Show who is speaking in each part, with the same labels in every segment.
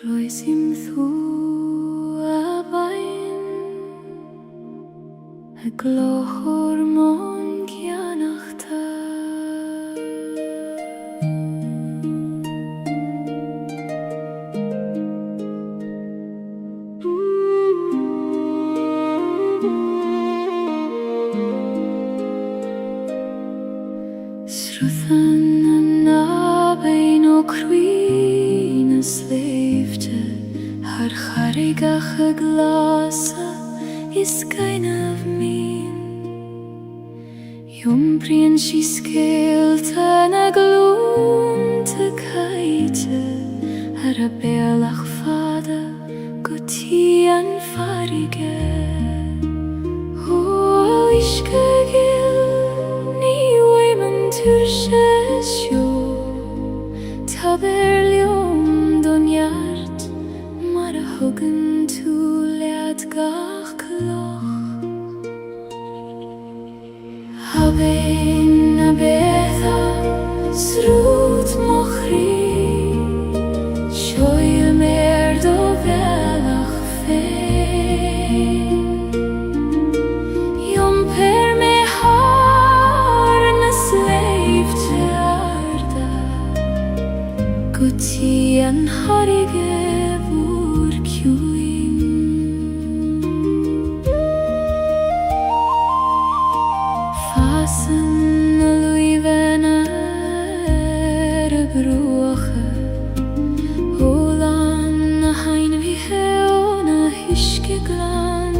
Speaker 1: Cloisim thu a bain a glochor mon gianachta Sruthan na bain o cruin a slavte har charigach a glasa is kind of mean Jumbrien si skeelte na gloon te kaite har a bealach fada gotian farige O iske gil ni weiman tursesjo Taberlium don hjart mar a huggen to leat gach kloch Habein a betha srut mochri Shoil mer do velach fein Jom per me har na slave te arda Guti an harige vur kjuin Fasen a luiven a bruache Olan a hain vi heon a hiske glan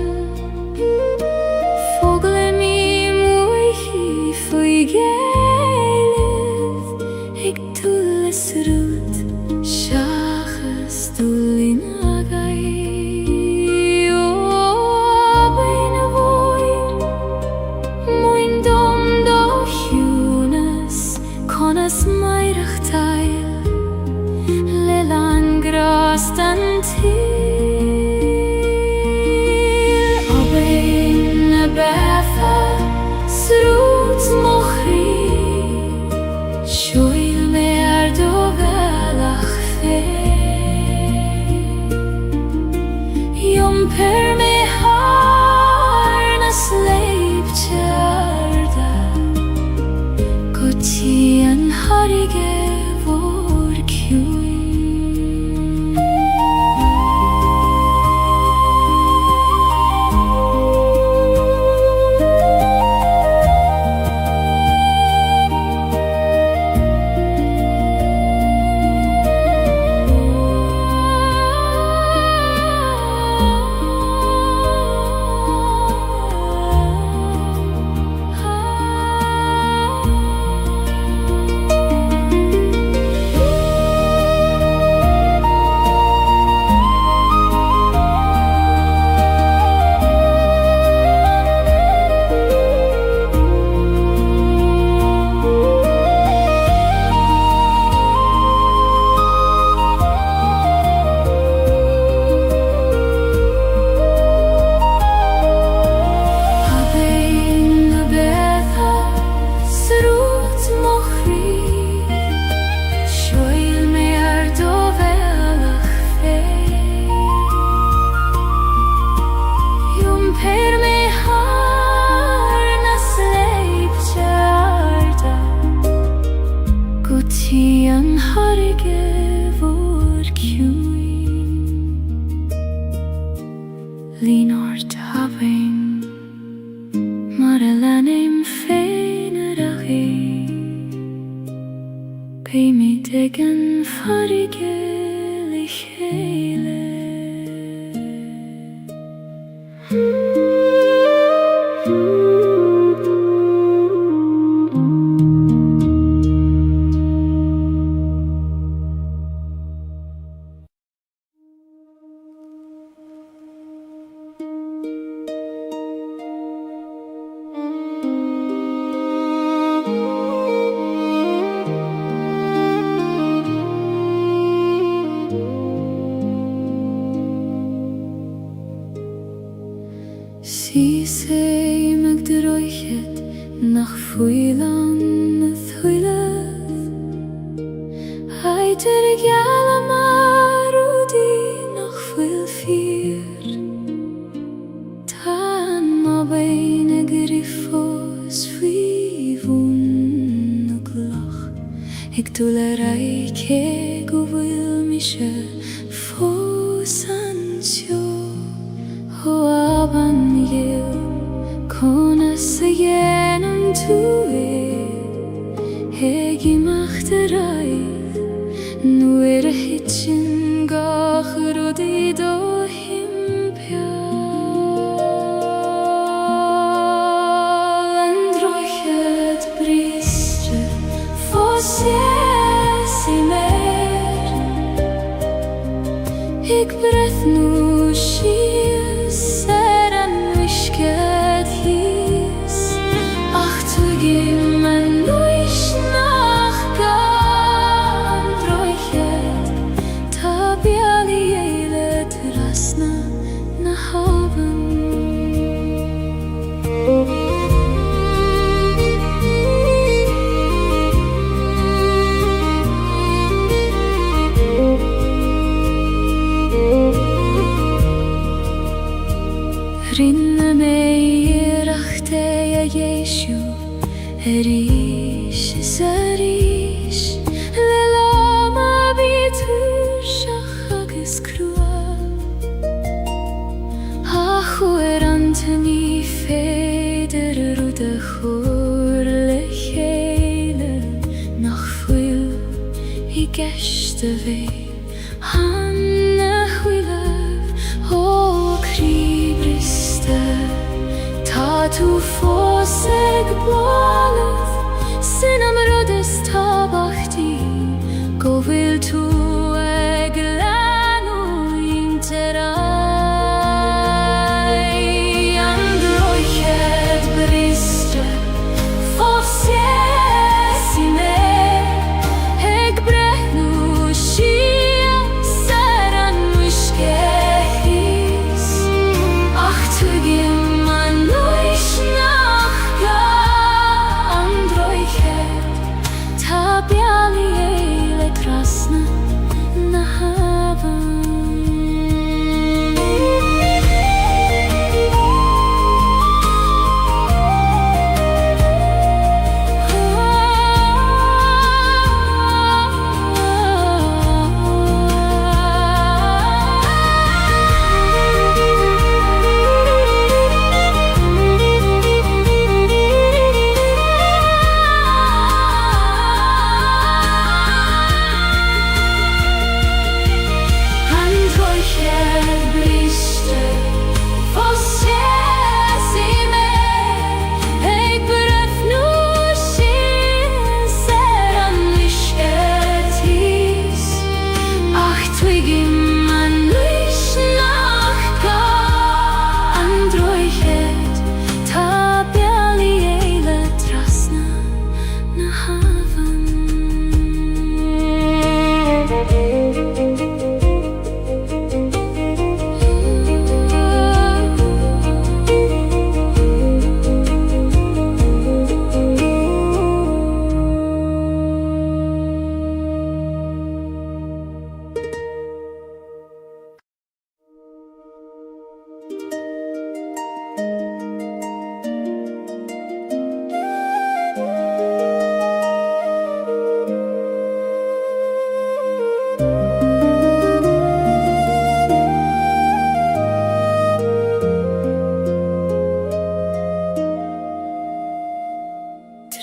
Speaker 1: Fogle mi muichi foi Gaeilge Ik tulles rut Shachas tullin agai O abein a voir Moin dom do hjunes Konas mairach tail Lelan grastan til Abein a betha Srut mochri Shoil mer do velach fein Jom per me har na sleip tjarda Guti an harige vor kjuin An harige vor kjuin Linort havein Mar a lanim fein a rachi Pei mi degen farige lichele Si sei meg droichet nach fuilan a thuileth Hai der gyala marudi Ik tulerai che guvil mishe fosansio ho aban yil kona seyenam tue hegi machterai nuere hitchin gachrodi do himpia androchet bristre fosse mer ik breth nu shies seran wishket his ach tu gimmen nuish nach gandrochet tabiali eile trasna na haven Rinne mei rachte ja Jeshu Erish zarish Lelama bitur shachagis krua Achu antoni feder rude chur lechele Nach fuil I geshte vei Hanne huilev O kribriste Ta tu foseg bwalef Sinam rudes tabachti Govil tu eglanu interai Androchet briste Fossi me Eg brehnu shia Seran wishkehis Ach tu gimman nuish nachga Androchet tabiali eile krasna na haven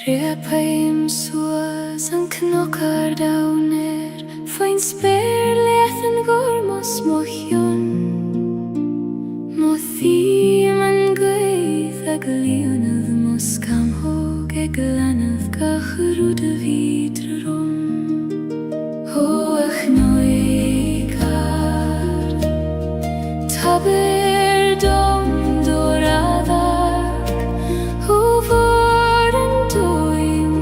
Speaker 1: Trepaim suas an knockar downer Fain spare lethen gormos mochion Mothim an gweith ag leonav moskam hog ag lanav gachrud a vidre rom Hoach noikar Taber dom doradag Huvor an doim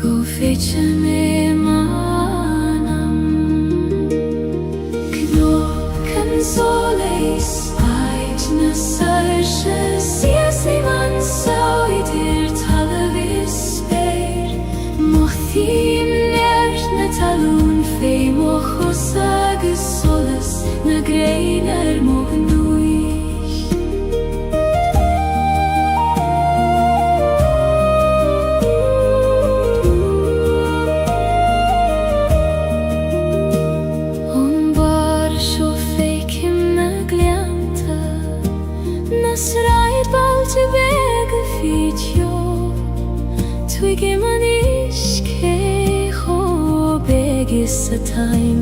Speaker 1: Go fetche me manam Knocken soleis Ait na sarche Sias ni man sauidir talavis speir Mothim nert na talun fei mochos agus solas Na greiner mogen nuich a time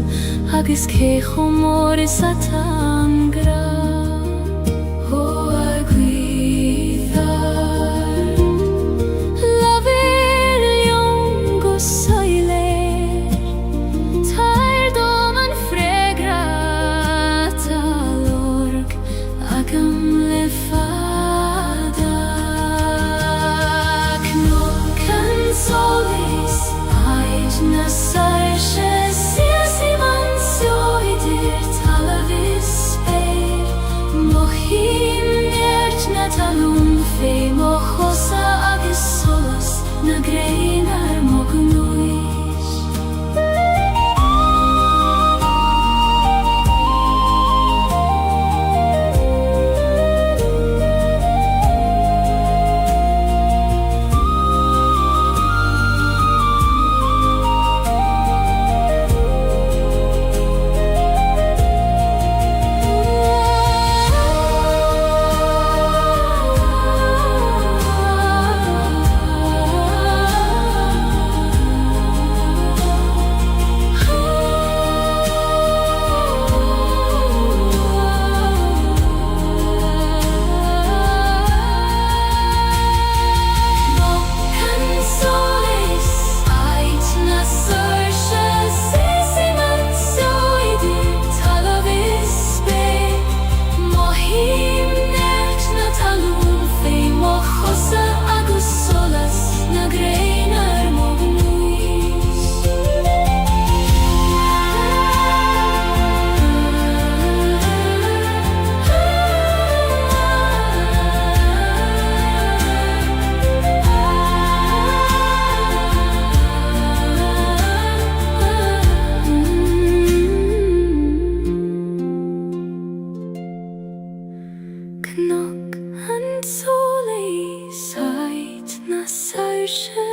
Speaker 1: agus cé chomór is a tangra ó a gwyddar Lafir lion go soiler Tair dom an fregrat al org ag am le fada Cnol can solis aid na sarshe sias I mansio idir talavis speir Mochim nert na talun fe mochosa agus solas na grein ar mognuis Knock and solis ait na sarshe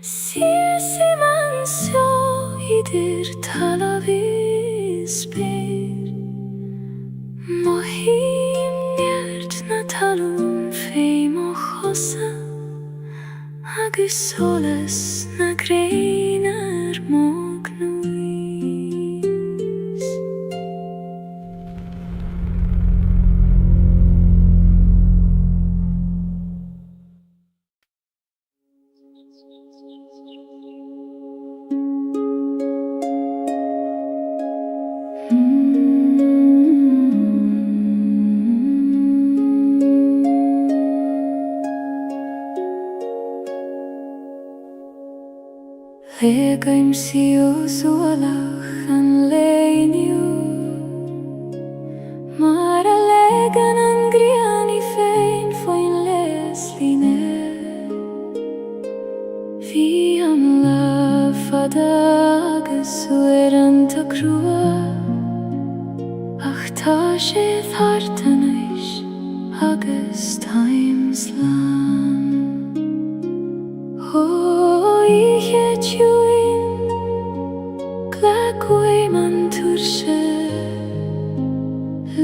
Speaker 1: Sias I mansio idir talavis speir Mohim nert na talun fe mochosa agus solas na grein ar mognuis Legaim siu zualach an leiniu Mar a legan an griani fein foin les line Fi am la fada agus ueran ta crua Ach ta sé thartanais agus times lan I hechuin glacui man turshe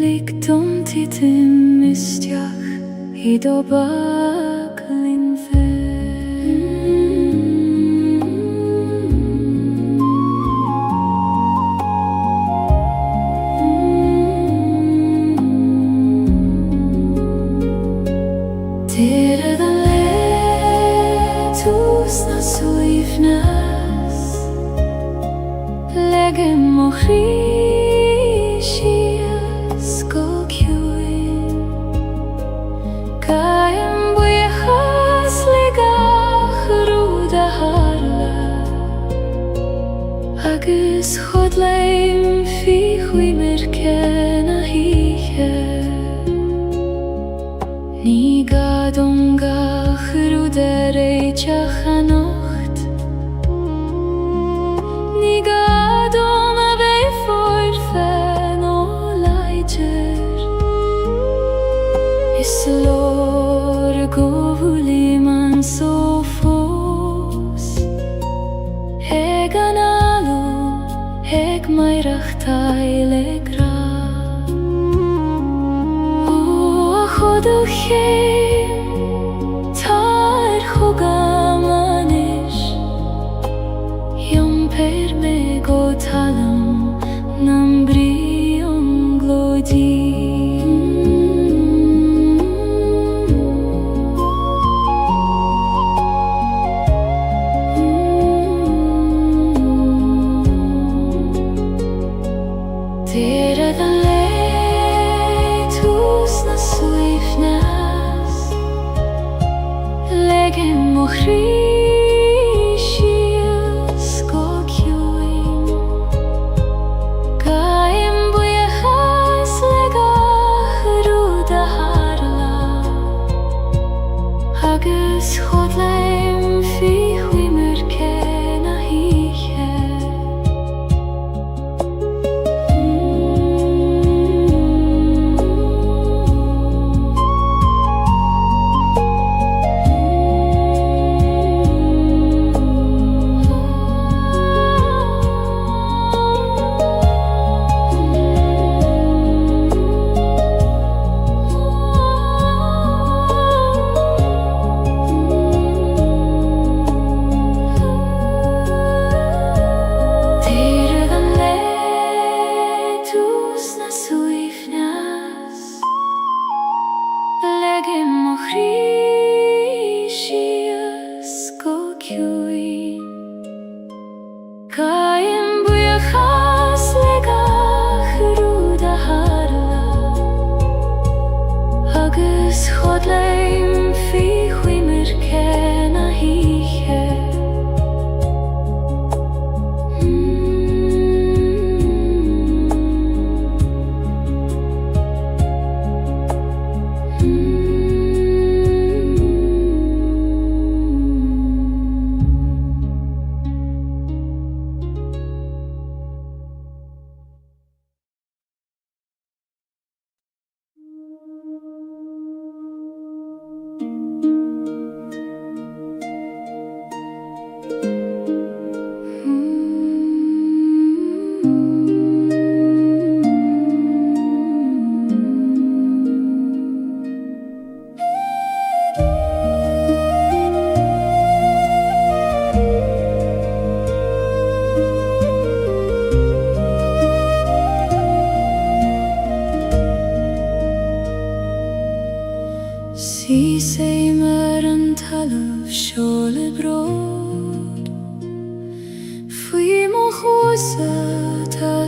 Speaker 1: Lig dom titim mistiach I do baglin fe Tira da letus na suifnas Legem mochrishias go cuin Kaim buichas ligach ruda harla Agus chodleim fi chui merken a hiche Ni gadongach ruda reichach a nocht Ni gadom a bei forfen o leiger Is lor govuli man so fos Eg an alu, eg mairach taile gra O a choduch Tar chugam anish Yom per me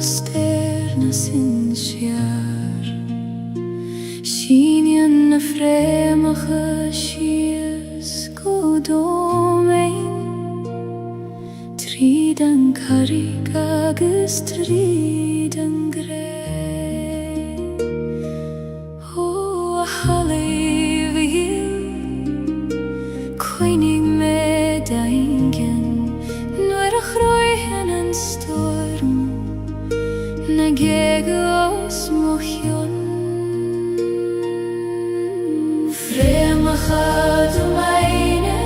Speaker 1: Sterna sin sjar Shinjan na fremige shies godomein Tridan karig agus tridan grey O halleviil Koinig me daingen Nuer a chroihen an storm Na gegos mochion Fremachad o meine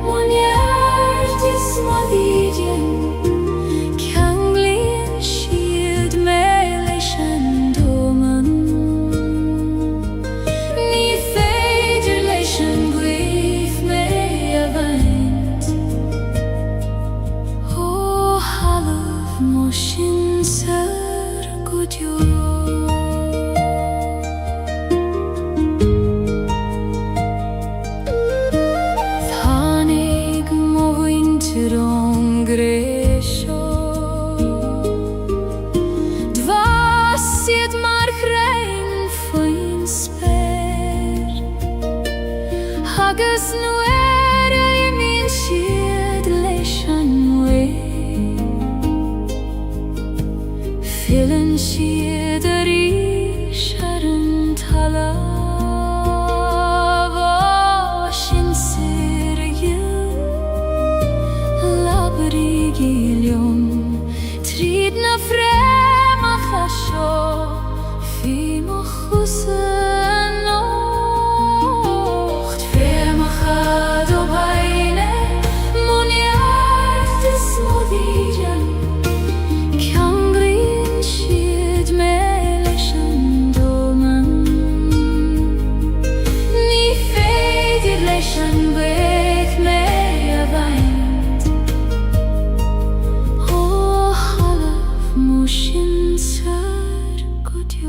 Speaker 1: Monjart is modidjen Kanglien shield me leishan doman Ni feider leishan gwif me avant O halav moshin sar godjo Thanig mointer ongresho Dvasiet mar grein foin sper Hagas nuere I min shied leishan we Fillen shied sharan talav Oshin sirgil Labri Gaeilge Trid na fremach asho Fi mochusen ocht Fremachad o beine Monjart is modidjen Kanglien shied me leishan doman Ni feidir leishan gwech me avant O halav moshin sar godjo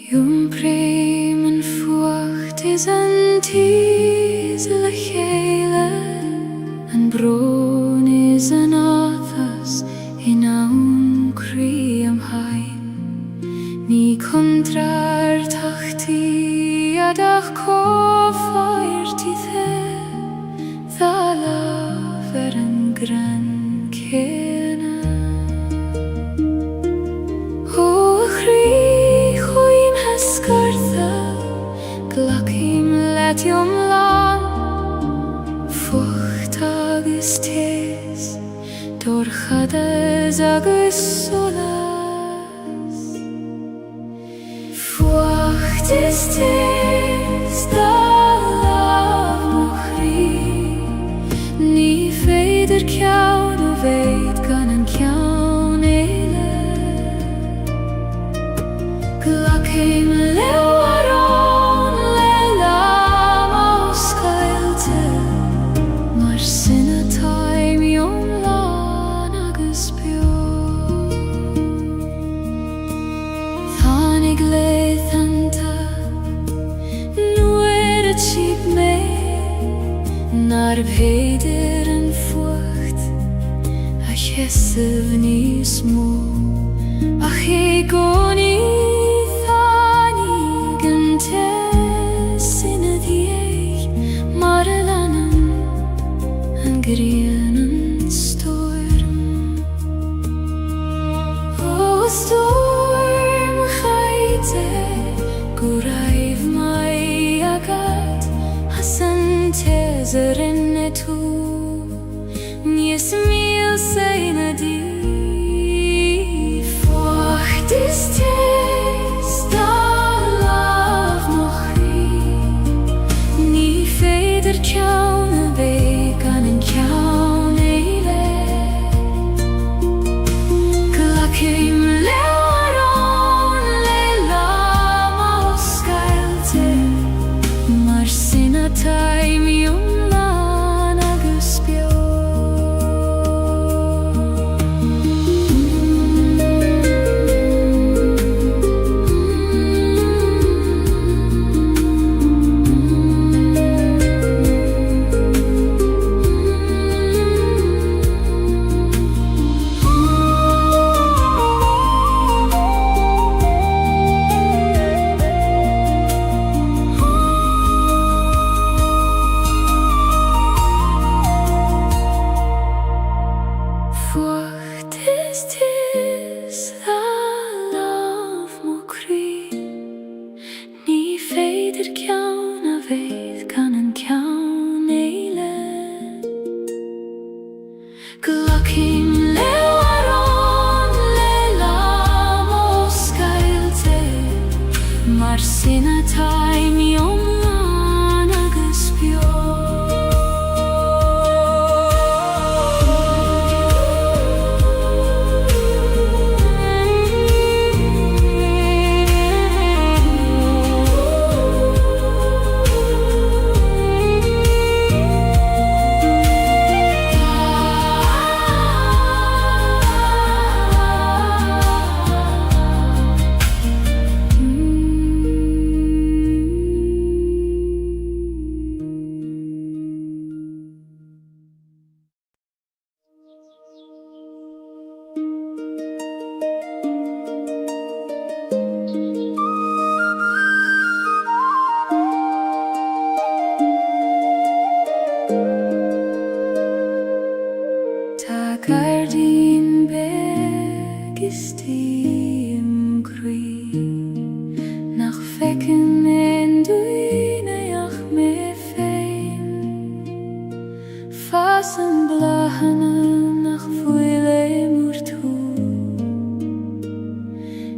Speaker 1: Yum bremen fucht is an tiesle Gaeilge An bron is an athas in aun cri am hain Ni kontrar tachti adach kofair tithe Thala ver an gran kena O chri Skartha Glachim letium lan Fucht agus tes Dorchades agus solas is the love mochri Ni feder kjaun og veit gan en kjaun eile Glakheim lewaron lelam auskailte Mar sinna taim jom lan agus bio Thanig leith anta Cheap me Nar bheder en fucht Ach hessev ni små Ach egon I thanig en tessinne dieg Marelanen en grenen storm O storm chaite Guraiv mai agat Hasan tezerin tu Nies mil seine di Fort ist es da lav mochri Ni feder kjaune vegan en kjaune eile Glakheim lewaron lelam auskailte Mar sinna taim jom lan agus bio Fort ist es the love mochri Ni feder kjaun a veith gan en kjaun eile Glakheim lewaron lelam auskailte Mar sinna taim jom lan agus bio Gardin beg ist im grün Nach fecken en duine ach me fein Fasen blahane nach fuile murtu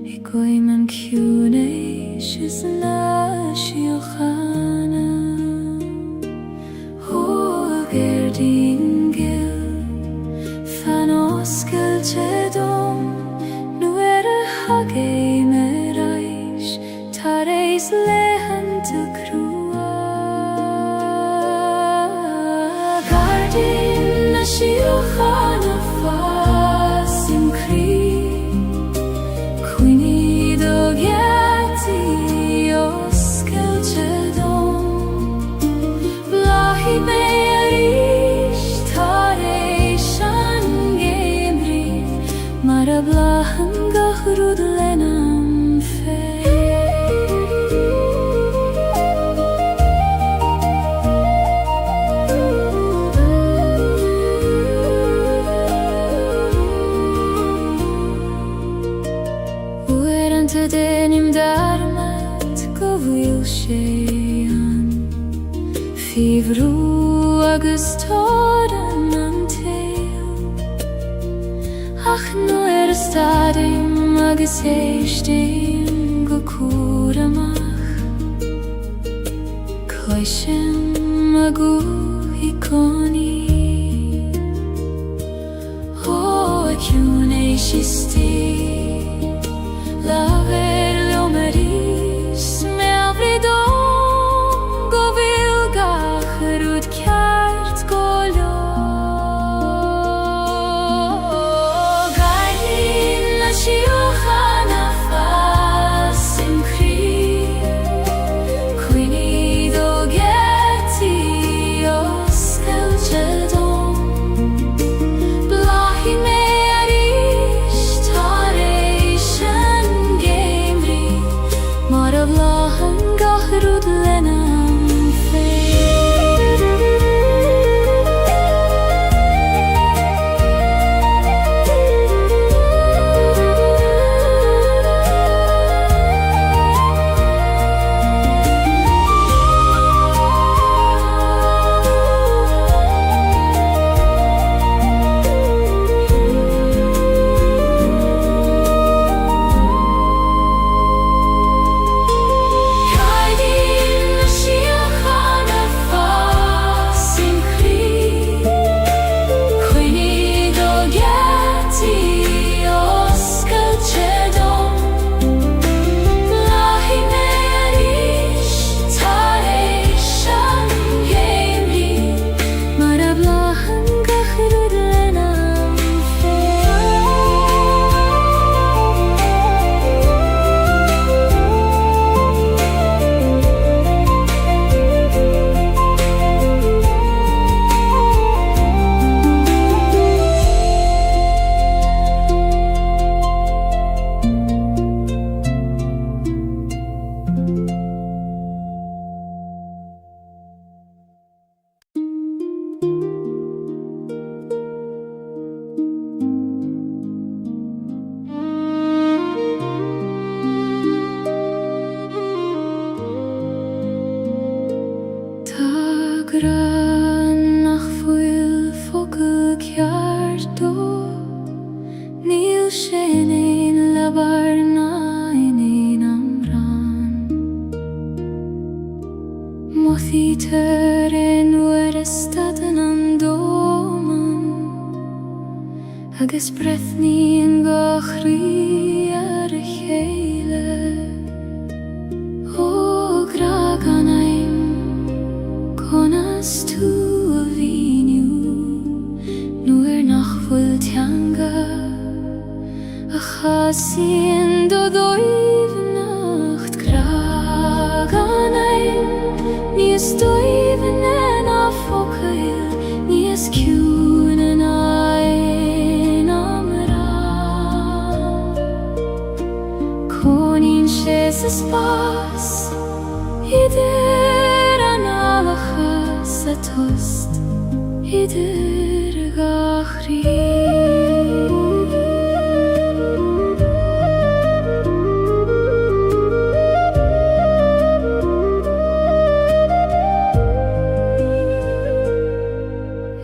Speaker 1: Ik gooi mijn kjuneisjes na shiochana Ho gardin Oskeltedom nu hagei me reis Tareis lehen te krua Gardin na shiochana fasim kri Quini dogiati oskeltedom Blahi me Mara blahan gachrud lenam fe Uerante denim darmat govil shean Fivru agus toran Ach nu stadim agus eistim go curamach Hashem aguhi koni O kyune shisti Laver lomeris me avridon Govil gachrud kert golo Gailin la shiuchana fasim kri Quini do geti os kelchedon Blahi me arish tareishan gemri Maravlahan gachrud lenam Agus brethni yn gochri ar y cheile O graganaim Conas tu a viniw Nu'r nachfwyl tianga A chasyn do ddoif nacht Graganaim Nies doif yn a focail Nies cwn yn Jesus pas Idir an alachas a tost Idir gachri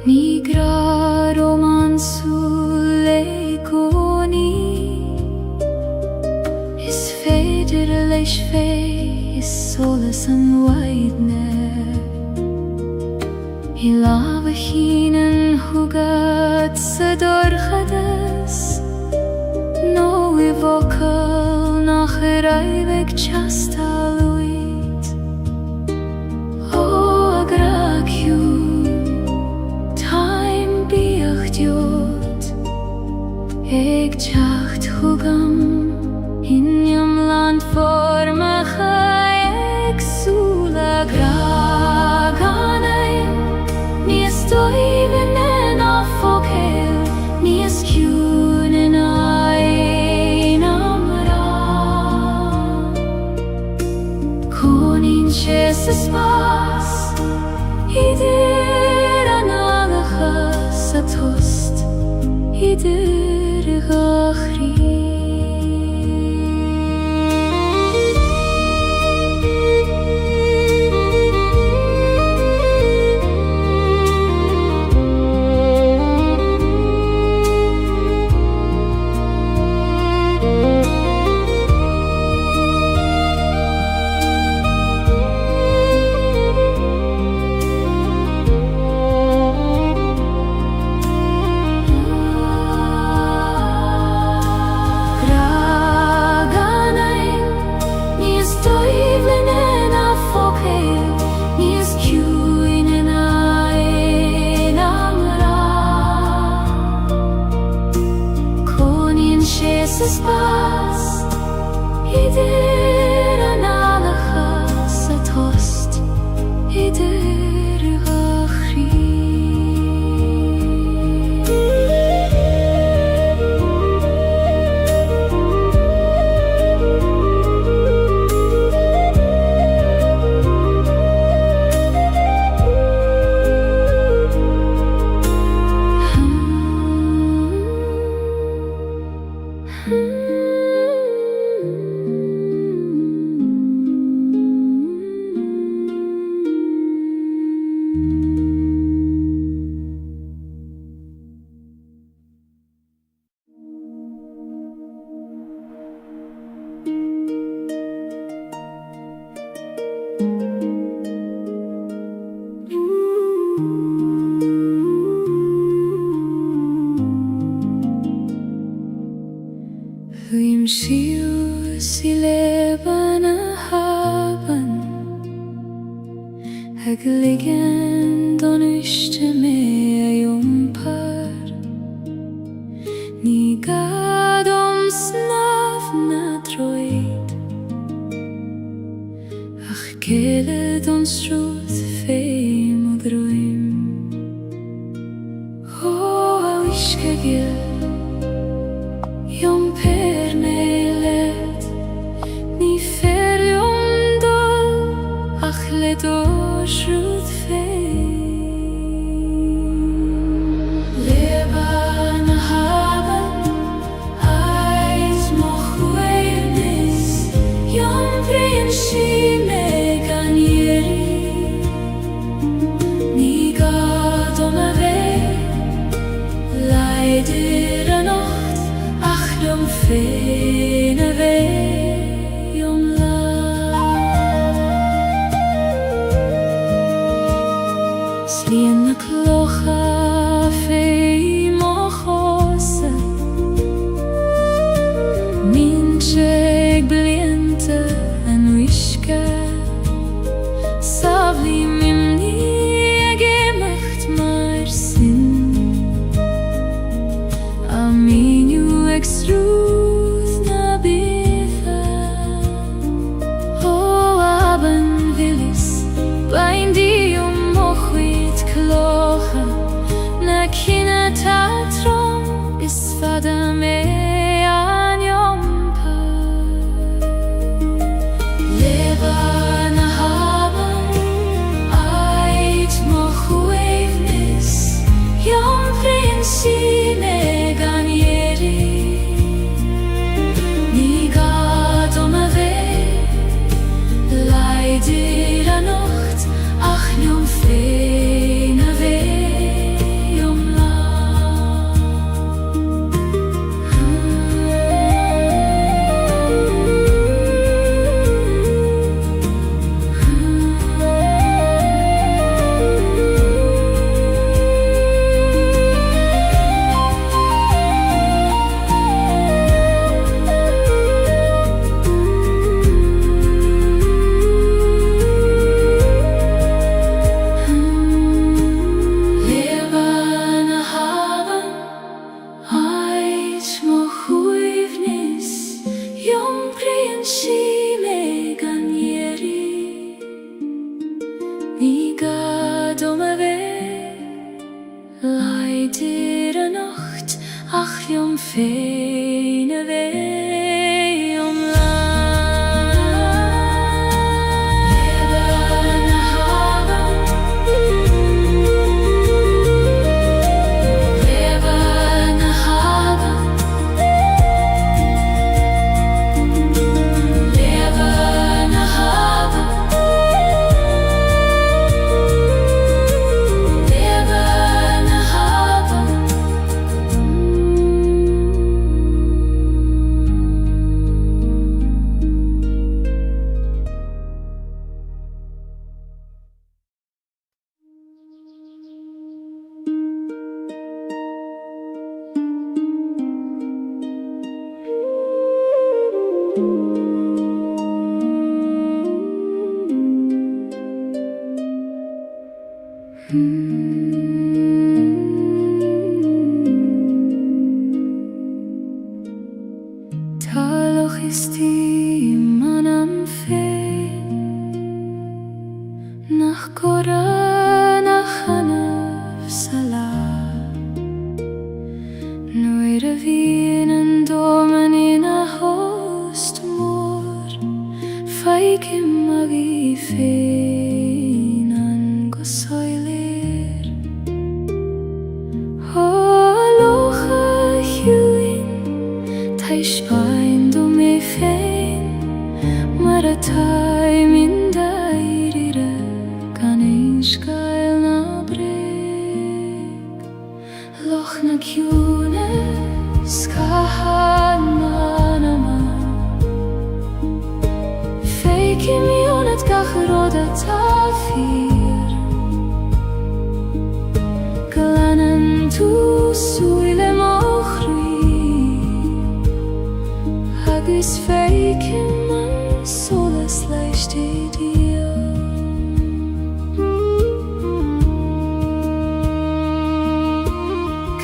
Speaker 1: Ni gra romansu leikoni Leis fé is solas an waidne I lava hínan hugad sa dorchadas No I vocal nach raibeg chastaluit O agraciu Time biach diot Eg chacht hugam Inyam land formacha exula graganaim Nies doiven en a fokel Nies cwn en ein amra Conin Jesus pas Idir an alachas a tost Idir gachri is past idir an alachas a tost idir gachri Huim shiu si leban a haben Hegeligen don ishte me a jumpar Ni gadom snav na droid Ach gele don struth feim og droim Oh, a wishke gil Jom per nelet Ni fer jom dol Ach le do shrud fein Leban haben Ait moch weirnis Jom prin shi me ganieri Ni gadom a ve Leider a nacht Jom fein a ve jom la Slien na klocha fei mochose Mincheg bliente en wishke Savli mimni gemacht mar sin Aminu extruth na bifa Oh, aben willis Bindi mochwit klocha Na kina tatrom Is fada me an jompar Leban haben Ait mochwevnis Jom prinsi me ganieri Ni gadom a ve Leider a nacht Ach jom fein a ve jom la Leban haben Ait mochwevnis Jom prin shi me ganieri Ni gadom a ve Leider a nacht Ach jom fein a ve jom la Leban haben Leban haben Leban haben Leban haben Taloch ist die man am Feen nach Gora nach Hanaf Salah Nuire Wienen Domen in a host mor Feike magi Feen an Gosoiler Holocha Hewin Taish Bind me Feen Maratai min dairire Gaeilge Gael na breg Loch na Cune Skahan manama Feike mi onet gachroda tafir Glanen tu suile mochri Hagis feike man solas leicht idio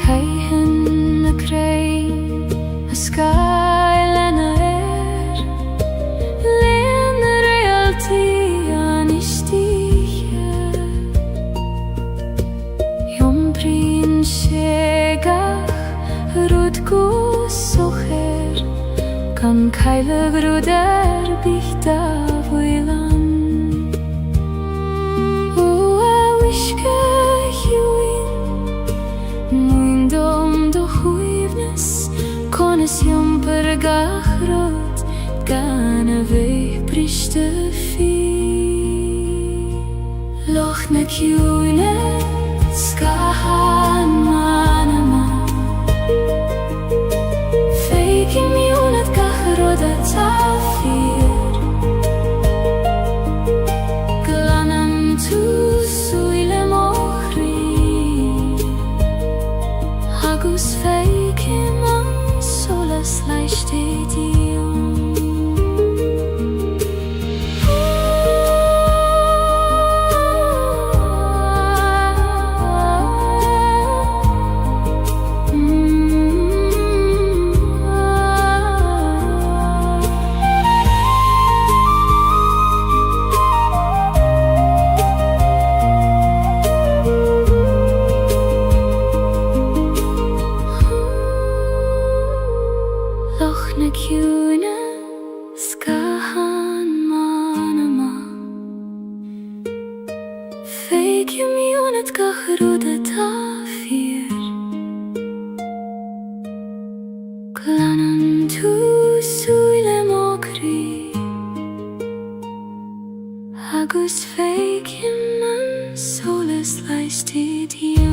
Speaker 1: Keihen na krei a skylen a Len realty an istiche Jomprin shegach rudgu socher Kan Gaeilge bruder bichta voilan O a wishke hewin Muindom do huivnes Kones jomper gachrot Gana veich briste fi Loch na Cune Skahan manama Feike mi onet gachroda tafir Glanan tu suile mochri Hagus feike man solas leicht idio Loch na Cune Skahan manama Feike mi onet gachroda tafir Glanan tu suile mokri Hagus feike man solas leicht idio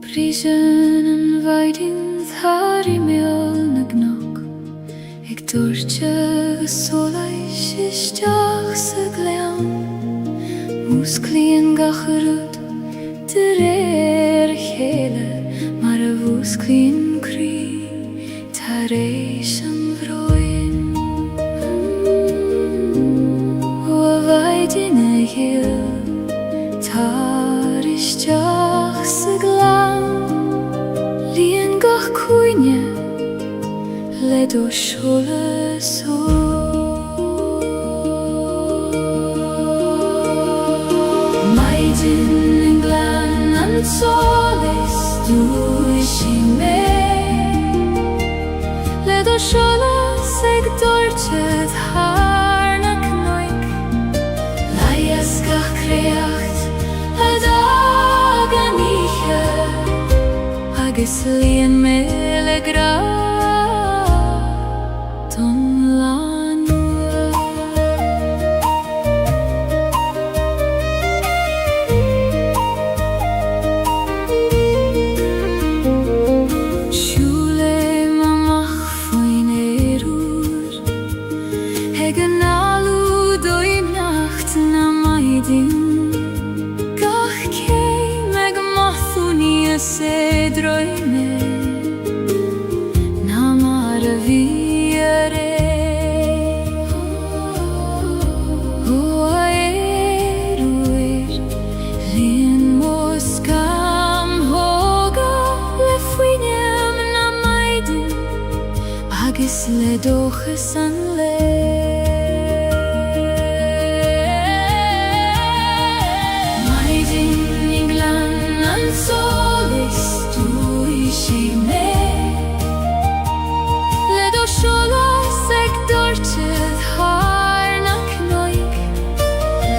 Speaker 1: Brisen en weiding thar I meol na gnok Ik dúirte solas isteach sa glean Músclíon gachrúd de chéile Mar a bhúsclíon crí tar éis an bhróin O a weiding a hill tar isteach sa glean Líon gach cúine le do solas Maidin in glan an solis dúis I mé Le do solas ag dúirte thar na cnoic Laias gach creacht a dag an ihe agus líon mille gra don lanua. Siúle mamach faoin éirúr ag an alú dóim nacht na maidin gach céim ag mathú níos é droime na mar a bhí le dochas an le Maidin I glan an solis tú I sé me le do solas ag dortid haar na knoig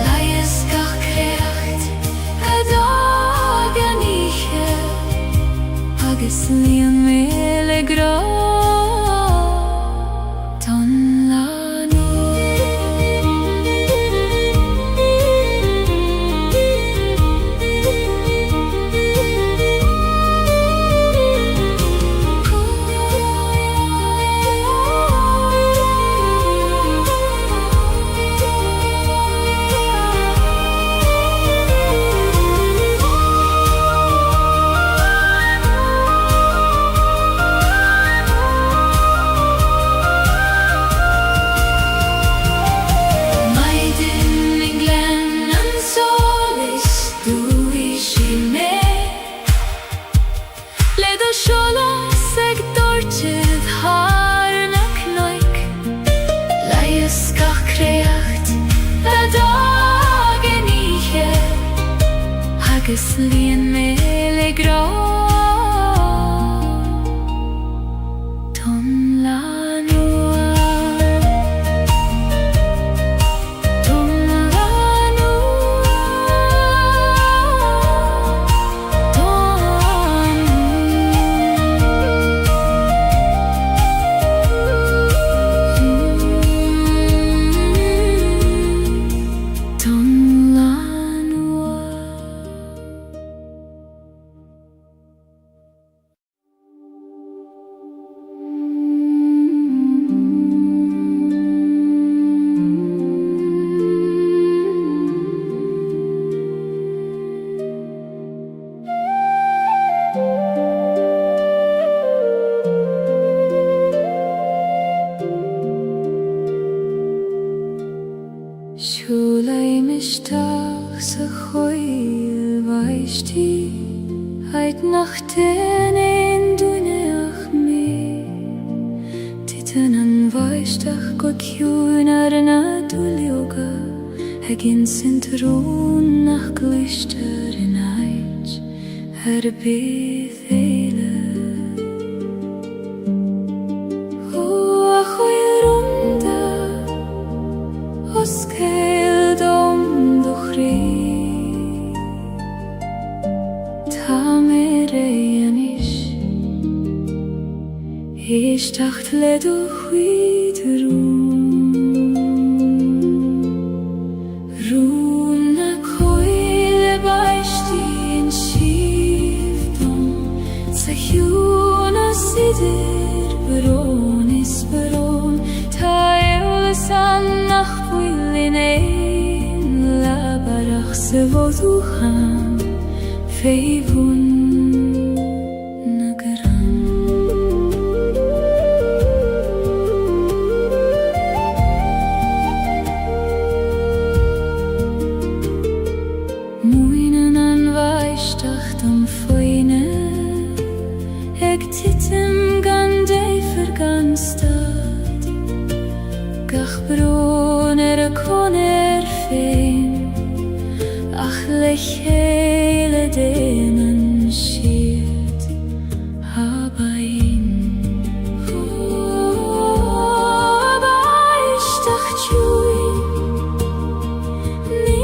Speaker 1: laies gach creacht a dag an ihe agus líon mille gra agus líon mille gra don lanua. Don lanua don Siúle mistach sa choil vaistí heid nach den ein dúineach mé Titan an vaistach go ciún ar na dúlioga ag in sintrún nach glister in ait ar bith éile Oscail dom do chrí Tá mé réanis Éisteacht le do chuid Rún na coile baistí in sif dom Sa hiún a sidir barón is barón Tá eolas an nach in ein labarach se voduchan feivun nagaran Muinen an vaistach am foine eg titim gan dei verganstad gach bron a kon féin ach le chéile déanaan siad habain Baisteach tiúin ní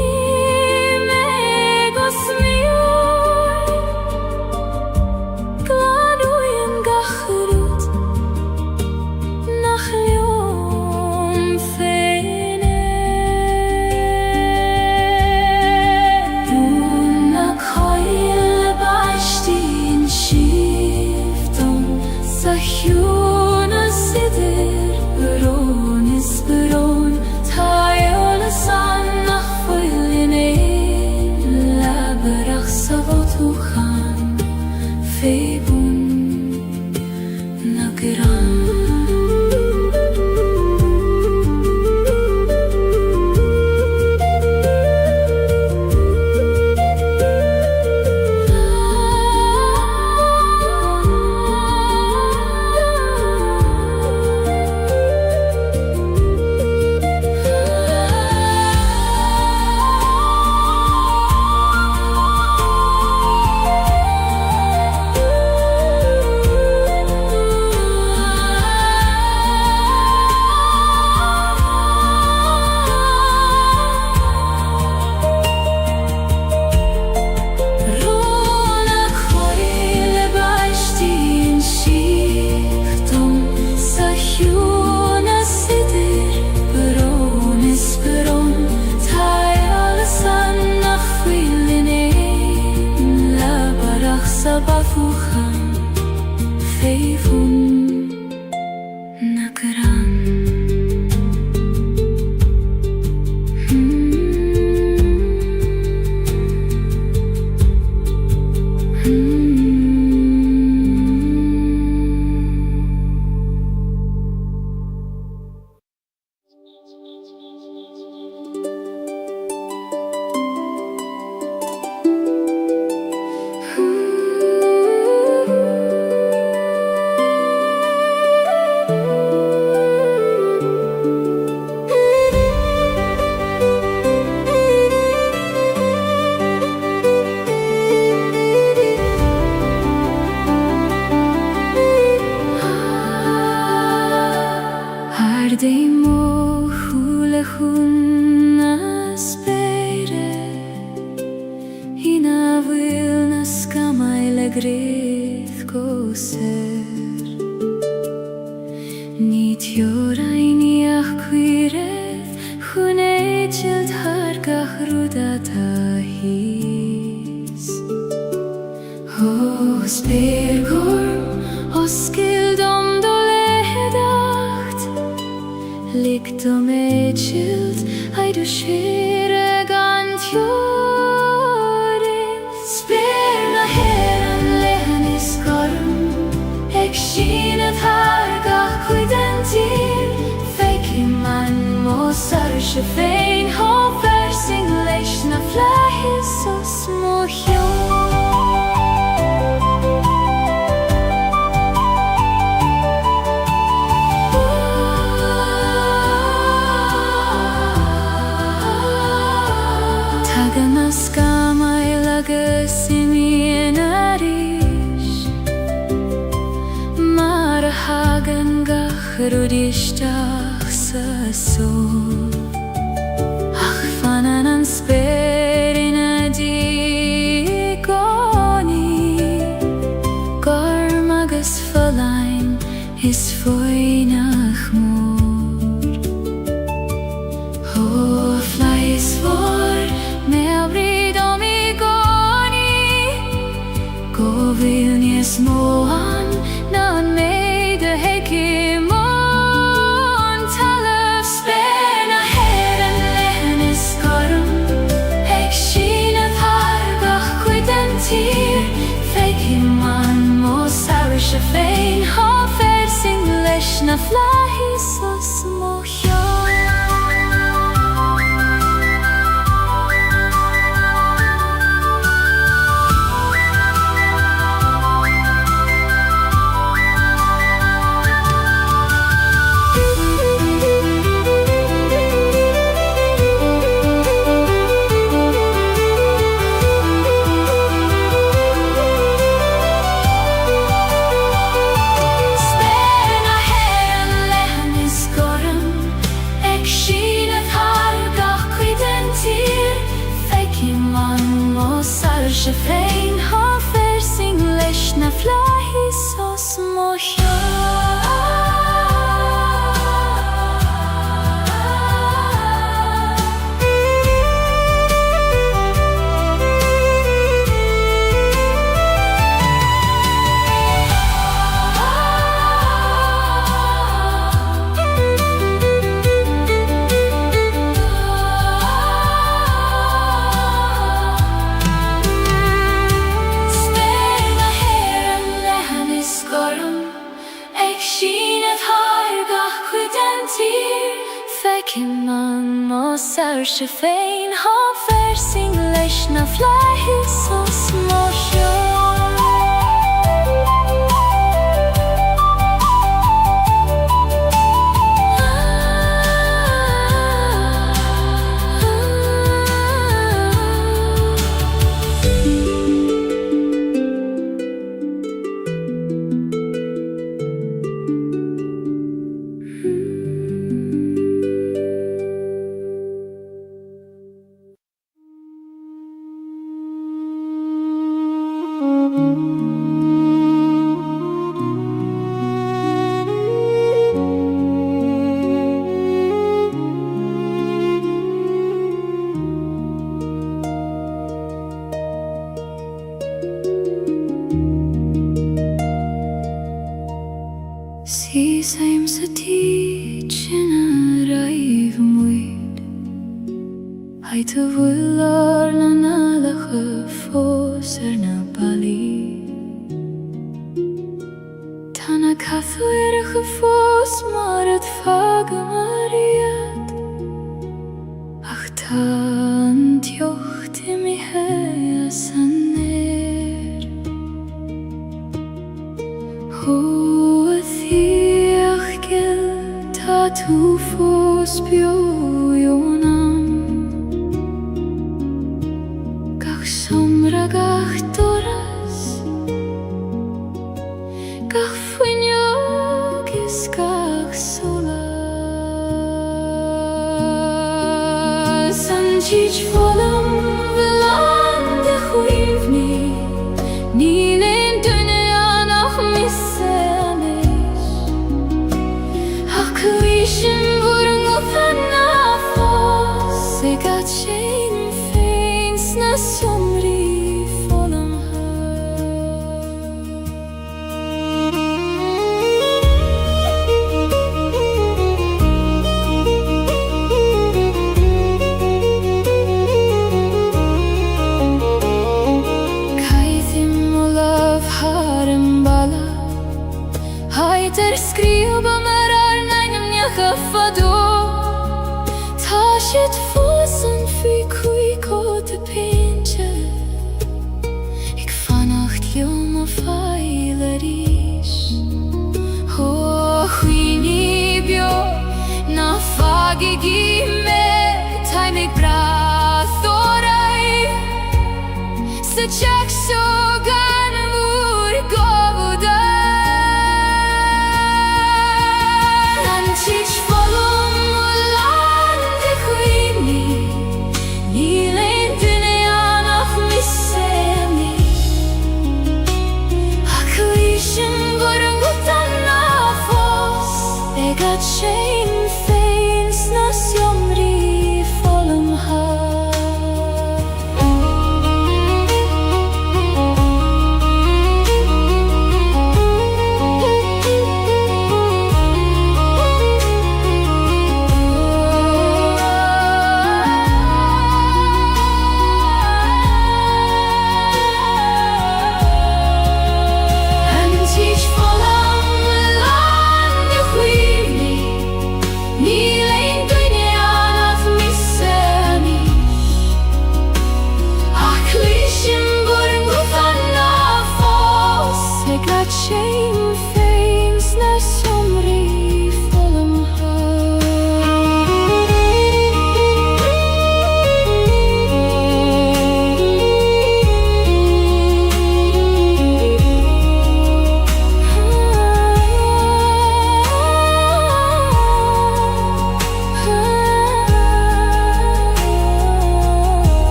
Speaker 1: his. Hos bergorm, hos skildom do ledacht, likt om edskild, ei du skire gant jorden. Sperna heran lehen I skorm, ek skinet har gach kuiden til, feiki man må sarse fein, ho versing leisna flahis og små hjón. Skama I lagas I min Irish, Mara hagen gach rudistach sa sol. Ach fanan an sperin a digoni, Gormagas falain is foinach mor. Ho flies for Vilnius moan, nan meide hekimon, talaf sperna heran lehen I skorm, ek skinet har gach kuiden til, fekiman må sarische fein, ha versing leisna flahis og små hjón. Fein har versing leisna flahis og små man må sarse fein, ha versing leisna flahis og små See same sa teaching a raiv muid, I to willar na nalacha fos na bali. Tana kathu ercha fos marat faga mariat, ach tan tjochti mi hea saner. Tu fos bjójónam, gach somra gach doras, gach fuinjogis gach solas. Sanjich volam velande chuivni, ninen dunean ach misse anish, ach kuishim vurung ufanna fos, se gat shein fe. nas somri vollen Kaitim olav harem bala Haiter skriva marar nainem njacha fado Tashit fossen fi kui kote pinche Ik vannacht jonge feilerish Ho huini bio na fagi gime Tai me brathorai Se chak so gan mur govuda Antich volum ulande huini Nilen dünya nach missemi Aklishin burungutan nafos Egat shame feins nas yomri volum ha Shame feins nas somri volum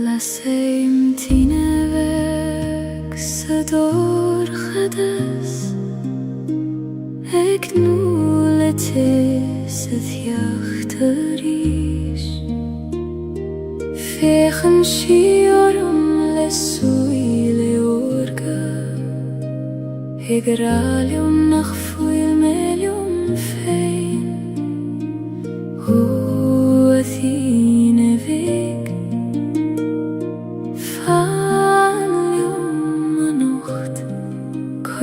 Speaker 1: Laseim tinevek sador khadas Ek nuletes het jachterish Vechen shiorum lesuile orga Egralium nach fuil melium fein Huathine vek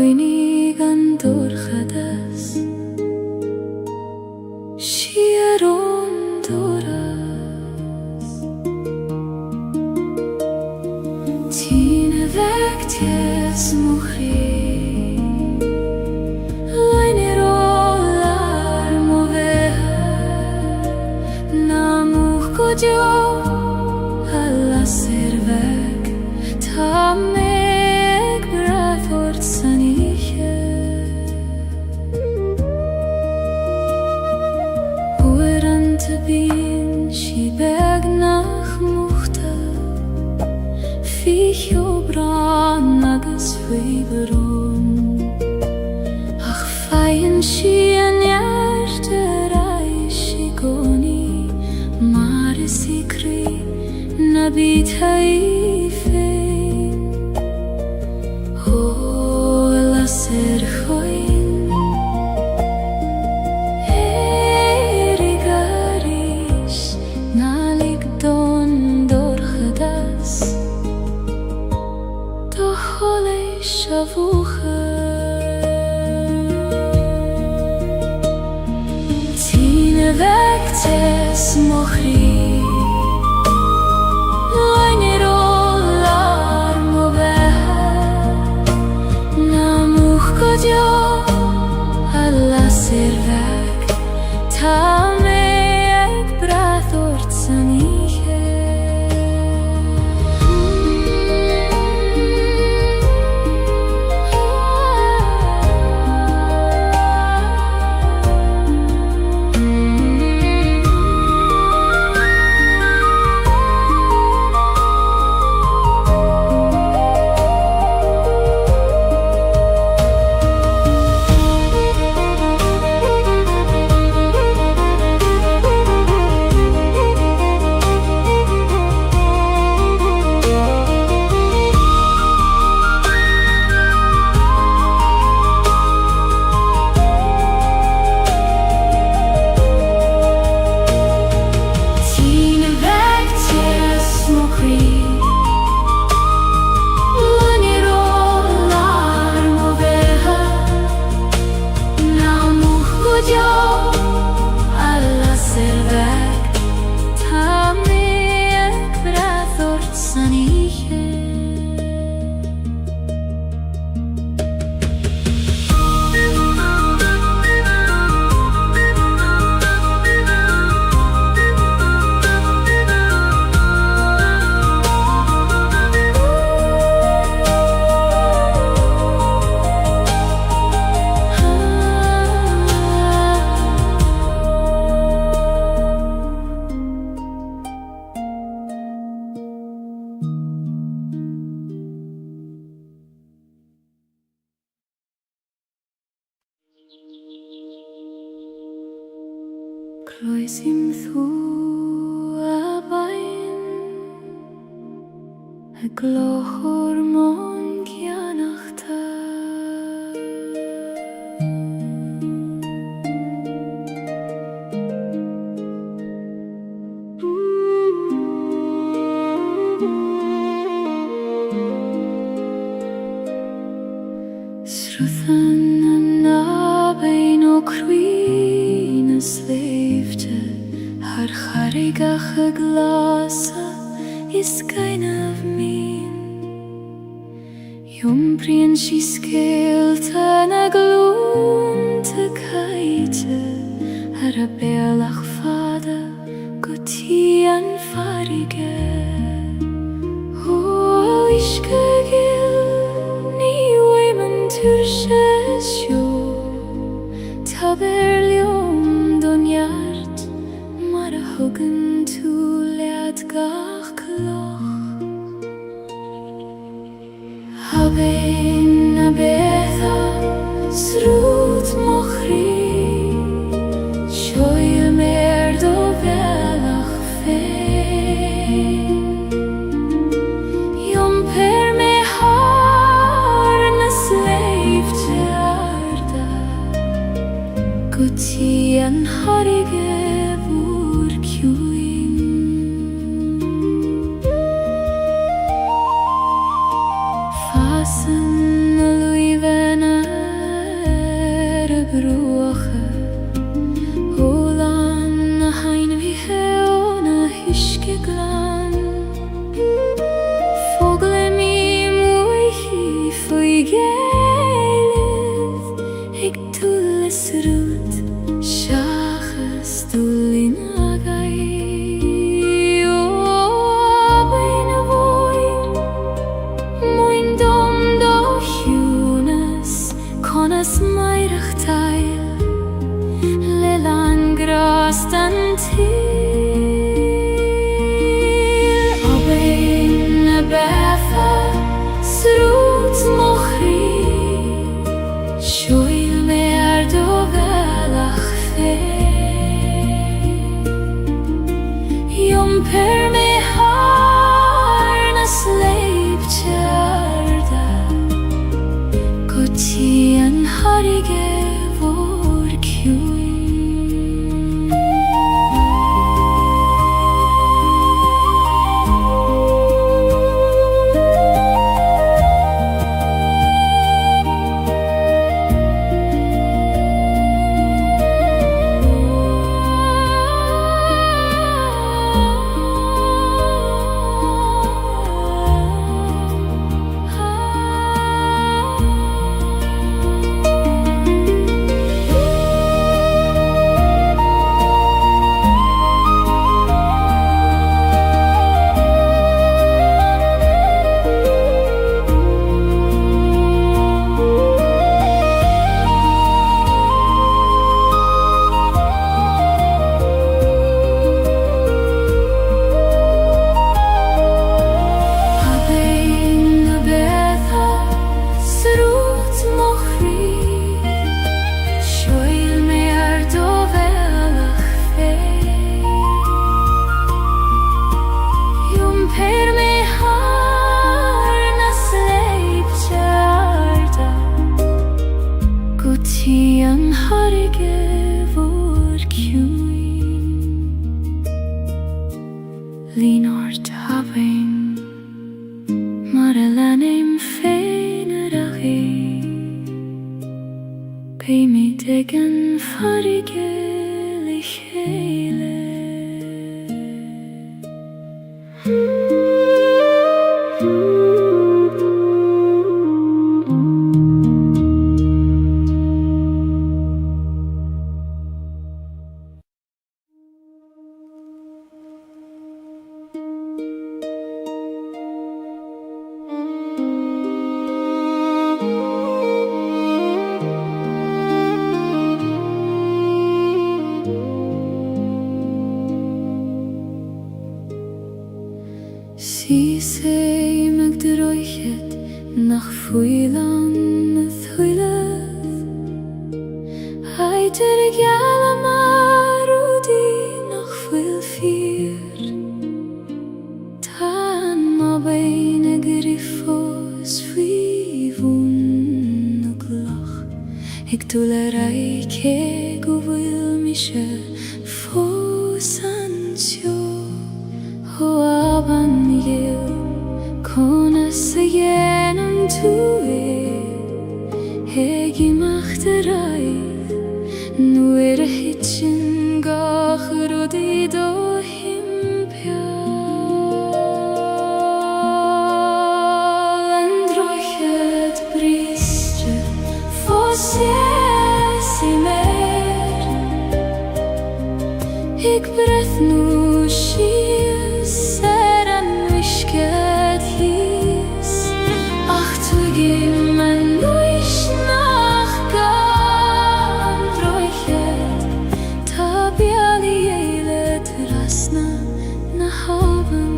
Speaker 1: Koinigan dorchadas Shiaron doras Tine vekties muchri Leine rolar moveha Namuch godjo Alla servek Tamek brathort saniche Oerante bin Shibeg nach muchta Fich obran nagas feiberon Ach feien shien jerte reishi goni Mare sikri nabit haifein Oh, la ser choin Erigarish nalik don dorchadas Dochole shavucha Tine vektes mochri Leine rola Roisim thu a bain a glochor mon kianachta Sruthan na bain o cruin a sleifte Har charigach a glasa is kind of mean Jumprien si skeelte na gloon te kaite Har a bealach fada guti an farige O iske gil ni weiman turshes jo Taberlium don jart Mar a huggen tu leat gach kloch Habein a betha srut mochri Shoil mer do velach fein Jom per me har na slave te arda Guti an harige vur kjuin Fasen a luiven er a bruache Olan a hain vi heon a hyske glan Fogle mi muichi fwy geilid Eg tulles rut Shachas dulin agai O abain a voin Moin dom do hjunes Konas mairach tail Lelan grastan til Abain a betha Srut mochri Shoil mer do velach fein Jom per me har na sleip tjarda Guti an harige vor kjuin An harige vor kjuin Linort havein Mar a lanim fein aragi Pei mi degen farige lichele Si sei meg droichet nach fuilan a thuileth Haiter gyala marudi fear Tan ma bhain a grifos fhíomhún na glach Ag dul a raike go bhfuil mi se fós an teo Ho aban gil Cona sa dhéanam tú Ag imacht a raid Nuair a hitsin gach rudaí do himpeall An droichead bríste fós i mér Ag brethnú síos an uiscead híos Ach tuigim an uis nach gan droichead Tá bealaí éile trasna na havan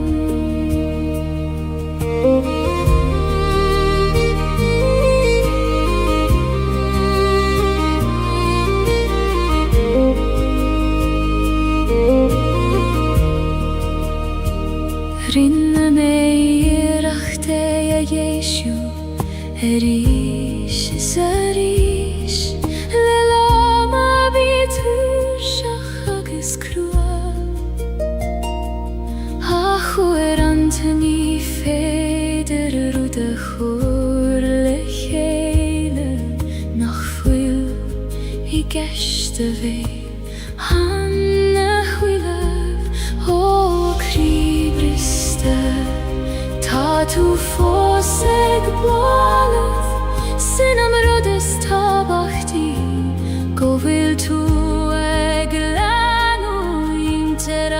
Speaker 1: Rinne mé iireachta a dhéisiú Arís is arís Le láma bítur seach agus crua A chuair antaní féidir a rud a chóir le chéile Nach fuil I gceist a bhé Hanna chuileh ó críbriste Tá tú fós ag bláalah Sin am rud is tábhachtí Go bhfuil tú ag leanú intar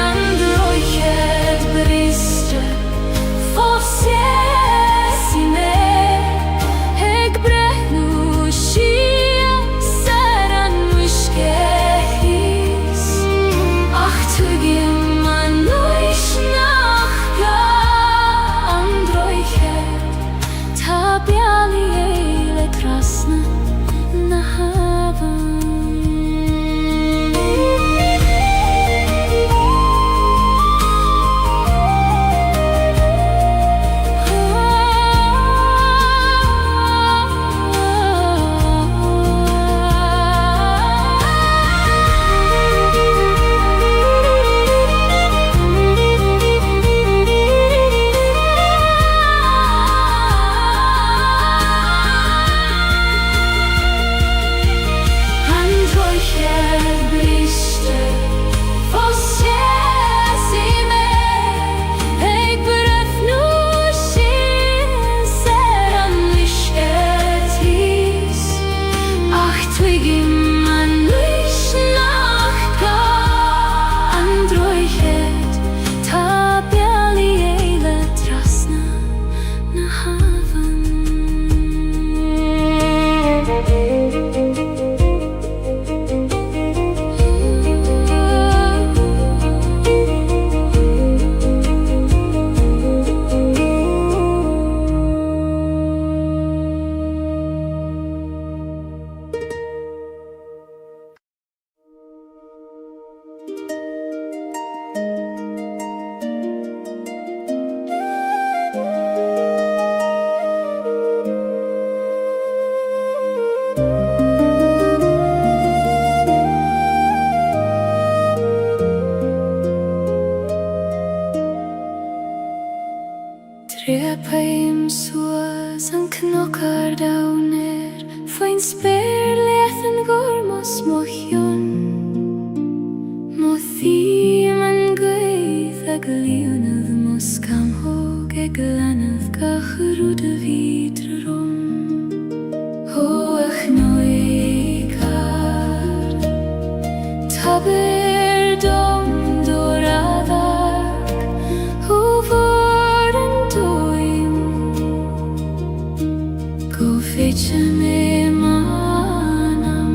Speaker 1: An droichead bríste fós i mér Ag brethnú síos an uiscead híos Ach tuigim an uis nach gan droichead Tá bealaí éile trasna na havan An droichead bríste fós i mér Ag brethnú síos an uiscead híos Ach tuigim an uis nach gan droichead Tá bealaí éile trasna na havan Trepaim suas an knockar downer Fain spéir leathan gormos mochion Mo thím an gaith ag líonad mo scamhóg ag leanad gach rúd a vídra rom Ho ach nóigar Tabir dom doradar Ho vor an doim Go fetcha me manam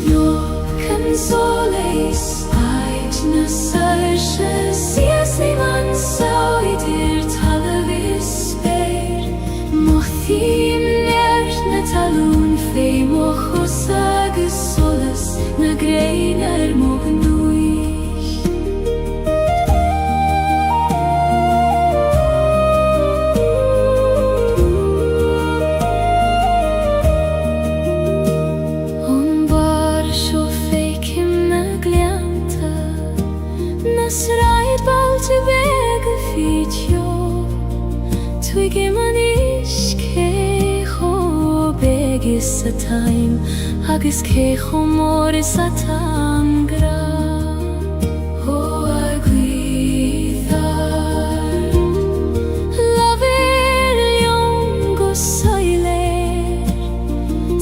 Speaker 1: Knock can soleis Ait na sarsha Sias ni man sauidir talavis speir Mothim nert na talún Fé mo chos agus solas a time agus cé chomór is a tangra ó a gwyddar Lafir lion go soiler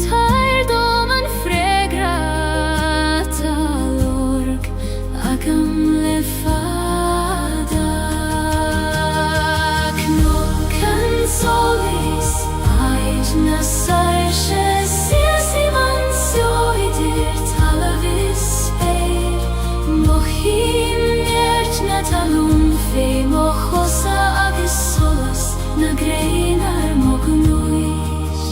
Speaker 1: Tair dom an fregra talorg agam le fada Knock and solis Aid na sarshe Siasi man soidir talavis speir Mohim nert na talun fe Mochosa agis solas Na greinar mognuis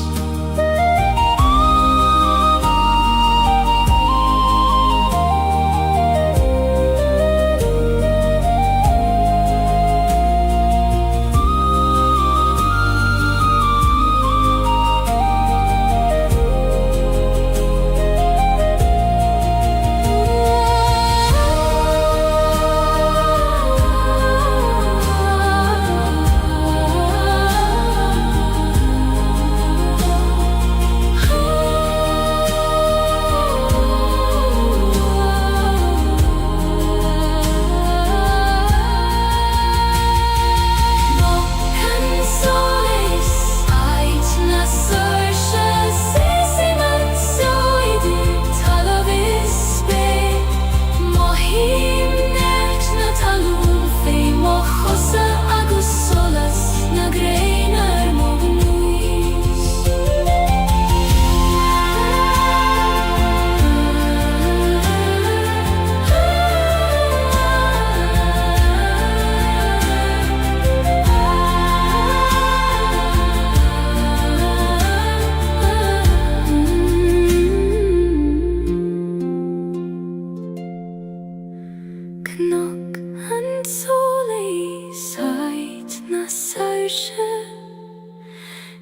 Speaker 1: Knock and solis Aid na sarshe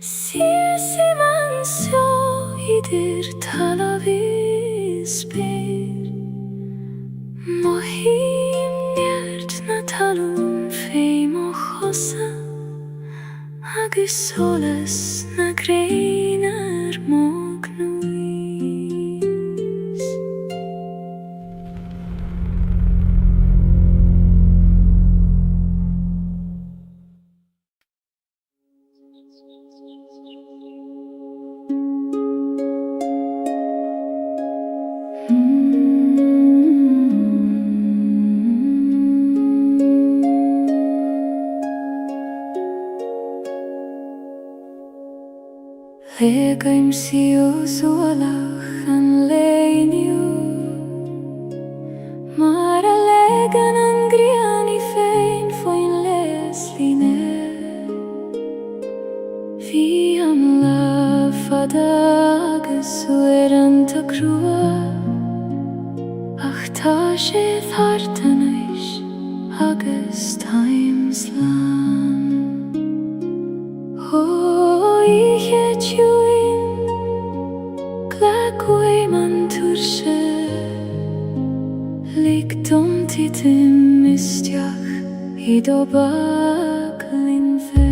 Speaker 1: Siasi man soidir talavis speir Mohim nert na talun fe mochosa agus solas na greinar mognuis Legaim siu zualach an leiniu Mar a legan an griani fein foin les line Fi am la fada agus ueran ta crua Ach ta sé thartanais agus times lan I hechuin Glagway man turshe Lig dom titim mistiach Ido baglin fe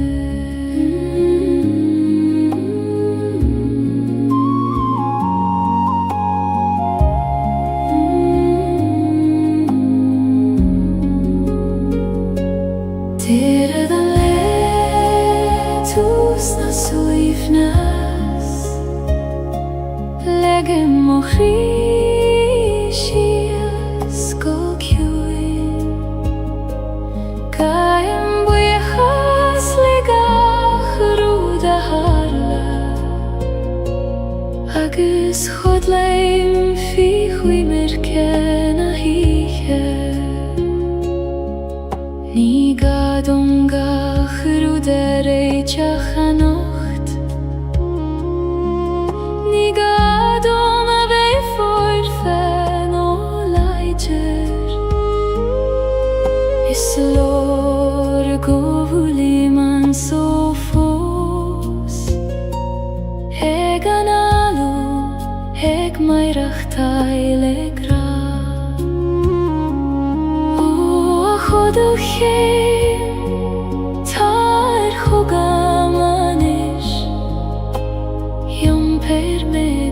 Speaker 1: Tere dan letus na suifnas Legem mochrishias go kjuin Kaim buyachas ligach ruda harla Agus chodleim fi chui merken a hiche Ni gadongach ruda reichach a nocht Ni gadom a vei forfen o leiger Is lor govuli man so fos Eg analu, eg mairach taile gra O a chodoch Tar chogam anish Yom per me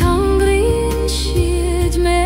Speaker 1: Ceanglíonn siad mé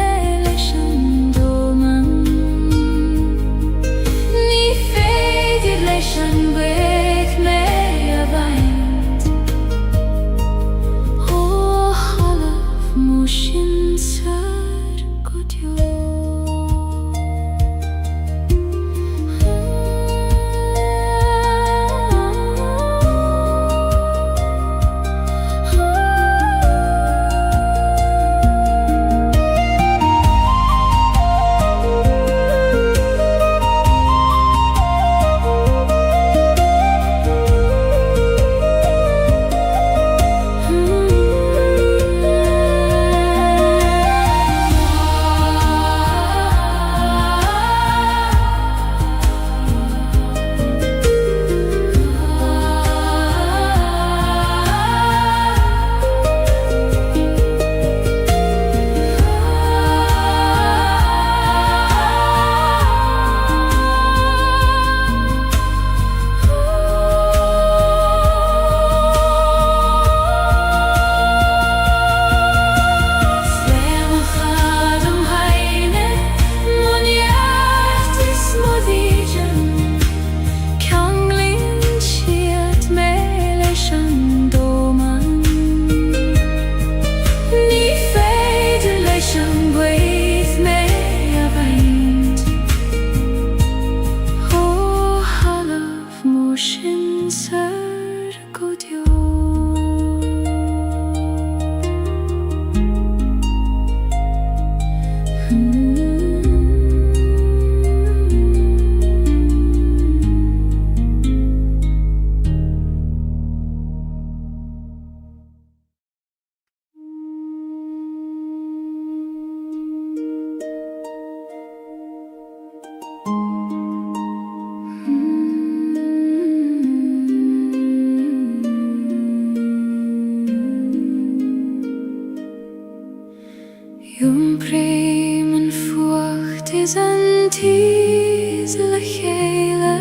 Speaker 1: céim an fuacht is an tíos le chéile,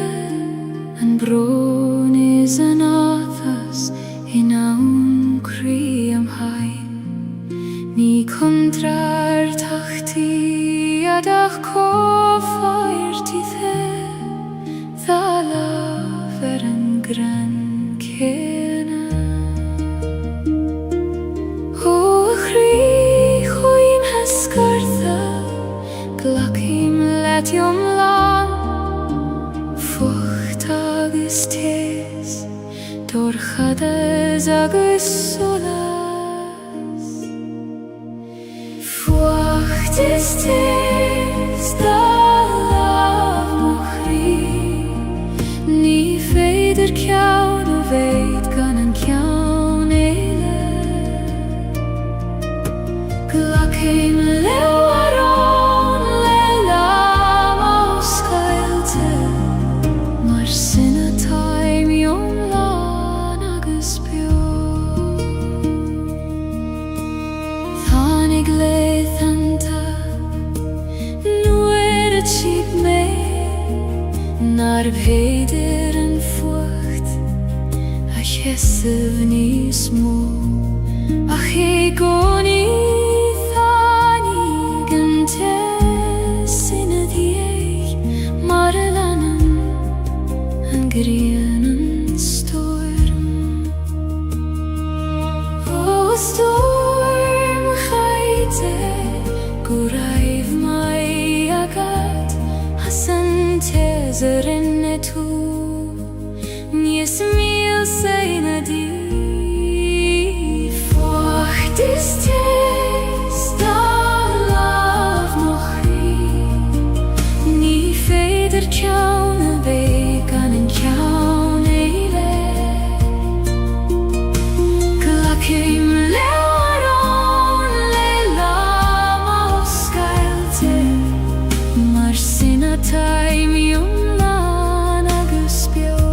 Speaker 1: an brón is an áthas in ann crí am hain. Ní contrar tachtaí adach cófáirtí dá láf an gran céine. Ó a chrí chuoin hescartha glacim letiom lán, fucht agus tés dorchadas agus solas. Fuacht is tés dá láf mo chrí, ní féidir ceann ó bhéid gan an ceann éile. Glacim leabharán le lam ó scailte, mar sin atá miom lán agus beo. Tháinig léithanta nuair a tíb mé, nar bhéidir an fuacht a chesamh níos mó, ach é gcónaí tháinig an teas ina dhiaidh, mar a leanann an ghrian an storm. Ó storm chaite go raibh mai agad, as an teas a rinne tú, níos míl sa ina dí. Fuacht is tés dá láf mo chrí, ní féidir ceann a bhéidh gan an ceann éile. Glacim leabharán le lam ó scailte, mar sin atá miom lán agus beo.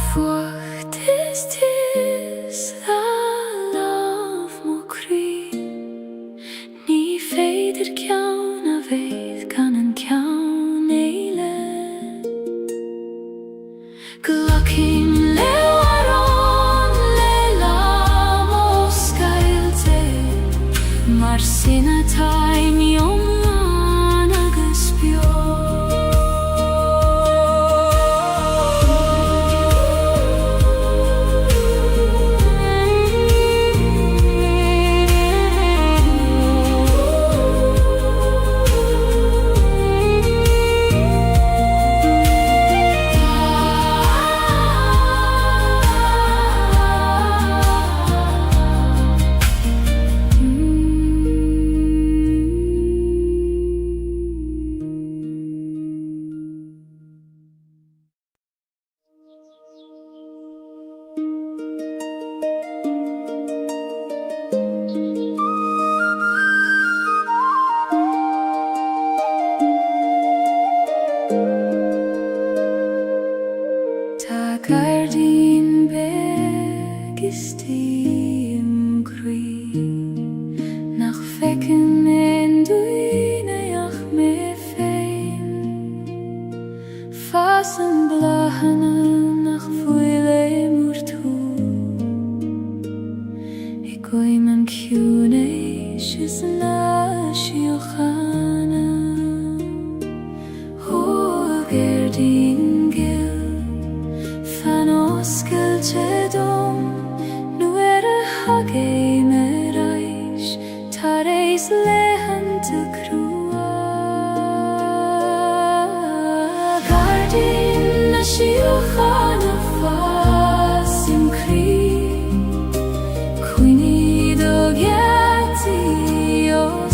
Speaker 1: Fuacht is tés dá láf mo chrí, ní féidir ceann a bhéidh gan an ceann éile. Glacim leabharán le lam ó scailte, mar sin atá miom lán agus beo. Tá gardín beg is tím crí, nach fecinn en dúineach mé féin. Fas an blachanna nach bhuaile múr tú, I goim an ciúnéis is na siochanna. Ó gardín gil fan oscailte dom, nuair a hagé me rais, tar éis leitheanta crua. Gardín na siochanna fas im crí, cuoine do gheartaí ó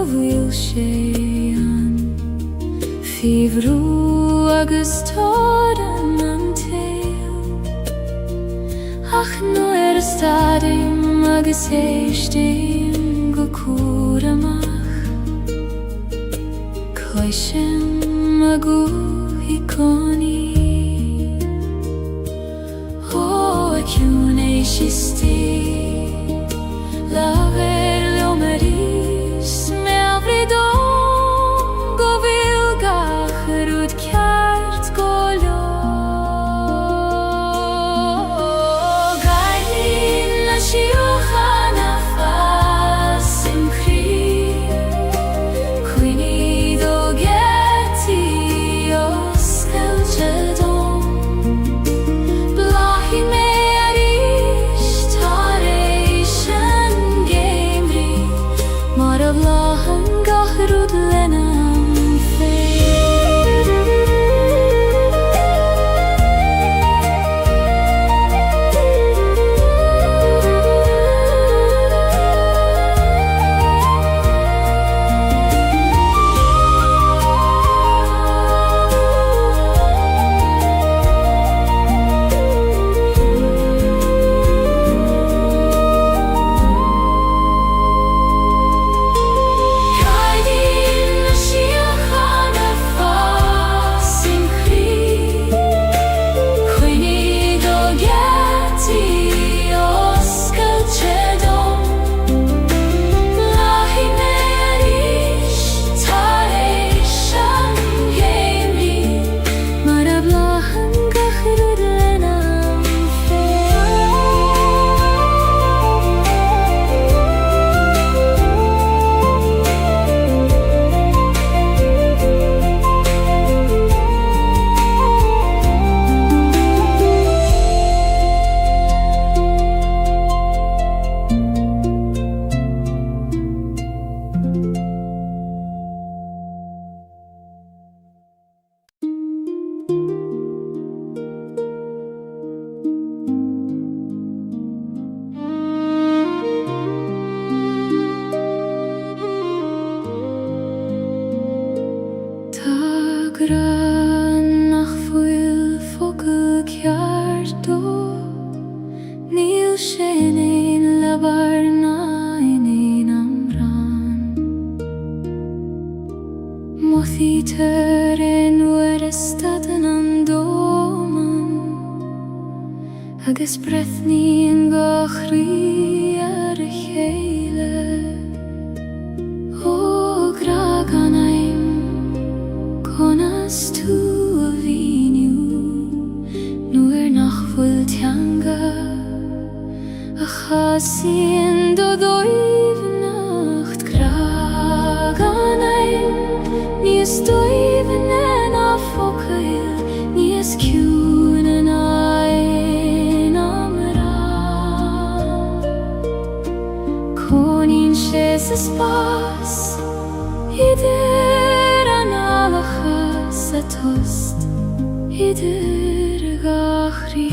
Speaker 1: bhfuil sé an fíomhrú agus tádan an taol ach nuair a staidím agus éistíim go cúr amach coisim a gúthaí coní ó ciún é sistí lawer leomarís me abridón go bhfuil gacharúd ceart go leor Gailín na siúchan a fas im chrír cuimhníd ó gceirtí os Gaeilge dom blahí mé arís tar éis an géimrí mar a bláhan gacharúd lena agus brethníon go chrí ar a chéile ó graag an aim conas tú a bhíniú nuair nach bhfuil teanga a chasíonn do dóibhneacht graag an aim níos dóibhne ná focail níos ciúin an Is a spás idir an alachas a tost idir gachrí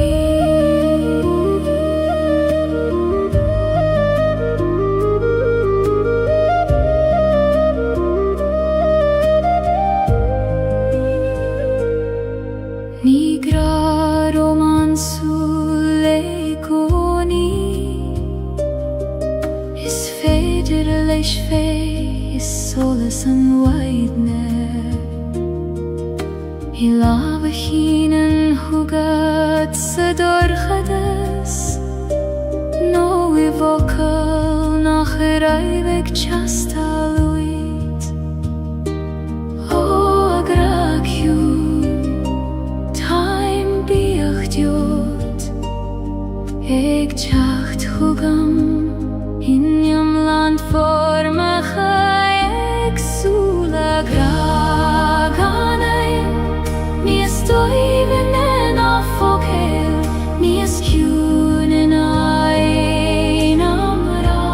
Speaker 1: Ní gra romansú leicóní leis fé is solas an waidne I lába hínan thugad sa dorchadas nó I bhocail nach a raibh teastal uid ó a graciú táim bíoch diod ag teacht thugam Inniam land formacha exúla graag an aim níos dóibhne ná focail níos ciúin in aim amrá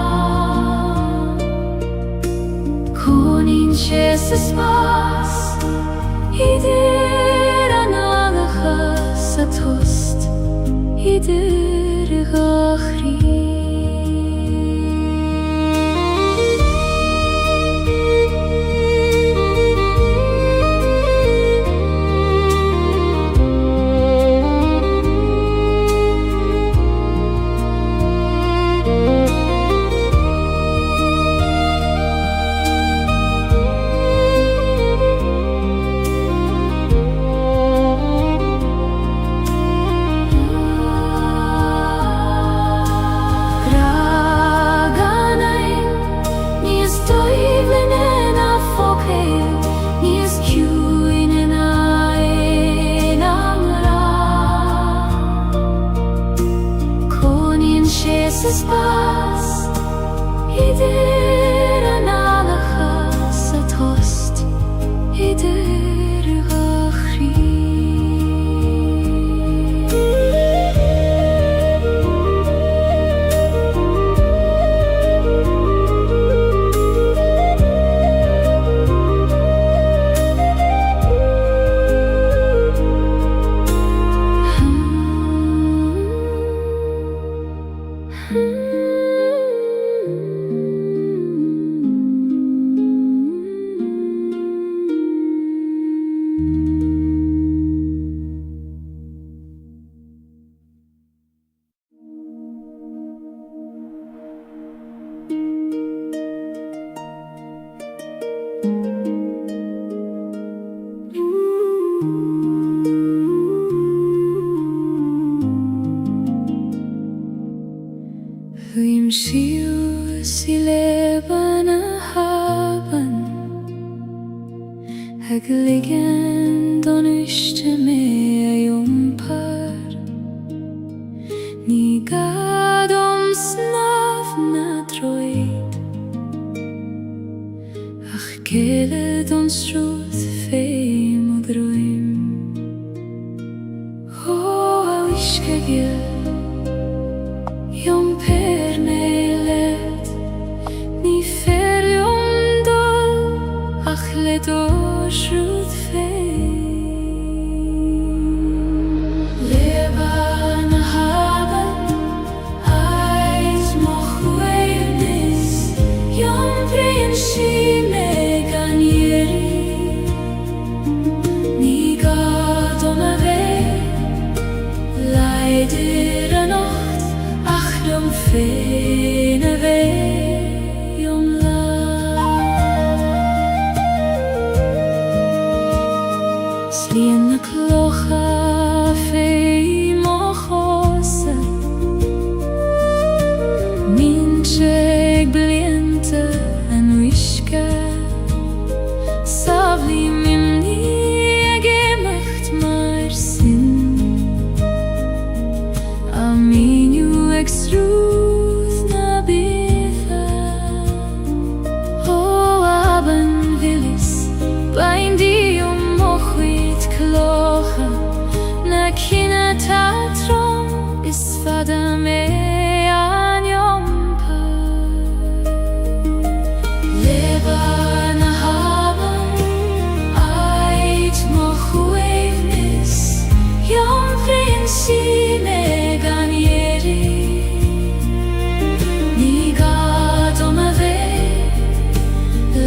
Speaker 1: Conín sé sa spás idir an alachas a tost idir gachrí Hegeligen don üste me jumpar Ni gadom snav na droid Ach kele don struth feim og droim Ho au iskegil Jumper me let Ni fer jumdol Ach let Truth fame Leban haben Eis moch waveness Yom prinsi megan yeri Ni gadom ave Leider a nacht Ach dom fein ave Slien na klocha fei mochose Mincheg bliente en wishke Savli mimni gemacht mar sin Aminu extruth na bifa Oh aben willis Bindi Na kina tatrom is fada me an jompar Leba na haben Eit moch waveness Jom prinsi megan yeri Ni gadom ave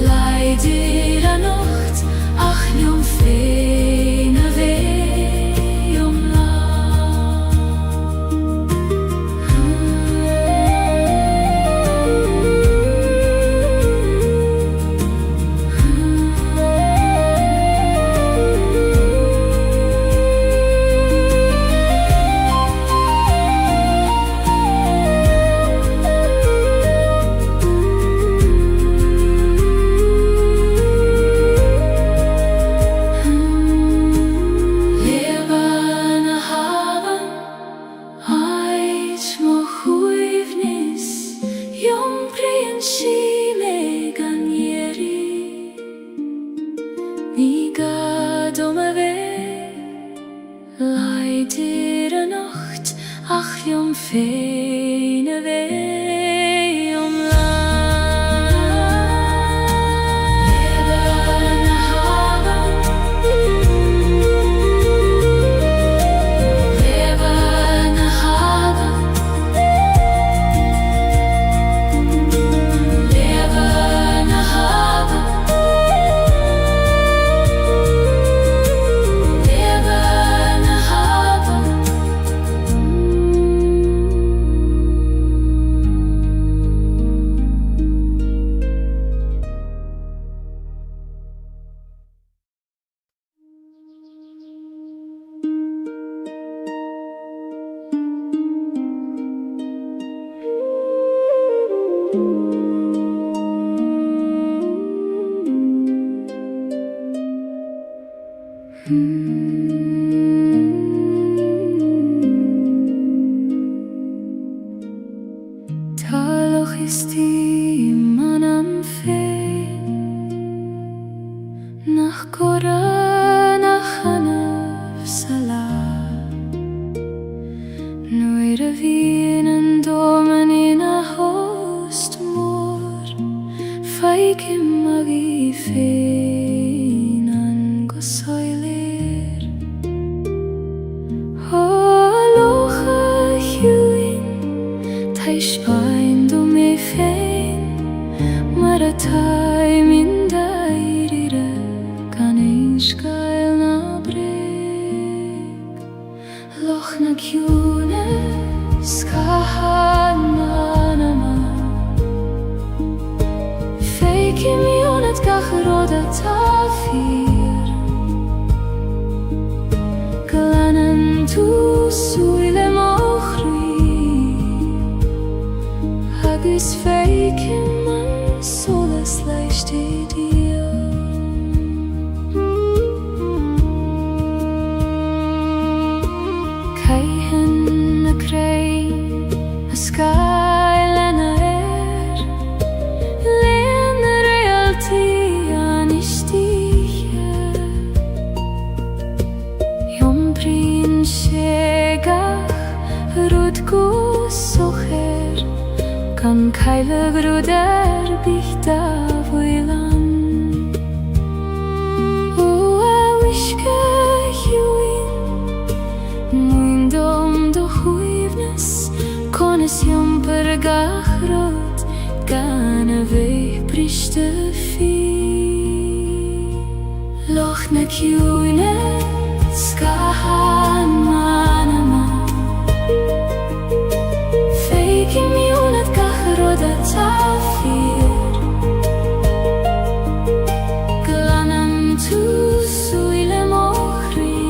Speaker 1: Leider a nacht Ach jom fein ave Leider a nacht, ach jom fein ave om Leban haben Leban haben Leban haben Taloch ist die manam fein Nach Koran, nach Hanaf Salah Noire vienen domen in a host mor Feike magi fein an gosoiler Holocha huin Taish Ein du me fein Maratai min dairire Gaeilge Gael na breg Loch na kjune Skahan manama Feiki mionet gachroda tafir Glanen tu suile mochri Hagis feiki man solas leicht dir Gaeilge der bichta voilan O a wishka huin Muindom do huivnes Konis jumper gachrot Gana veich prishte fi Loch na kiune Skahan manama Feikim junet gachrot a tafir Glanam tu suile mochri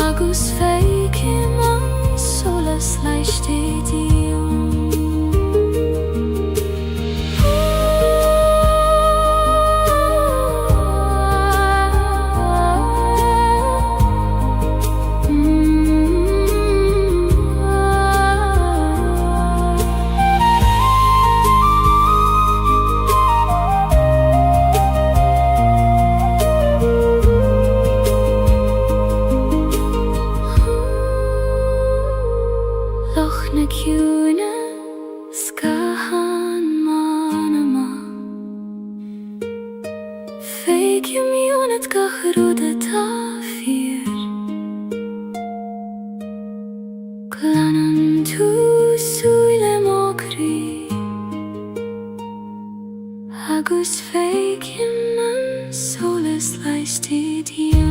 Speaker 1: Agus feikim an solas leistedium Feikim junet gachrot a tafir Glanam tu suile mokri Agus feikim an solas leistedium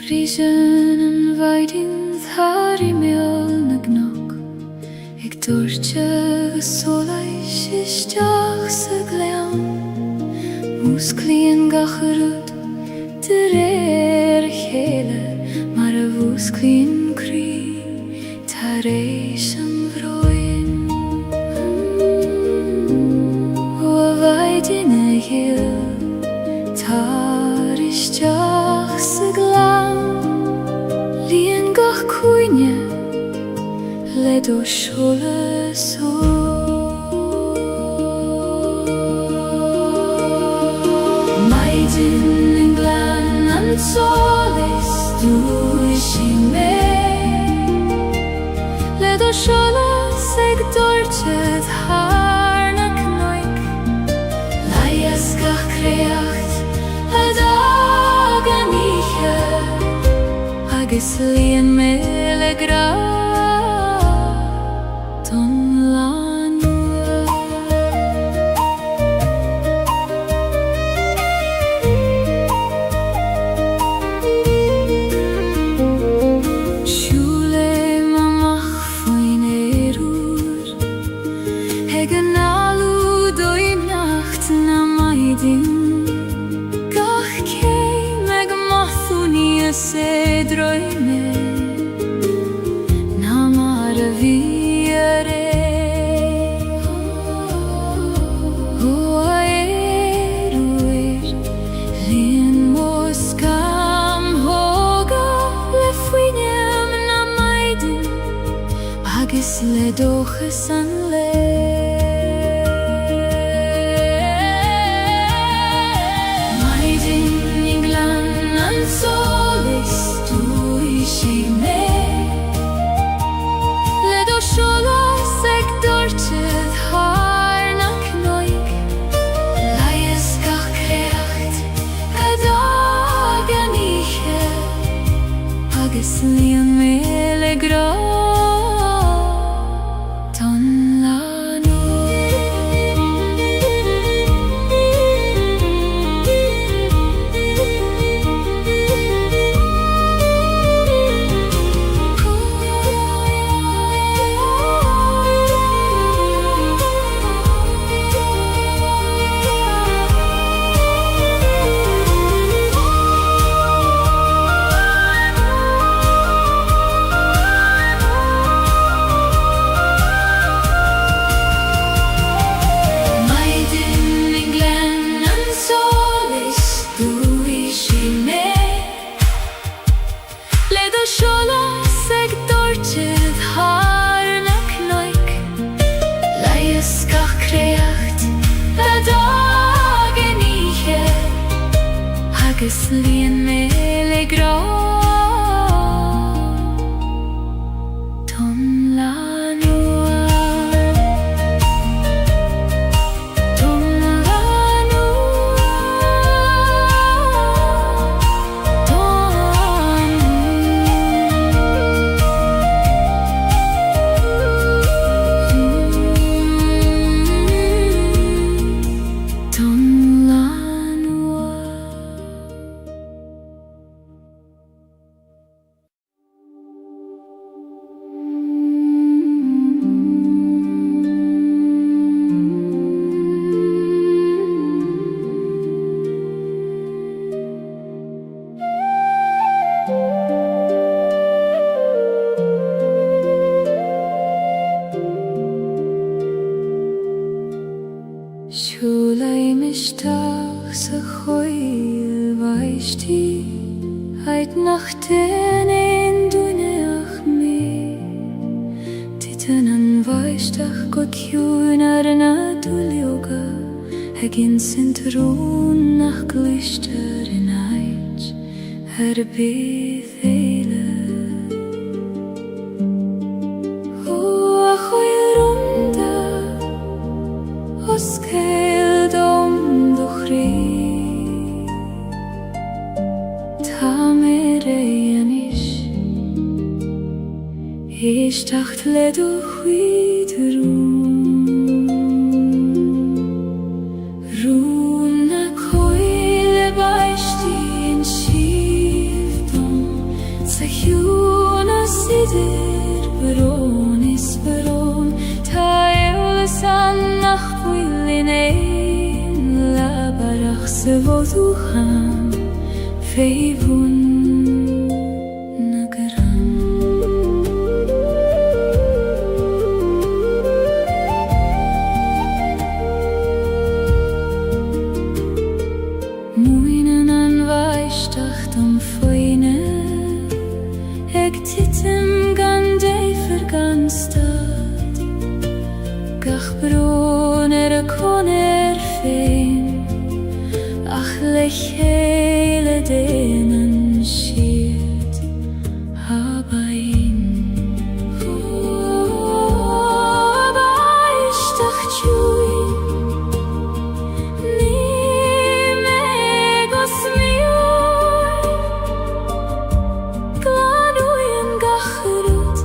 Speaker 1: Prisen en weiding thar I meol na gnok Ik dúirte soláis isteach sa gleam Mús clion gachrot de chéile Mar a bhús clion crí tar éis an bhróin O a weiding a hill tar isteach sa gleam Líon gach cúine le do solas ó Maidin in glan an solas dúis I mé Le do solas ag dúirte thar na cnoig Laias gach creacht a dag an ihe Agus líon mé le gra don lanua Siúle mamach faoin éirúr Ag an alú dói nacht na maidin Gach céim ag mathúní a sé droime Na mar a bhí a ré O a éirúir Líon mós cam hóga le fuinem na maidin Agus le dóchas an le Maidin I glan an solas dúis I mé Le do solas ag dúirte thar na cnoig Laias gach creacht a dag an ihe Agus líon mé le gra don lanua sholas ag dortid har na knoik Leies gach creacht da dagen ihe Hagus lien mele grå Shulai mishtach sa choil vaishti Heit nach den ein duneach me Titan an vaishtach god hjun ar na dulioga Hegin sintron nach glister in eit Her bydd eile Oskeil dom do chri Ta mer eianish Ishtacht le do chwyd Rún na coile baishti in shivdom Sa hjún a sidir Baron is baron Ta eulis annach in ein labarach se voducham feivun nagaram Muinen an vaishtach dom foine eg titim gan dei verganstad gach bron a koner fein ach lech hele denen schiert habain baishtach chui ni megos mioi glanuyen gachrut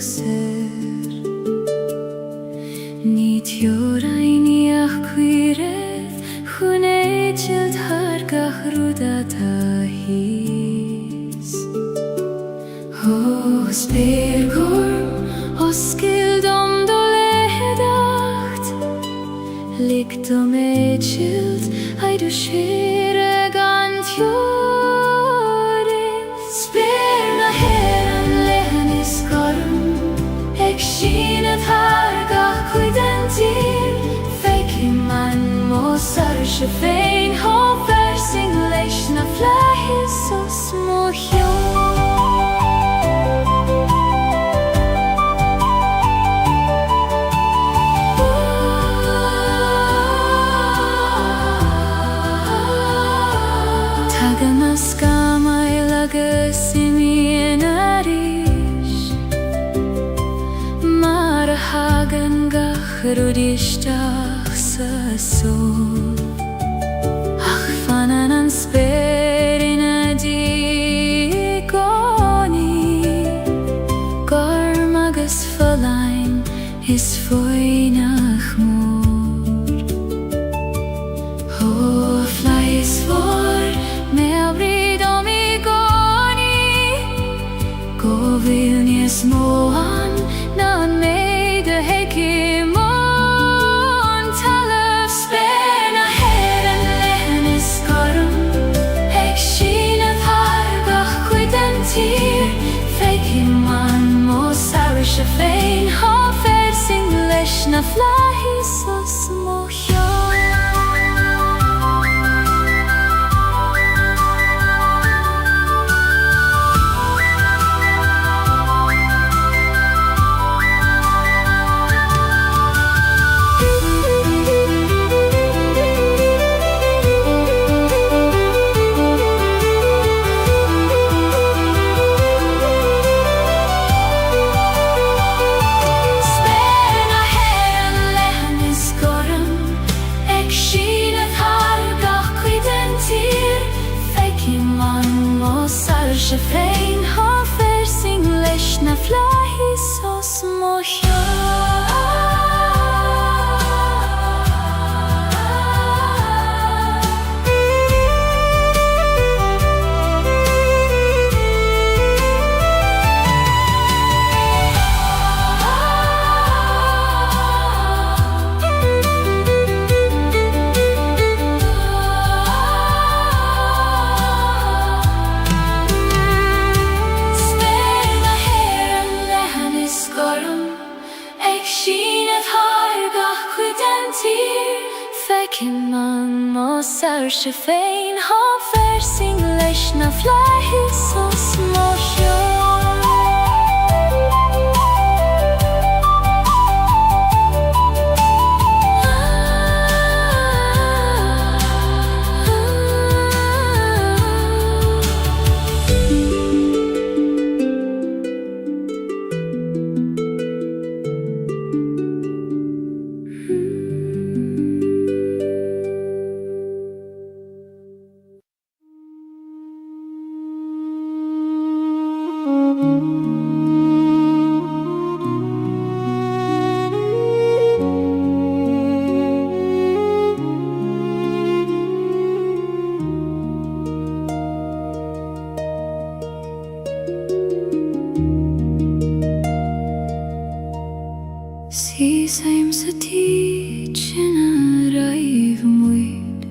Speaker 1: ser Nid ioraini ach cuiredd Chwneud hargach rwdat a hys Os bergorm, os gildom do lehedacht Likt om echild, ai du skere gant jorden Sper na heran lehen is gorm Ek schinet hargach cuiden dir Feik man mosar se fein Hofer sing leis na flahis os mochion Rudistach sa sol Ach fanan an sperin a digoni Gormagus falain is foinach mor Ho fly is for me abrid om I goni Go vilnies moan nan meide hekim Se fein hofer sing leis na flahis os mochion Se fein hofer sing leis na flahis os Mosar se fein hofer sing leis na flahis os mochion Same sa teaching a raiv muid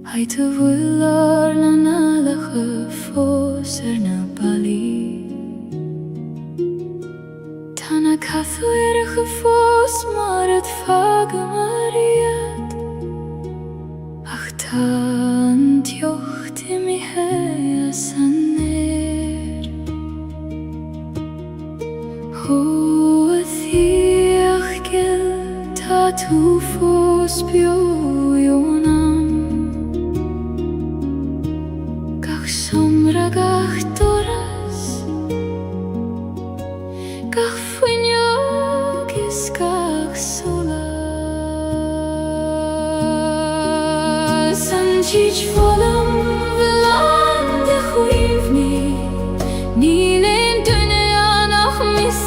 Speaker 1: Hai tu vular na nalacha fos na bali Tana kathu erach fos marat faga mariat Ach tan tjochti mi hea saner Tu fos bioionam Gach somra gach doras Gach fuinjogis gach solas Sanjich volam velande chuivni Nilen dunne anach mis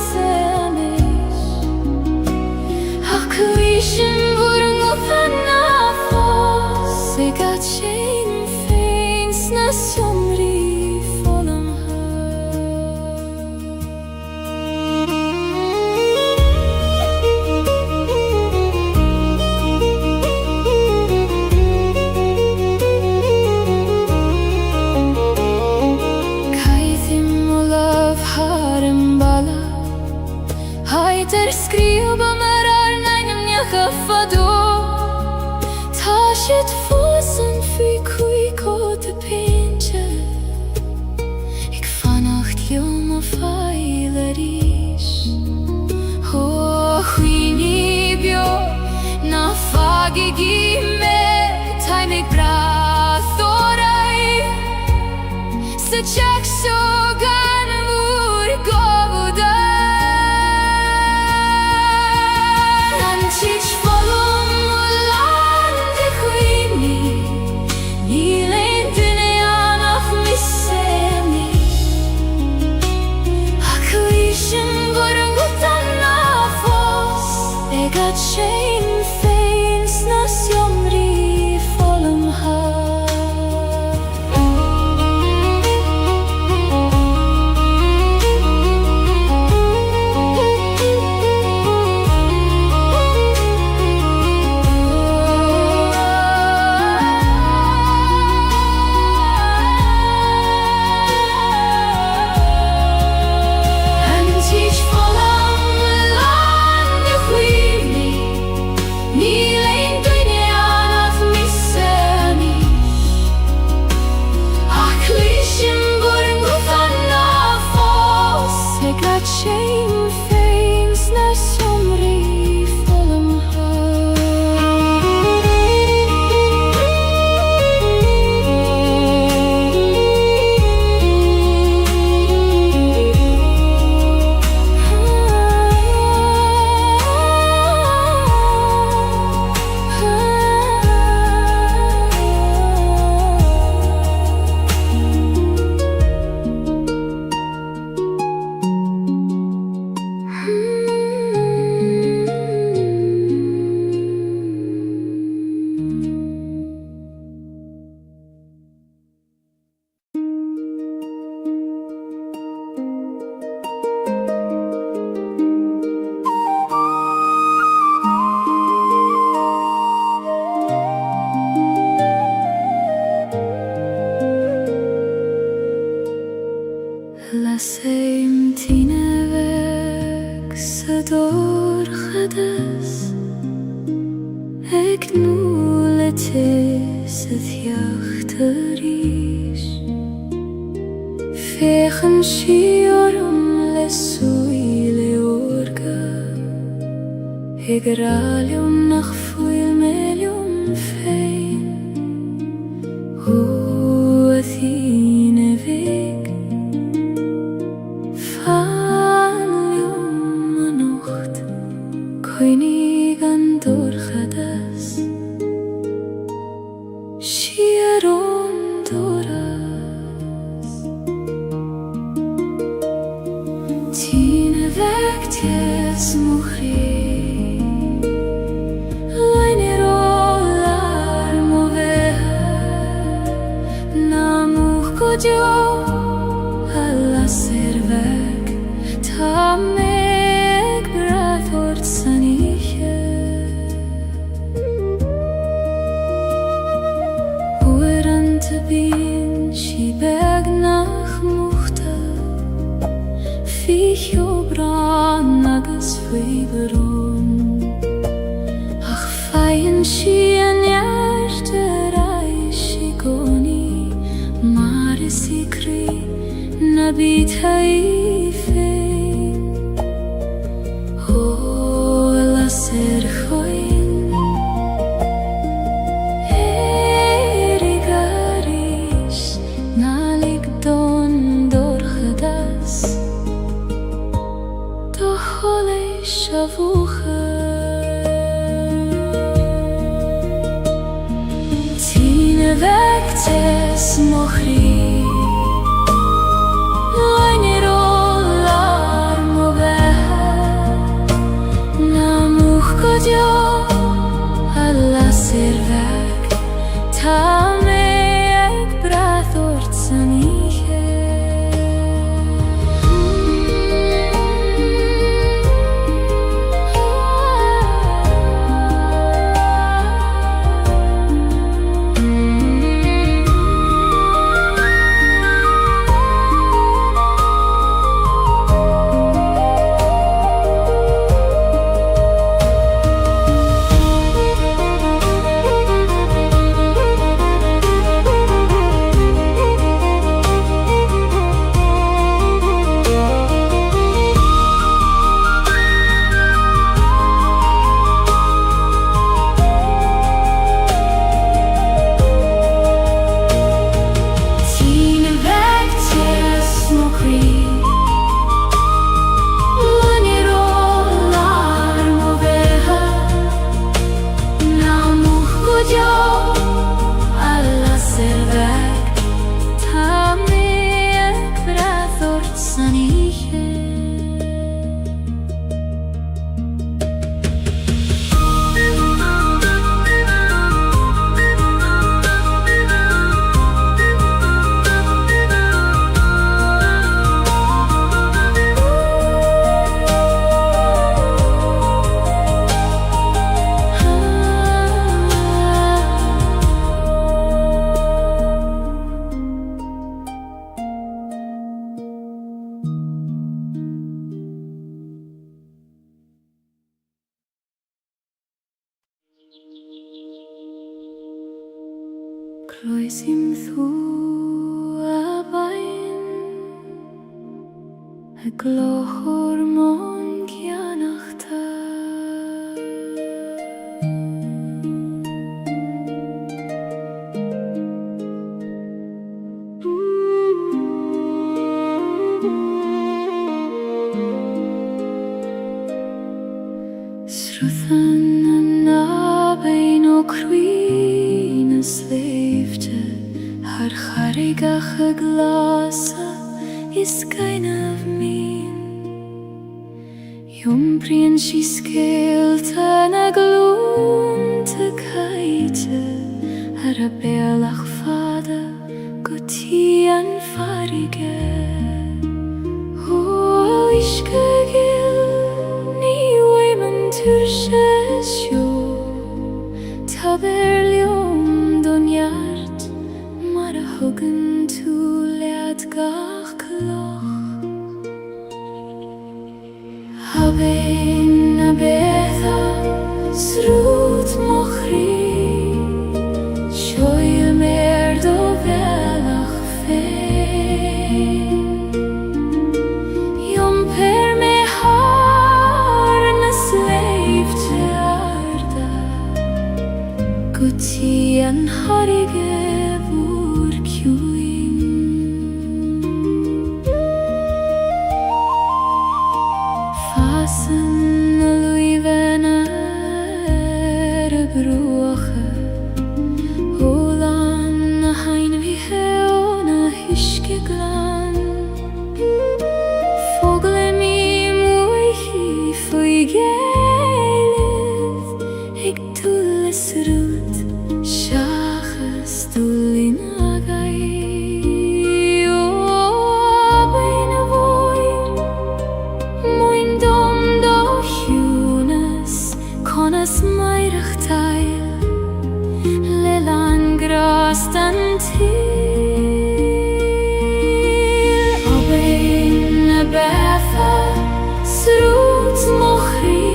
Speaker 1: Vajter skriva marar nangam nyacha fado Tashit fosen fy kui kote pinche Ik vannacht jom of aileris Oh, huini bio Na fagigi me Taimig brathorai Se chak shogan mur govuda Nanchich volum ulande huini Nilen düneyan af missemi Aklishin burungutan nafos Egat shame feins nas yomri volum ha Shame things na somri volum La same tinevek sador khades Ek nuletes het jachteris Vechen shiorum lesuile orga Egralium nach fuil melium fein O Athene veg Koinig an dorchadas Shiaron doras Tine vekt jes muchri Leine rolar moveha Namuch kodjo Alla servek Tamek brathort saniche Oerante bin Shibeg nach muchta Ficho bran nagas fiberon Ach feien shien yarterai shigoni Mare sikri nabit haifein Oh, la serchoin Erigarish Nalik don dorchadas Dochole shavucha Tine vektes mochri Leine rolar moveha Namuch kodjo Alla servek Tamek brathort saniche Roes im thu a bain a glochor mon gianachta Sruthan na bain o cruin a sleifte har charigach a glasa is kind of mean Jumprien si skeelte na gloon te kaite har a belach fada guti an farige O iske gil ni weiman turshes jo Taberlium don jart mar a huggen tu lead gach kloch Habein a betha srut mochri Shoil mer do velach fein Jom per me har na slave te arda Guti an harige vur kjuin Fasen a luiven a bruache Olan a hain vi heon a hyske glan Fogle mi muichi foi Gaeilge Eg tulles rut Shachas tullin agai O abein a voir Moin dom do hjunes Konas meirach teil Lelan grastan til Abein a betha Srut mochri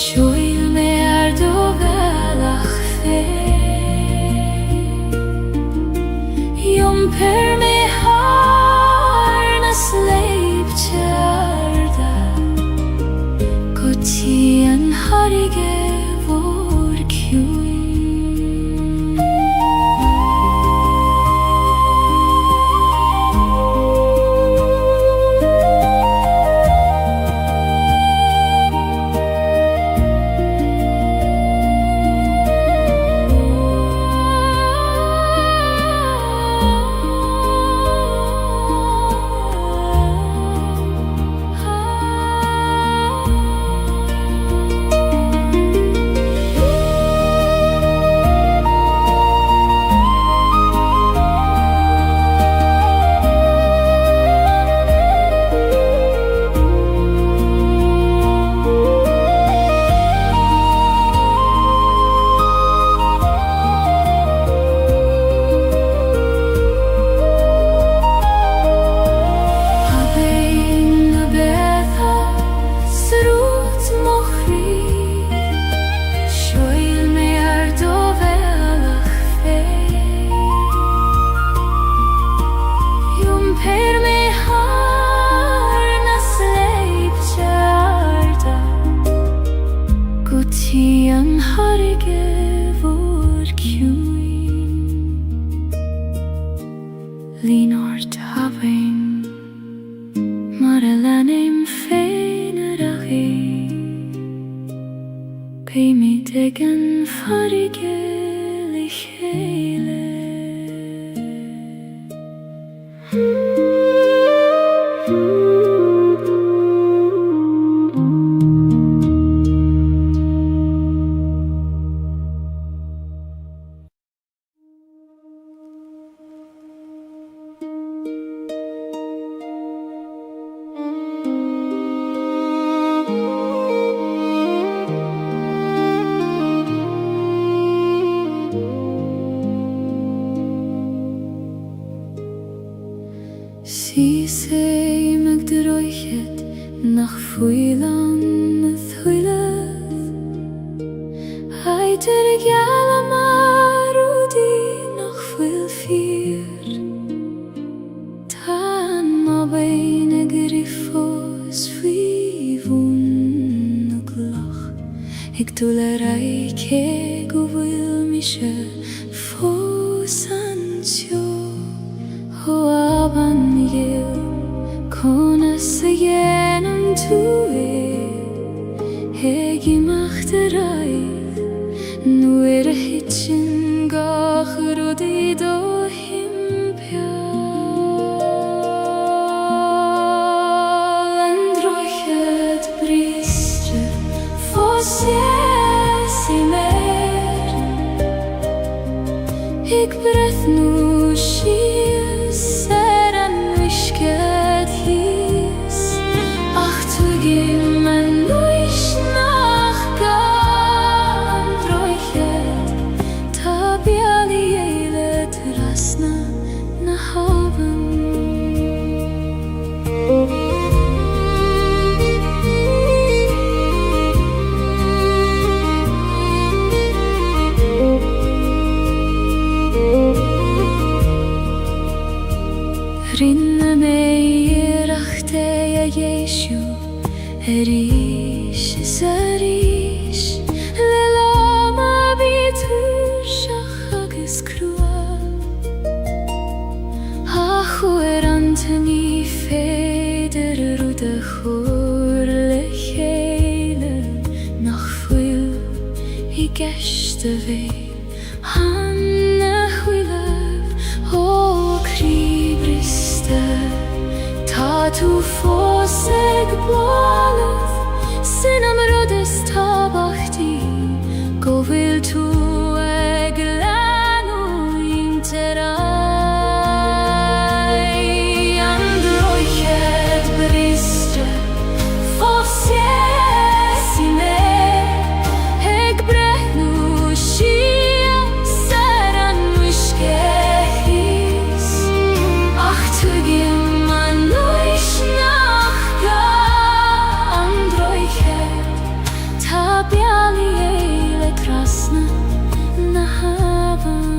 Speaker 1: Shoil mer do velach fein Jom per me har na sleip te arda Guti an harige vor kjuin Linort having Maralanim feinerachi Pay me degen farige lichele Si sei meg droichet nach fuilan thuileth Haiter gyala marudi ag dúlarai ke go bhfuil mi se fósan teo ó aban gil cóna sa dhéanam tú ag imacht a raid nuair a hitsin gach rudaí do Ik breth nu shies ser an wishket hies ach tu gim an nuish nach gan droichet ta biali eile trasna na haven Rinne mei rachte a Jeshu Erish is Erish Le lama bitur shach agus crua A chuir antani féidir ruda chur le chéile nach fuil I geste ve Hanna chuilef o Ta tú fós ag bláalah sin am rudas tábhachtí go bhfuil tú ag leanú interai an droichet briste fós i mé ag brethnú sias ser an muisce hís ach tu gim biali eile krasna na haven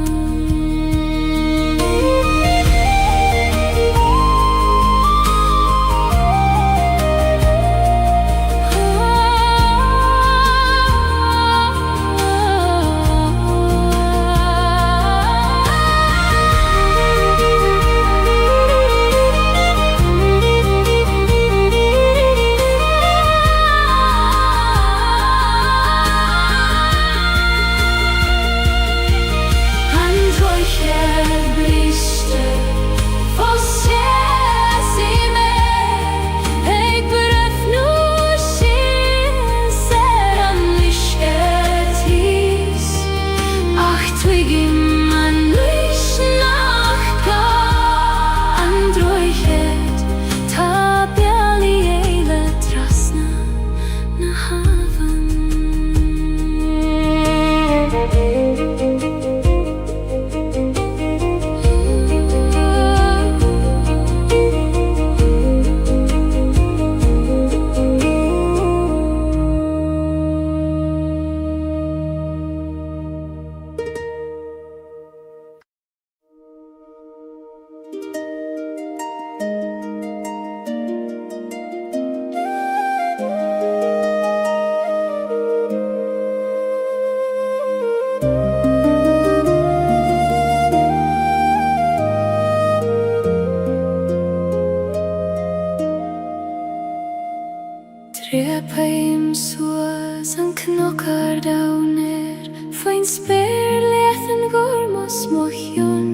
Speaker 1: Paim suas an knockar downer Fain spéir leathan gormos mochion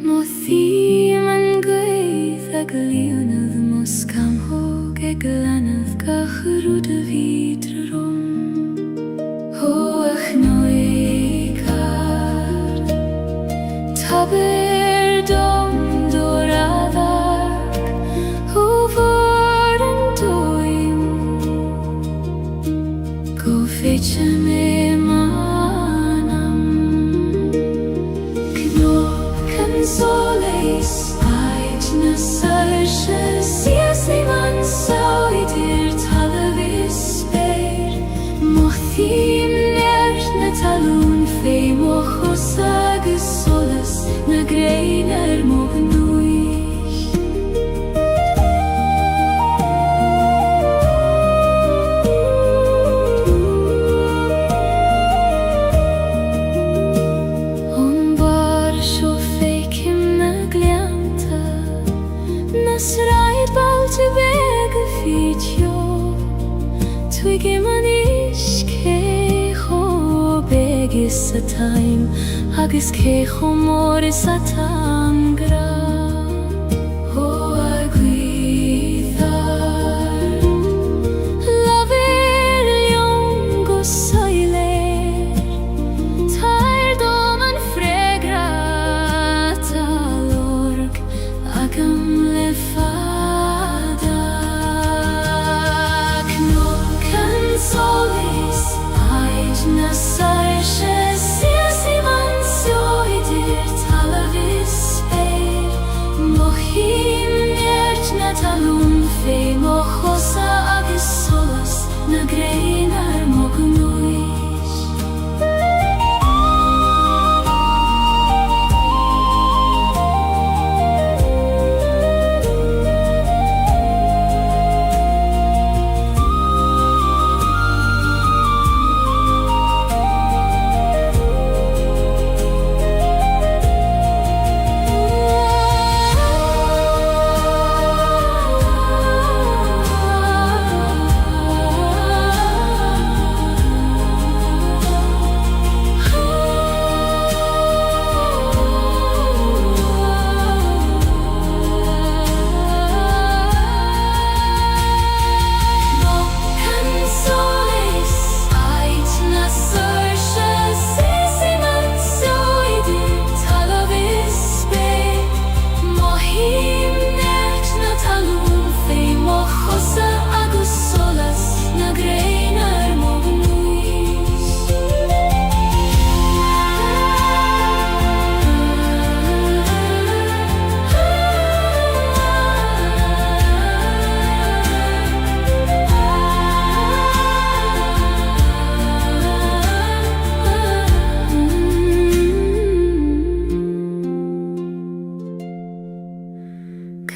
Speaker 1: Mo thím an gwaith ag líonad mos cam hog ag lanad gacharúd a vidra rom Ho ach noikar Taber dom doradag Ho Fecha me manam Knob can soleis Ait na sarsha Sias ei man sauidir talavis speir Mothim nert na talún Fei mochos agus solas Na greiner mognúich Twiggy manish kecho begis a time Agus kecho moris a tangra O aguithar Laver liongo soiler Tair doman fregrata lorg Agam lefada Knokan solis Aid na sarshe Siasi man soidir talavis eir Mohim nert na talun fei Mochosa agis solas Na greinar mognuish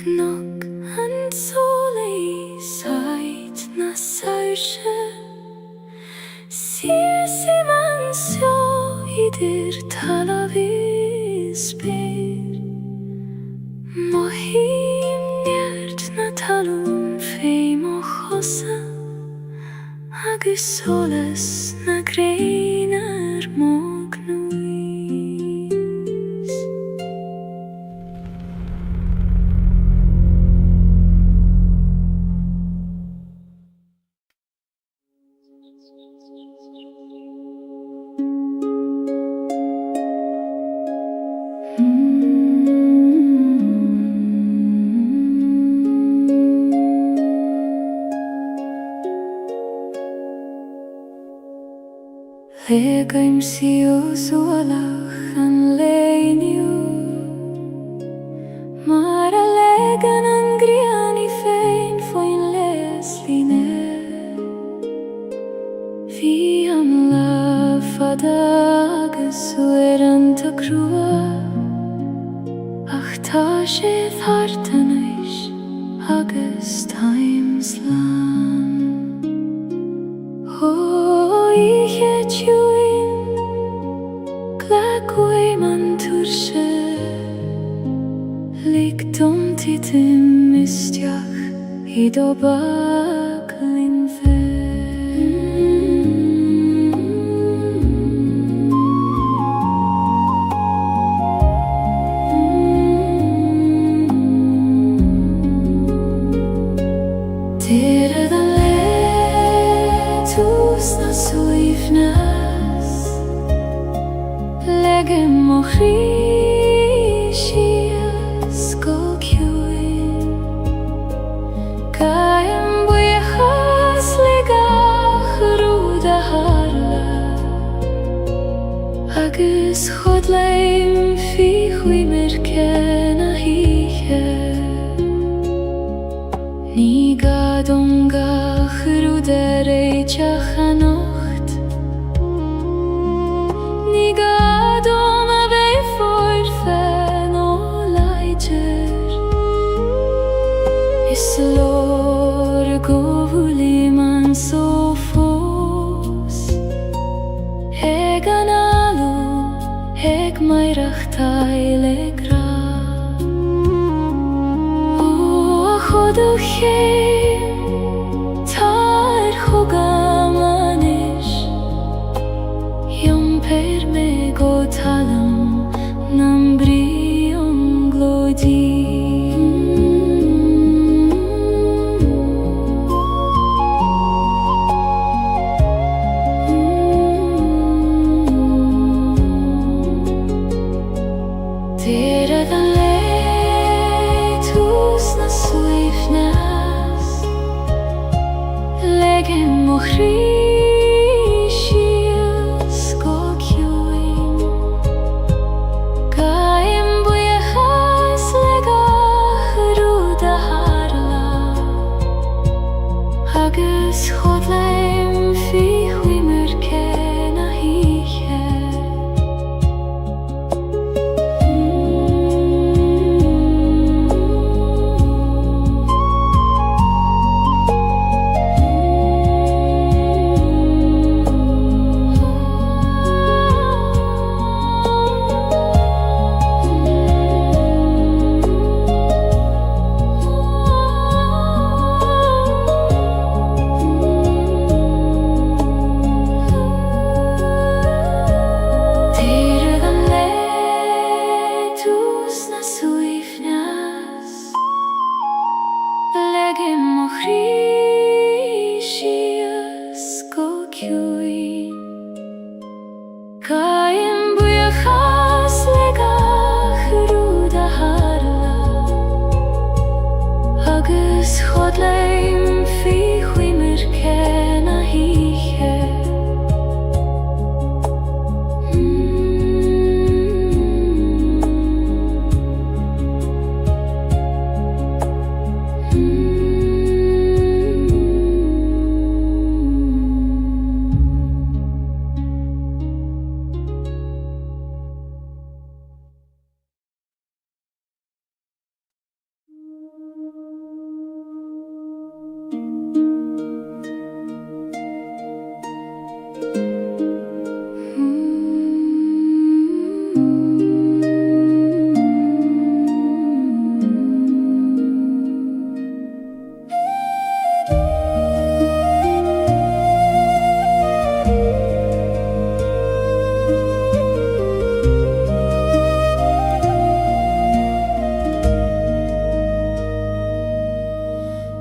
Speaker 1: Knock and sole sight na sarshe Siasi man soidir talavis ber Mohim nert na talun fei mochosa Agus solas na greinar mognuis Legaim siu sualach an leiniu Mara legan an griani fein foin les line Vi am la fadagas ueran ta crua Ach ta sé thartanais agus times lan Oh, ich het juin Glagwei man tursche Ligdom titim mistiach Ido baglin fe Tere da letus na suivnas Legem mochrishias go kjuin Kaim buichas ligach ruda harla Agus chodleim fi chui merken a hiche Ni gadongach rudereitjach a nocht Ni gadom a vei forfen o leiger Is lor govuli man so fos Eg an alu, eg mairach taile gra O chodoch Tar chogan agus chodlaim fi huimer ken a hiche.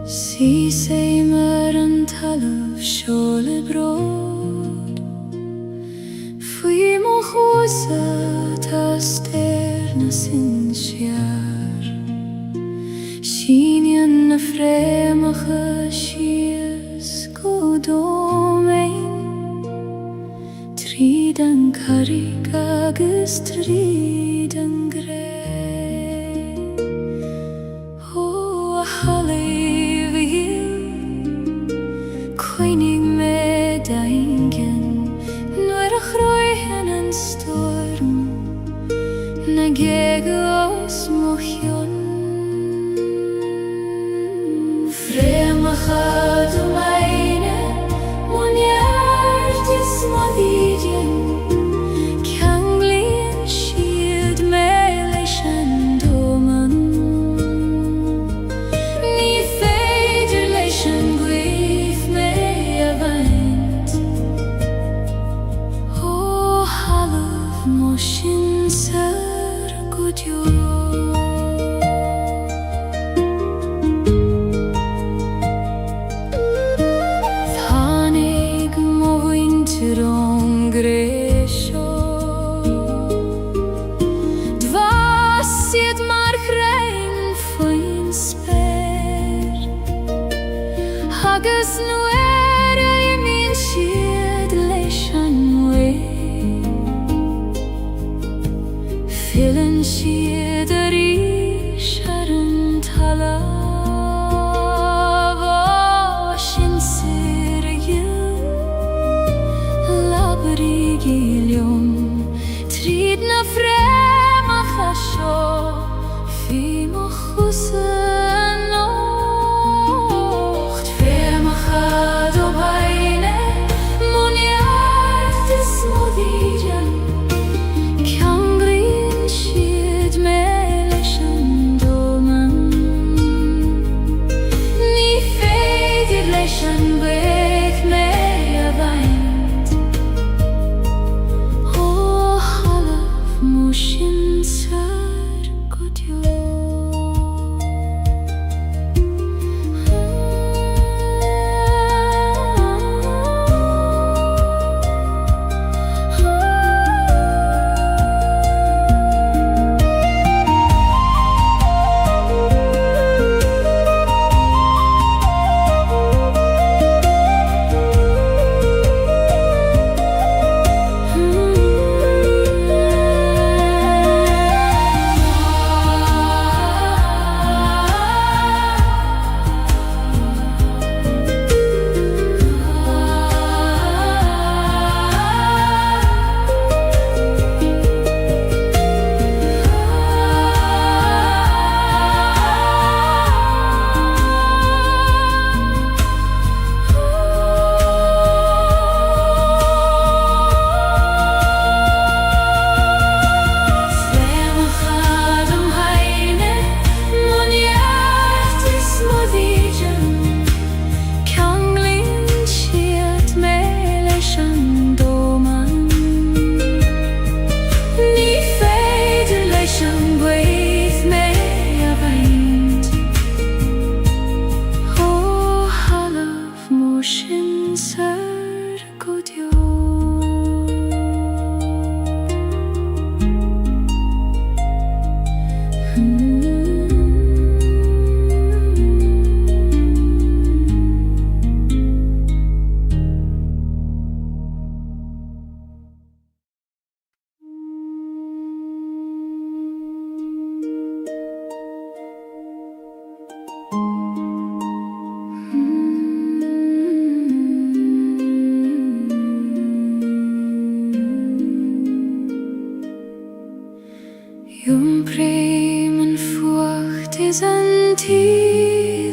Speaker 1: Si seimer an talamh seola brod, faoi mo chósa tá stéir na sin siar. Síneann na fréimeacha sios go dómain, tríd an carrig agus tríd an gré. Ó a Coinig me daingen, nuair a chroichen an storm, na Gaeilge os mo chion. Fréimeacha do meine, mon eart is mo ddídean, ceann bliain siad me leis an dóman. Ní féidir leis an gcuimh me a bhaint, ó thalamh mo sin sar go deo. Tháinig mo bhaintear ón gré seo, d'fhas siad mar chreinn faoin spéir, agus nuair a imíonn siad leis an mhuí, fileann siad arís ar an talamh. Ó sin saoire dheim, labhraí Gaeilgeom, tríd na fréimeacha seo, fi mo chusa an nocht. Fréimeacha do baile, mon eart is mo ddídean, ceann bliain siad me leis an dóman. Ní féidir leis an gcuimh me a bhaint, ó thalamh mo sin sar go deo.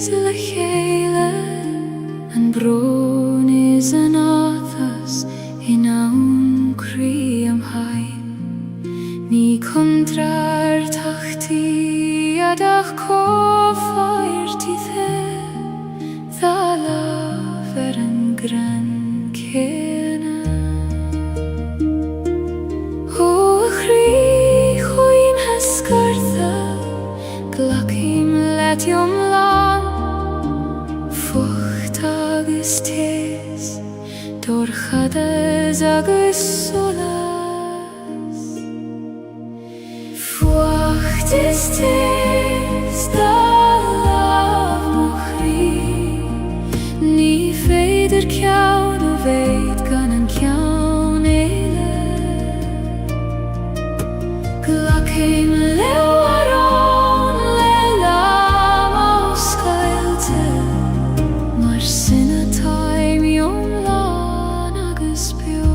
Speaker 1: is le chéile, an brón is an áthas in awn crí am hain. Ní contrar tachti adach cóffair tithe, dha laf an gran céna. O chrí chuin hescartha, glacim letiom lan, fucht agus tes, dorchades agus solas. Fucht is tes, da laf mo chrí, ní féidir ceann o veid gan an ceann eile. Glacim leo arón le lam o scailte, mar sinna taim iom lan agus bio.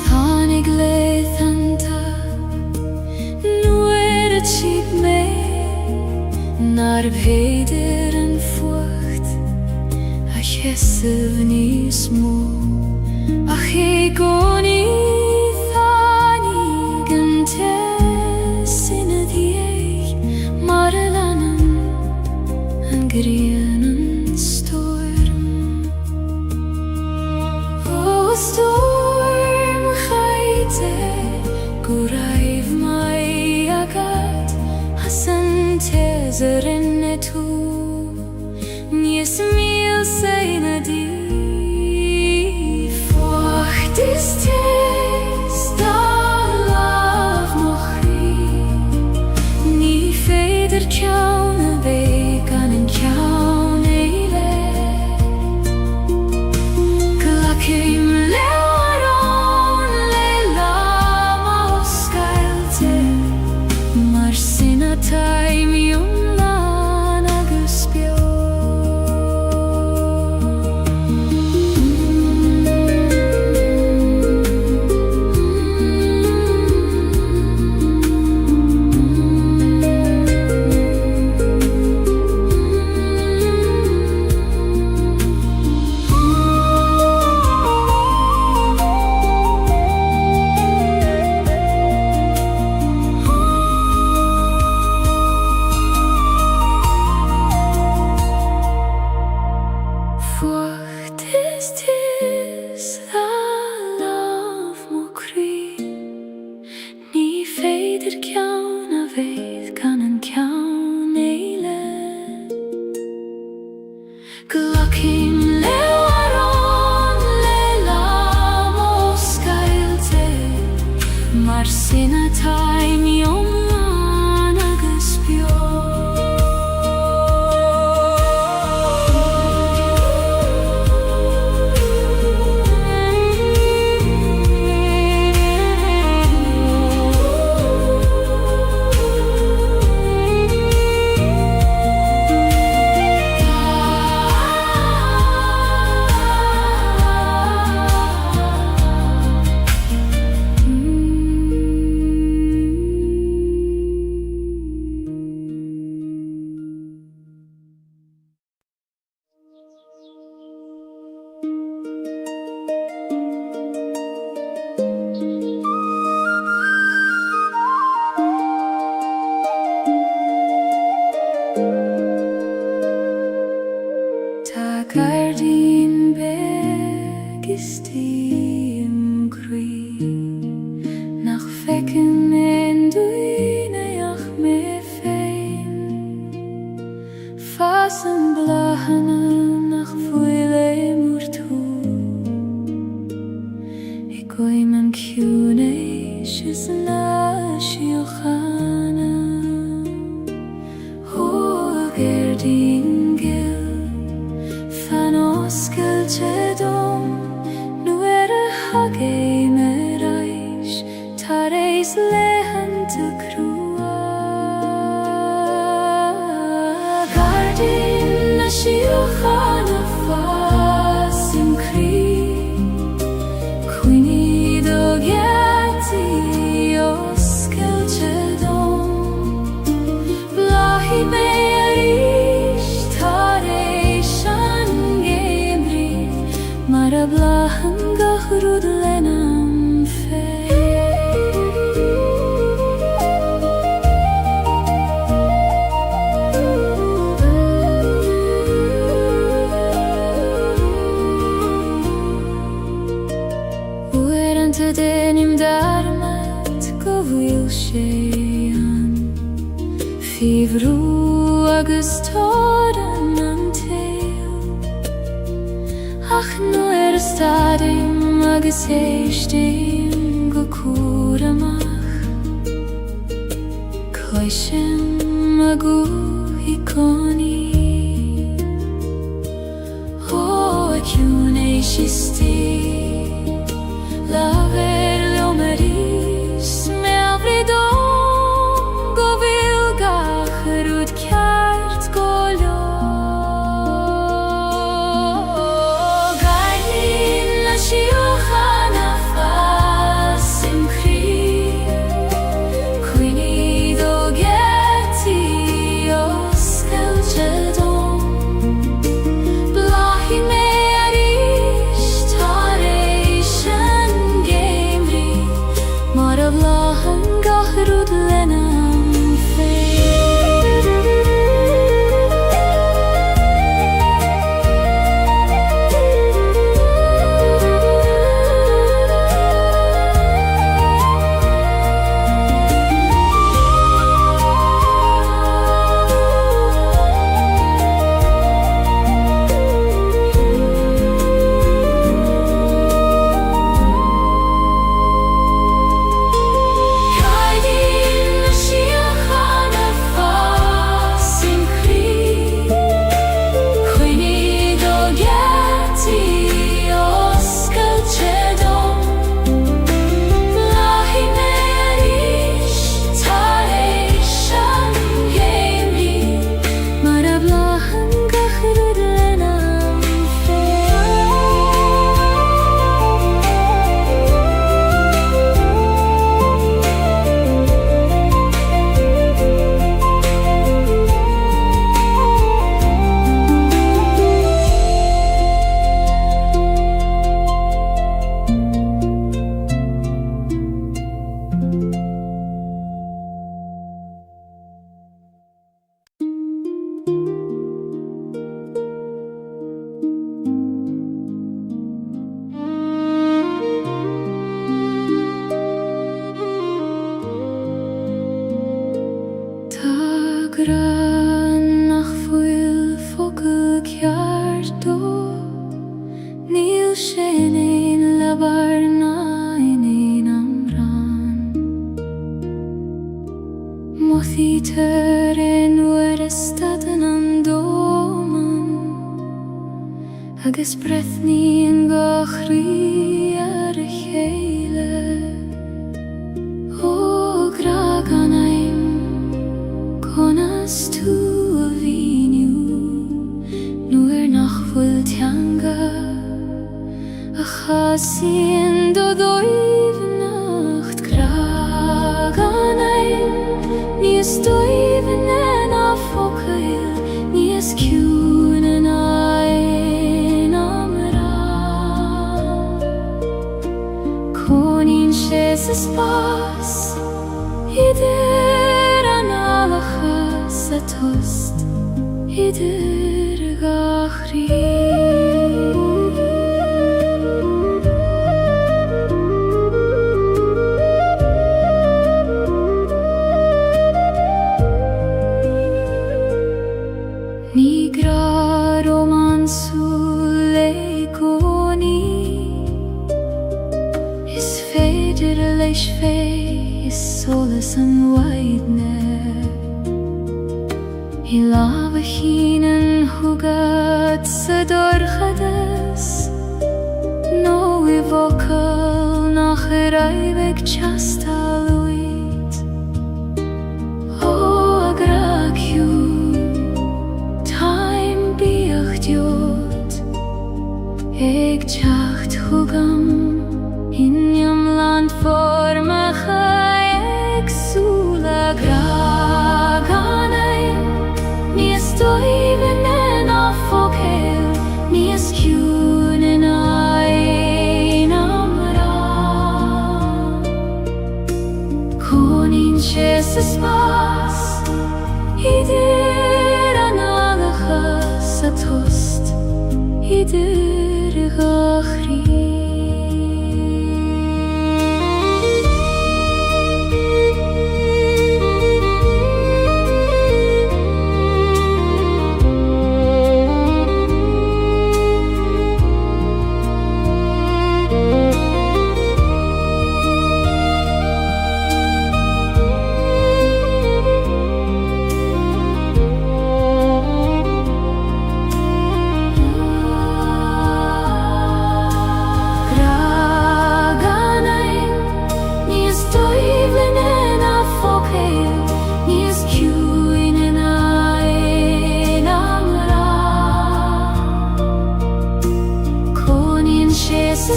Speaker 1: Tháinig leithanta, nuair a tíb mé, nar bhéidir an fucht, a cheisibh níos mó, ach é gcónaí tháinig an te sinna dhiaidh, mar a leanann an grian an storm. O storm chaite, go raibh mai agad, as an teasar inne tú, níos míl saoine dí. Fucht is tes, da laf mo chrí, ní féidir ceann a bheith gan an ceann eile. Glacim leo arón le lam o scailte, mar sinna taim iom lan agus bio. Fucht is tes, da laf mo chrí, ní féidir ceann a bheith gan an ceann eile. Glacim leo arón le lam o scailte, mar sinna taim iom lan agus bio. Ta gardín begistí im crí, nach fecinn en dúineach mé féin. Fas an blachanna nach fuile múr tú, I goim an ciúnéis is na siochanna. O gardín fan oscailte dom, nuair a hagé me rais, tar éis leithanta crua. Gardín na siochanna fas im crí, cuoine do gheartaí oscailte dom, blach ach nuair a stadim agus éistim go cúramach Coisim a gúthaí coní Ó a ciún é sistí Laver leo marís me avridón go bhfuil gacharúd ceart go leo Gailín na siochan a fas im chrí Cuinid ó getí os Gaeilge Blahi me arís tar éis an géimrí Mar a bláhan gacharúd lenam Nach bhfuil focail ceart dó Níl sin éon leabhar ná in éon amhrán Mothaí tar nuair a stadan an dóman Agus brethníonn gachraí ar a chéile Ó grag an aim Conas tú a bhíniú nuair nach bhfuil teanga a chasíonn do dóibhneacht Grag an aim níos dóibhne ná focail níos ciúna ná aon amhrá Coníonn sé sa spás idir an alachas a tost idir gachraí Ní gra romansúil é gcónaí Is féidir leis fé is solas an waidne I lábha chinnan thugad sa dorchadas nó I bhocail nach raibh teastáil uid Ó a graciú táim bíocht diod ag teacht thugam Inniam land formacha agsúla Grag an aim níos dóibhne ná focail níos ciúna ná aon amhrá Coníonn sé sa spás idir an alachas a tost idir gachraí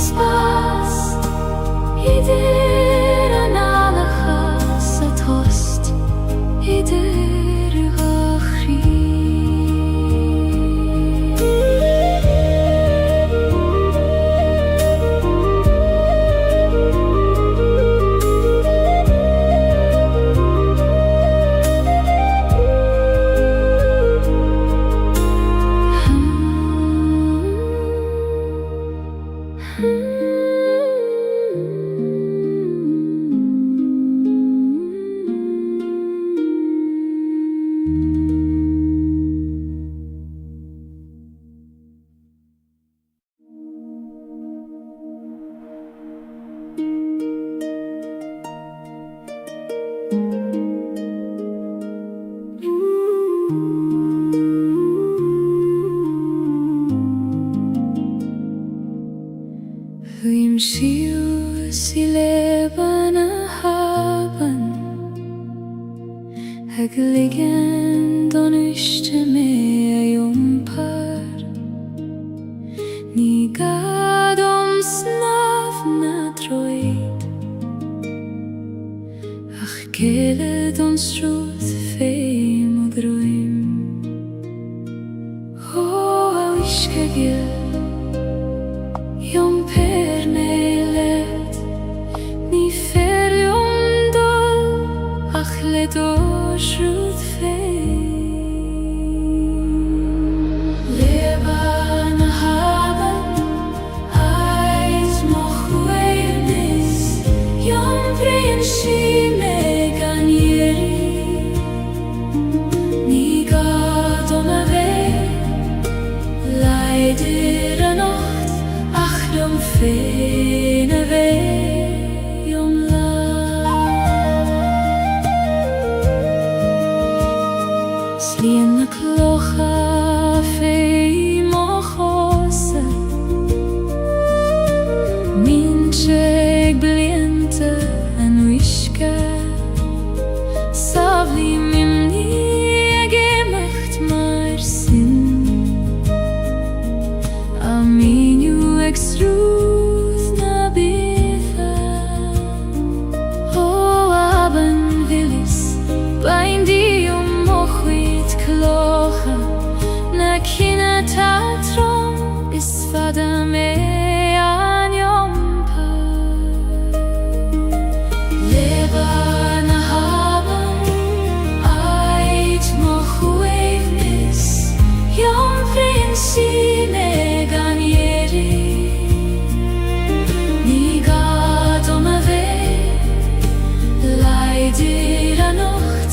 Speaker 1: pas idir an alachas a tost idir gachri. Huimshiu si leban a haben Hegeligen don ishte me a jumpar Ni gadom snav na droid Ach kele don struth feim og droim O a wishke gil Jom per nelet Ni fer jom dol Ach let orsrud fein Leban a haben Eit moch weirnis Jom brein shi megan jeri Ni gadom a vei Leider a nacht Jom fein a vei jom la Slien na klocha fei mochose Mincheg bliente en wishke Savli mimni gemacht mar sin Aminu extruth na bitha O aben vilis Bain di mochwit klocha Na kina tatron Is fada me an jompar Leban a haben Eit mochwevnis Jom vrein si megan jeri Ni gadom a vei Leider a nacht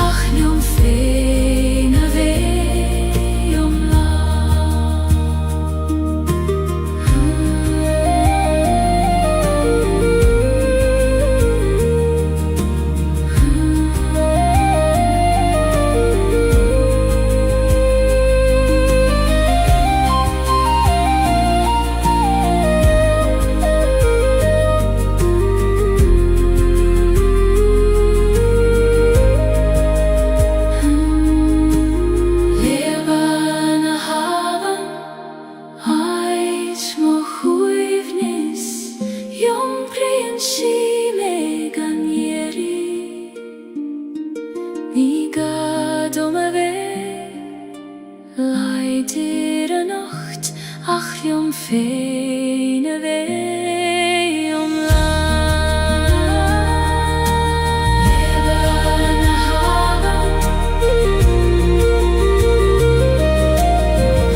Speaker 1: Ach jom fein a vei jom la Leban a haben Eit moch uivnis Jom brein shi megan jeri Ni gadom a vei Leider a nacht Ach jom fein a vei jom la Leban a haben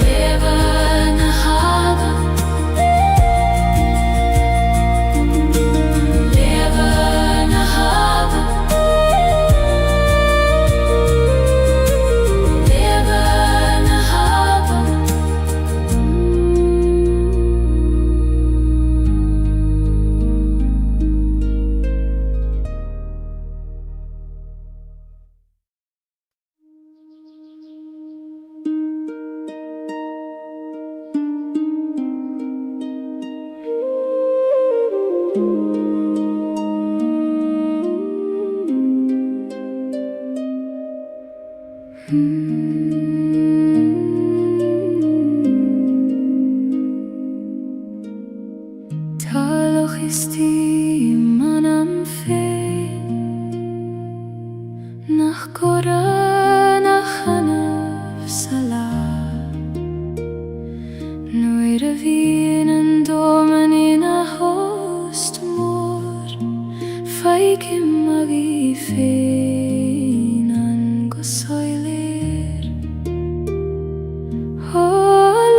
Speaker 1: Leban a haben Leban a haben Leban a haben feicim mag I féin an go soilir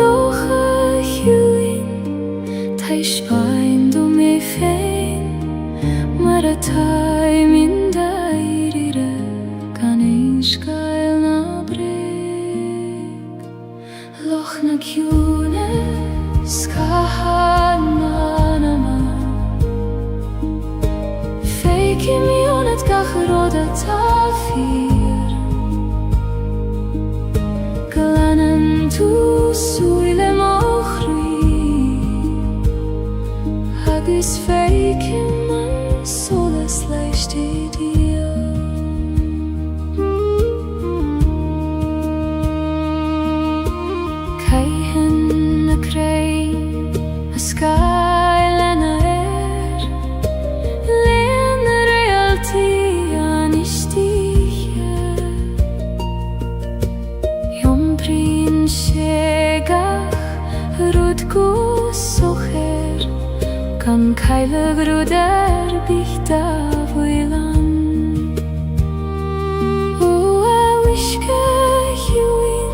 Speaker 1: Locha hiúin Tais bain do mé féin Mar a taim in dairire Gan Irish Gaelic na brig Loch na ciúne Scahan manama Feicim ionad gach roda tafir Galanan tú súile mochri Agus feicim man solas leisti dia Caihen na creu a scaile na Lean na realty an istiche Jomprin segach rud go socher Kan Gaeilge ruder bich da bhuilan O a wishke hiúin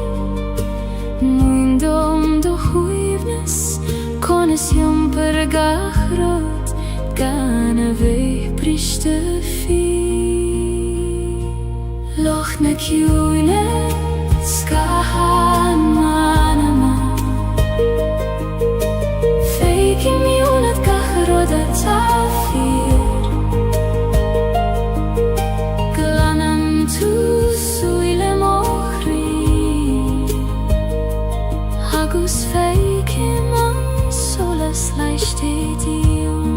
Speaker 1: Muin dom do chuivnes Conas jomper gach rud Gan a bheith briste fi Loch na ciúne Scahan manama Feicim ionad gach roda tafir Glanam tú súile mochri Agus feicim an solas leisti dion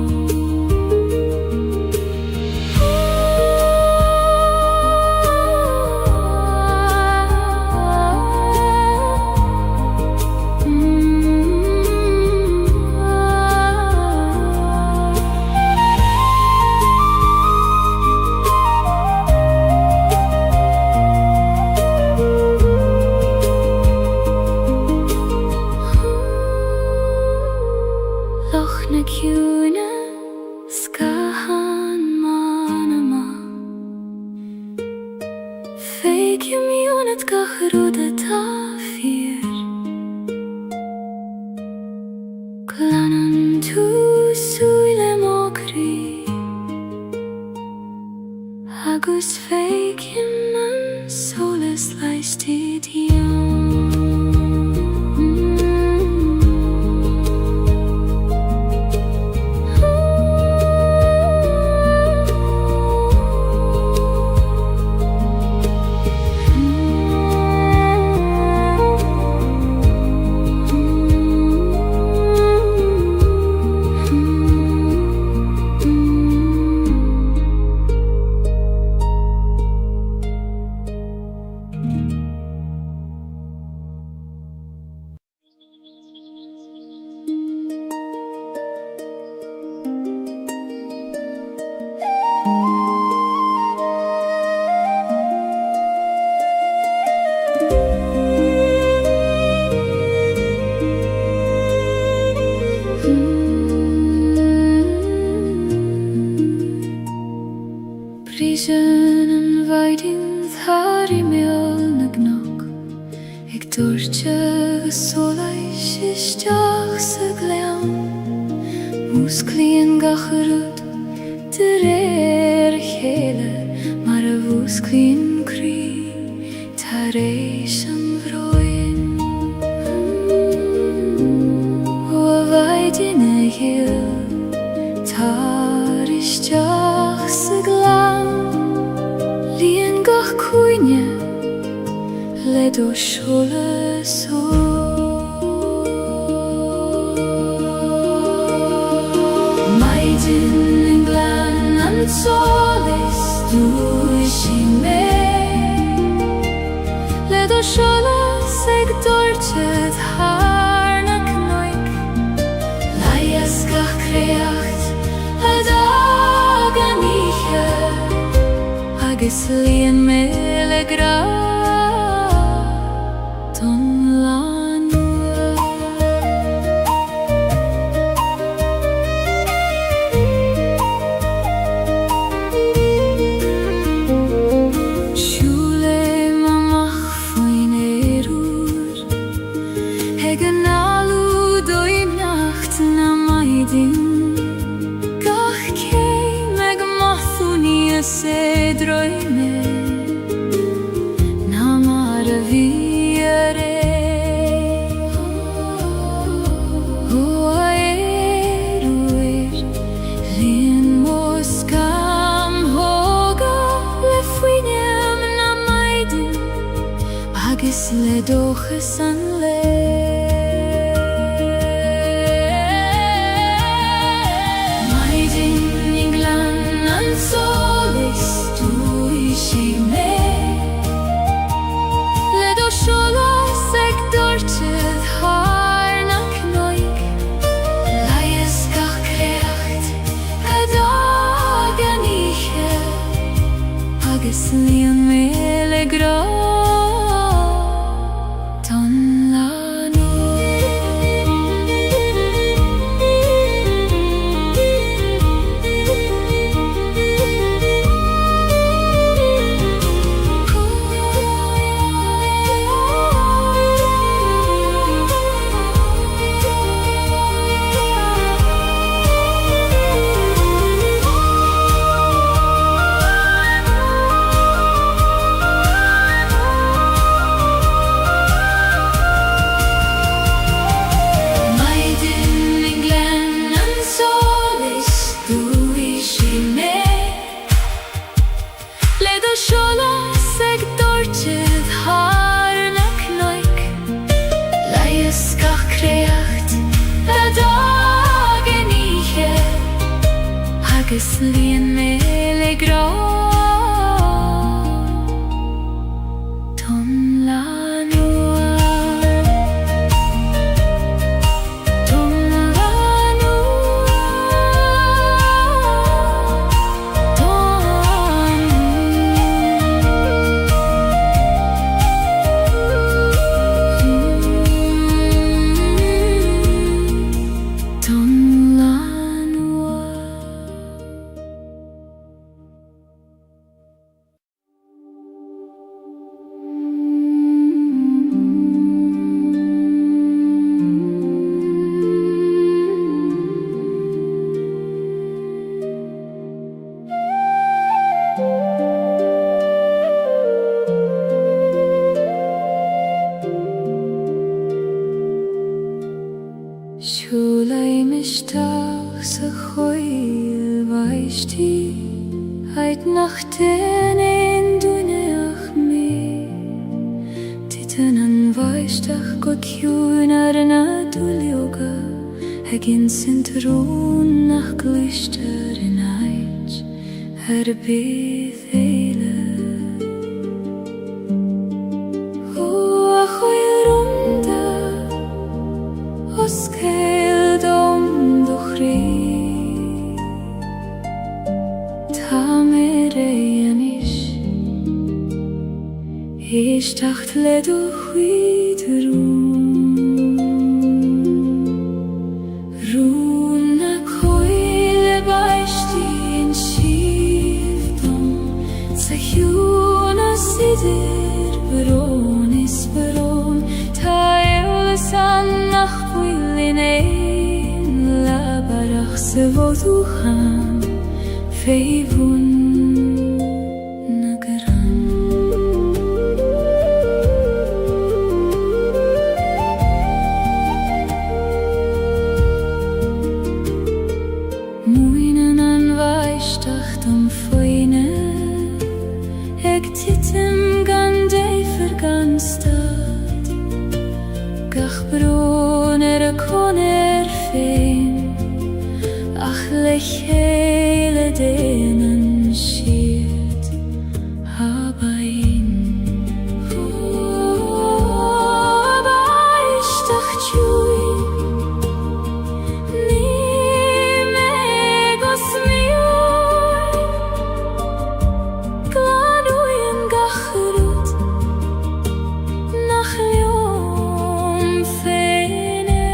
Speaker 1: Loch na ciúne Scahan manama Feicim ionad gach roda tafir Glanam tú súile mochri Agus feicim man solas leisti dion Brisen an bhaiding thar I meol na gnach Ag dúirte go solais isteach sa gleam Mús clion gach rud de réir a chéile Mar a bhús clion crí tar éis an bhróin O a bhaiding a hill tar isteach sa gleam Líon gach cuaine le do seolas ó Maidin in glan an solas dúis I mé Le do seolas ag dúirte thar na cnoig Laias gach creacht a dag an ihe Agus líon mé le gra don lan Signalu do I nacht na maidin Gach kei meg mathuni se drøyme Na maraviere Lin moskam hoga le fuinem na maidin Agis le doches an le Lian mele gra ton lanu Lian mele gra ton lanua ton lanua ton Shulai mishtach sa choil vaishti Heit nachten in duneach me Titen an vaishtach god hjun na dulioga Hegin sintrun nach glister in heit Bydd eile O a choil runda Os cael dom do chri Ta mere anish Ish tacht le do chwyd Rún na coile baishti in shivdom Sa hjún a sidir Baron is baron Ta eulis annach bwylin ein La barach se voduchan Feivun hele denen schiert habain aber ich dacht chui ni me gosmiu klanu in gachrut nach yom fene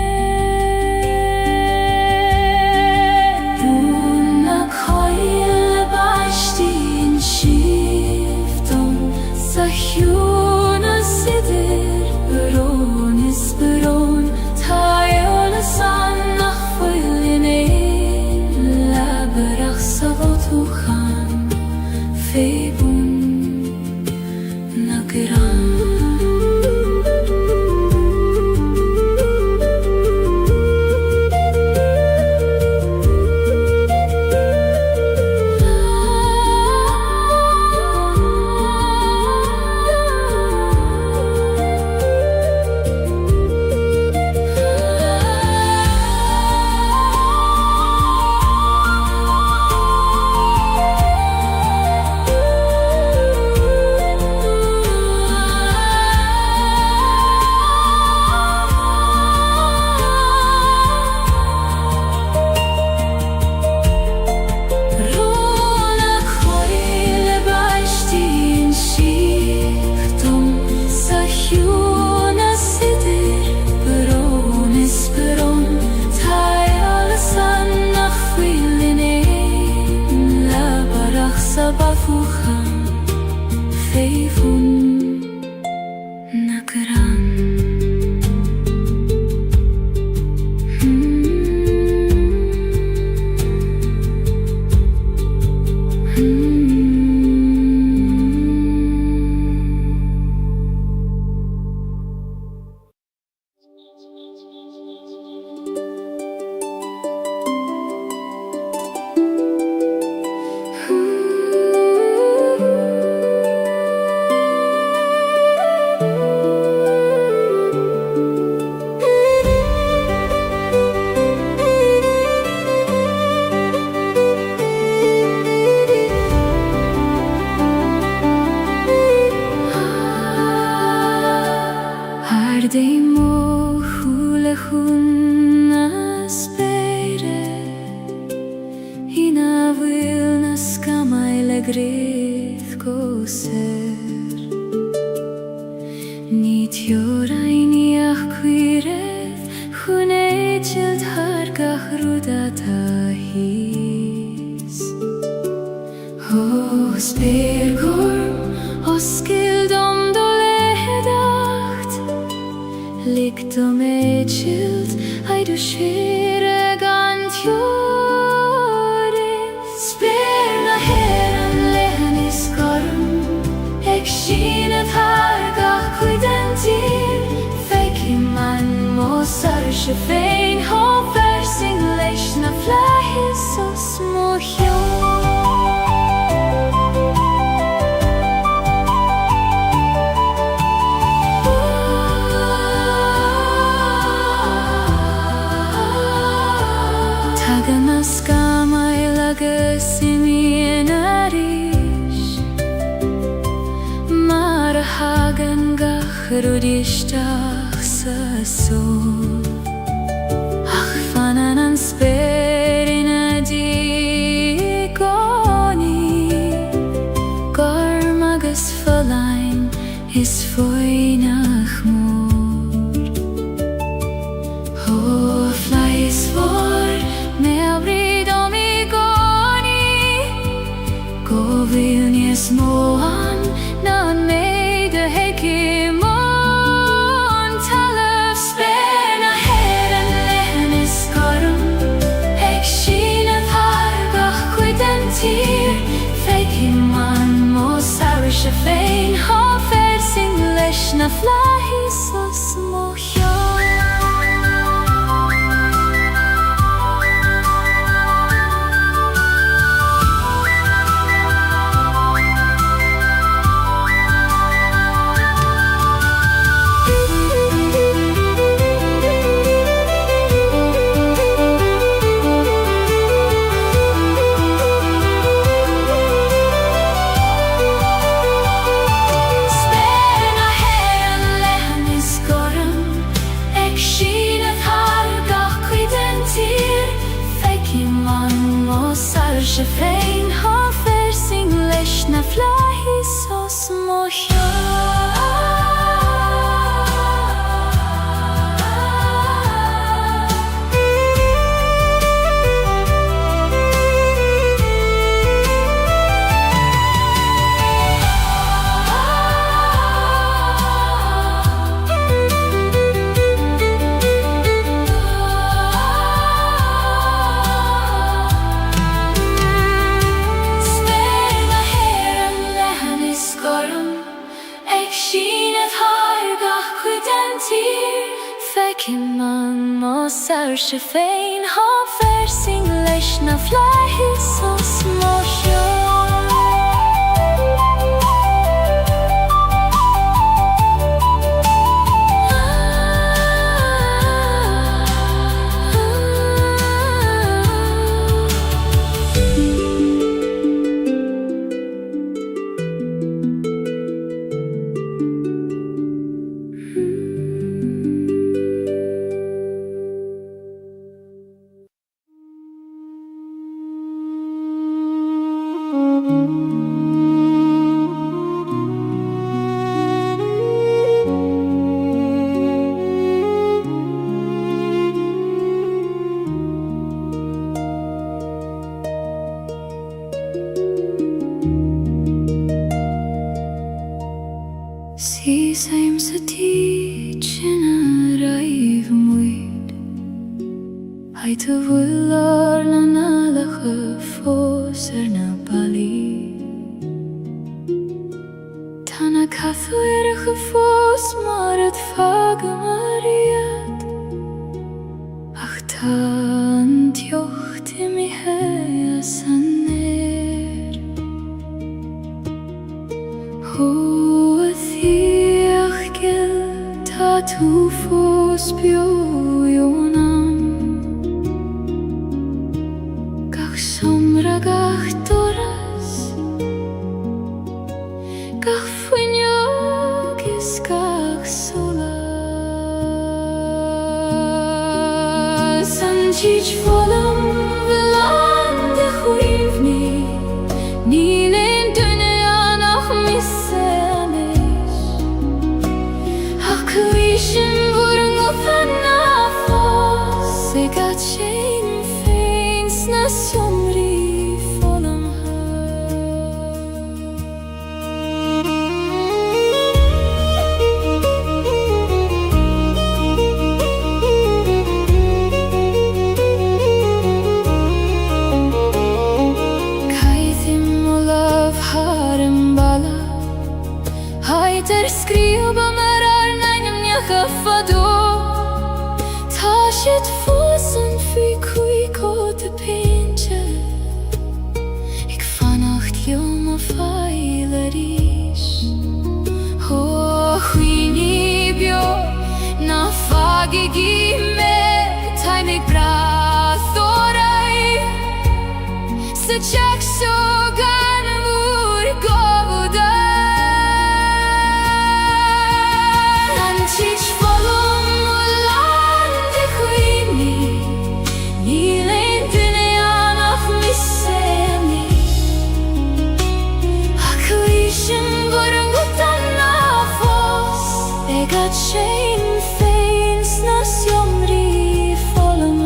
Speaker 1: mo hule hunna spere Hina vilna skamaile grith goser Nit joraini achquireth Hunechelt hargach rudata his Hos bergorm, hos skildom Likt om echelt, hai du skere gant jorin Sperna heran lehen I skorm Ek skinet hargach cuiden tir Feik I man mosar shefein Ho versing leishna flahis o små Rudistach sa sol Ach fanan an sperina di goni Garmagus verlein is foinach mor Ho flies for me abrid om I goni Go vilnies moan nan meide hekim Shefein ha versing leishna flahis o små Shefein ha versing leishna flahis o små Shefein ha versing leishna flahis o små Same sa teaching arrive muid Hai tu vular na nalacha fos na bali Tana kathu erach fos marat fagamariat Ach tan tjochti mi hea saner Tu fos bioionam Gach somra gach doras Gach fuignogis gach solar teach volum velande huivni Nilin dünya noch missemiş Hakkıyşın vurun ufanna fos Segat şeyin feins nasjomri volum Hayter skriva merar neinem njacha fado Tashet fosen fy kuiko te pinche Ik vannacht joma feilerish Ho huini bio na fagigi me Taimig brathorai Sıcak sogan vur govuda Teach volum ulande huini Nilin dünya noch missemiş Hakkıyşın vurun utanna fos Egat şeyin feins nasjomri volum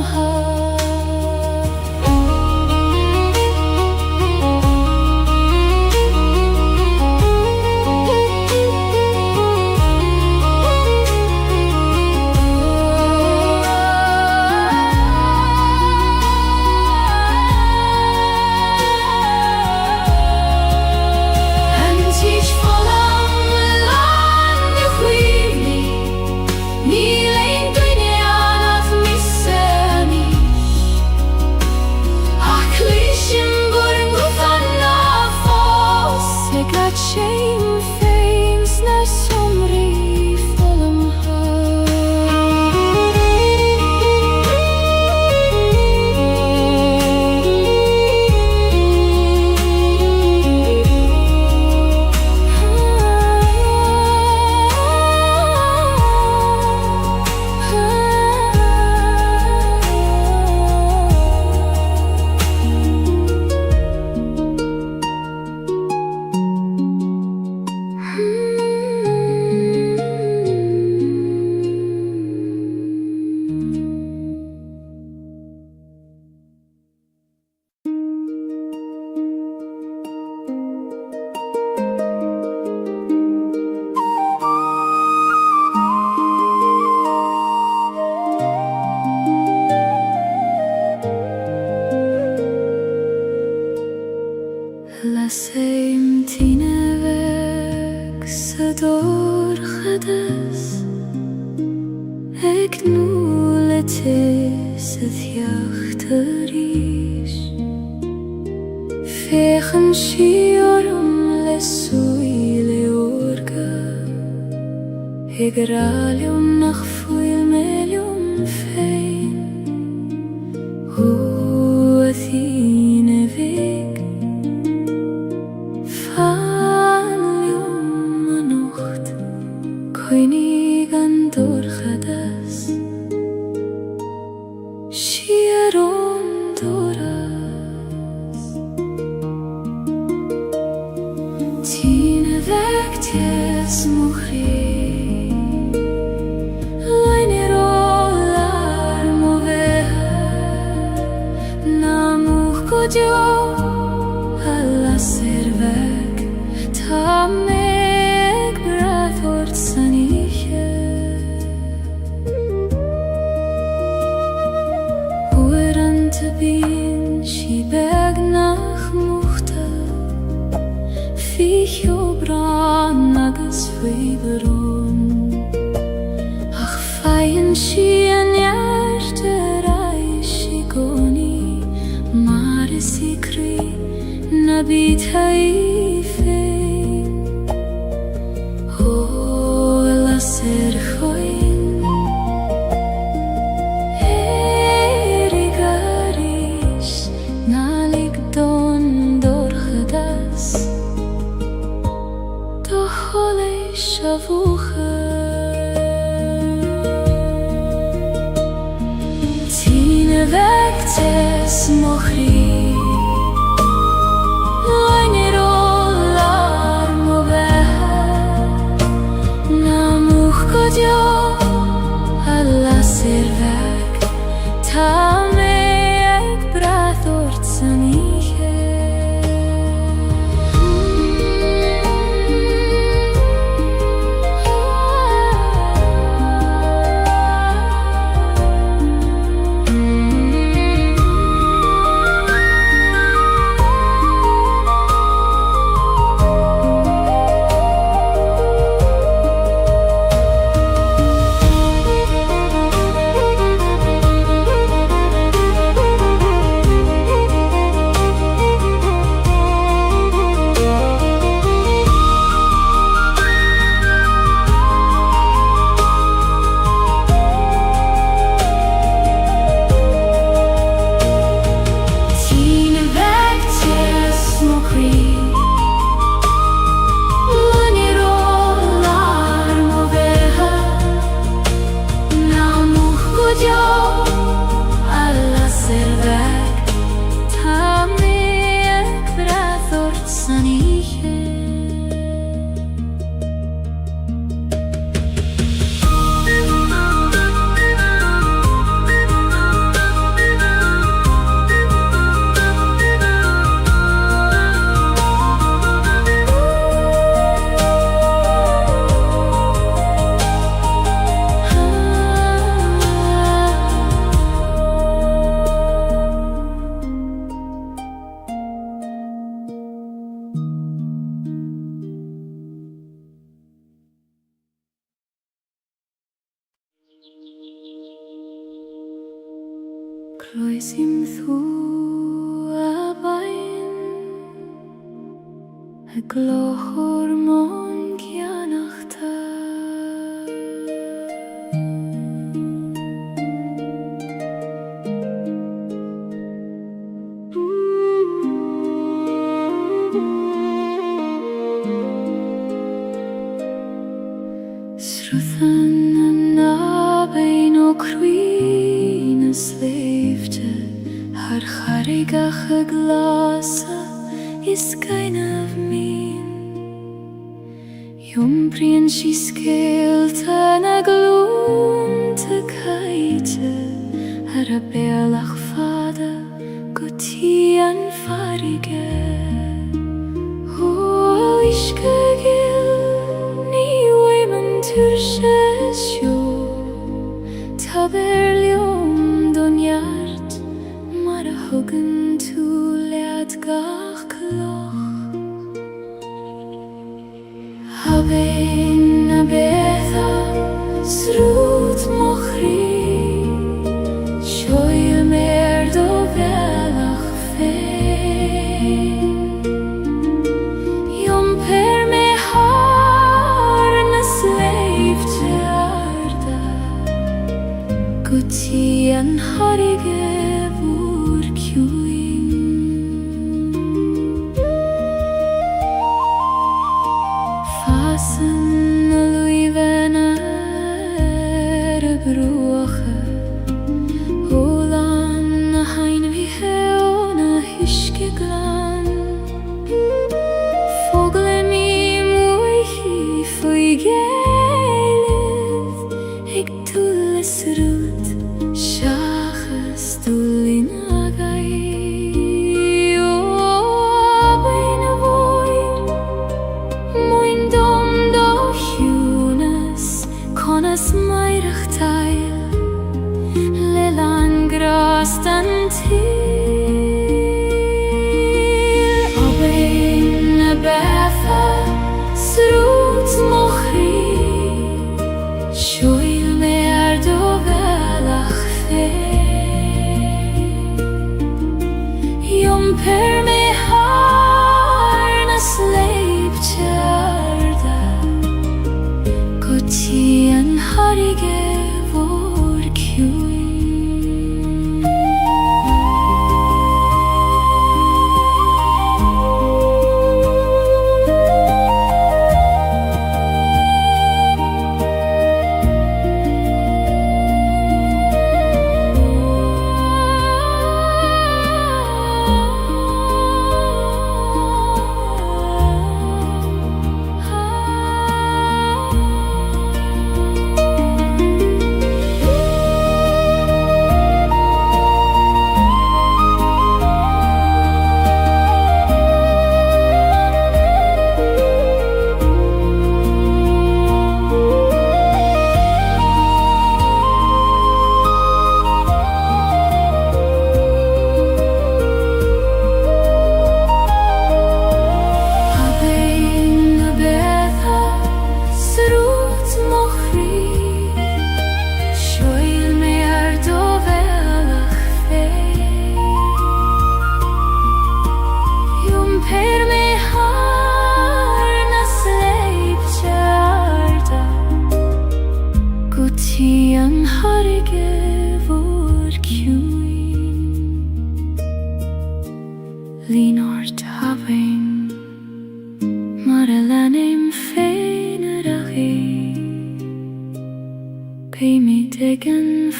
Speaker 1: Shame feins nasjomri volum Laseim tinevek sador chades Ek nuletes het jachterish Fechen shiorum lesuile orga Egralium nach fuil melium fein Athine vik Koinigan doorgadas Shieron doras Tine vekties muchri Leine rolar moveha Namuch godjo Alla servek Tamek brathort saniche Oerante bin shi beg nach muchte Ficho bran nagas fiberon Ach feien shi an jarte reishi goni Mare sikri nabit haifein Oh, la ser choin Erigarish nalik don dorchadas Dochole shavucha Tine vektes mohri Lainer olar mover Namuch godio alla servek Ta me ek brath ortsaniche Croesim thu a bain A glochor mon gianachta Sruthan na bain o cruin sleefte Har charigach a glasa is kain of min Jumbrien si skeelta na gloon te kaite Har a bealach fada guti an farige O iske gil ni weiman turshes jo Taberlium donjart Mar a huggen tu leat gach kloch Habein a betha Srut mochri Shoil mer do velach fein Jom per me har na slave te arda Guti an harige vur kjuin Fasen a luiven er a bruache Olan a hain vi heon a hyske glan Fogle mi muihi fwy geilid Eg tulles rut Shachas tullin agai O abein a voin Moin dom do hjunas Konas mairach tail Lelan grastan til Abein a betha Srut mochri Shoil mer do velach fein Jom per me har na sleip te arda Guti an harige vor kjuin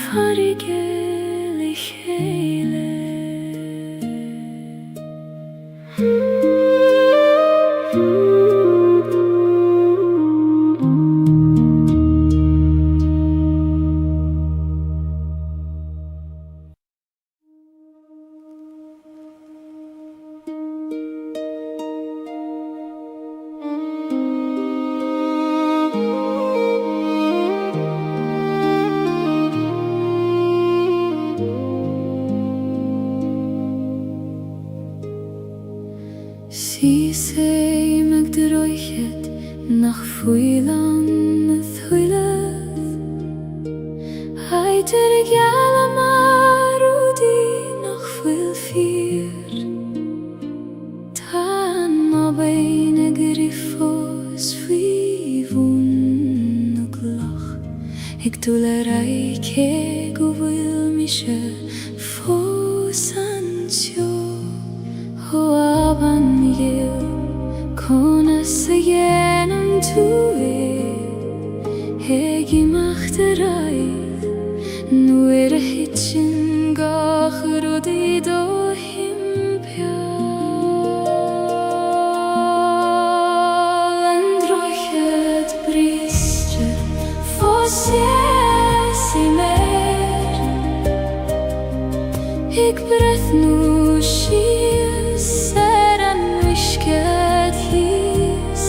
Speaker 1: Gaeilge hele. Si sei meg de roichet nach fuilan thuileth Heiter gala marudi nach fuil fier Tan ma beine griffos fivun og lach Ik tulerei ke guvil mishe fosansio Ho aban yil kona segenam tue Hegi machterai Nu hitchen gach rudi do himpia Androchet bristre fosies I mer Ik breth nu shies Seran wishket hies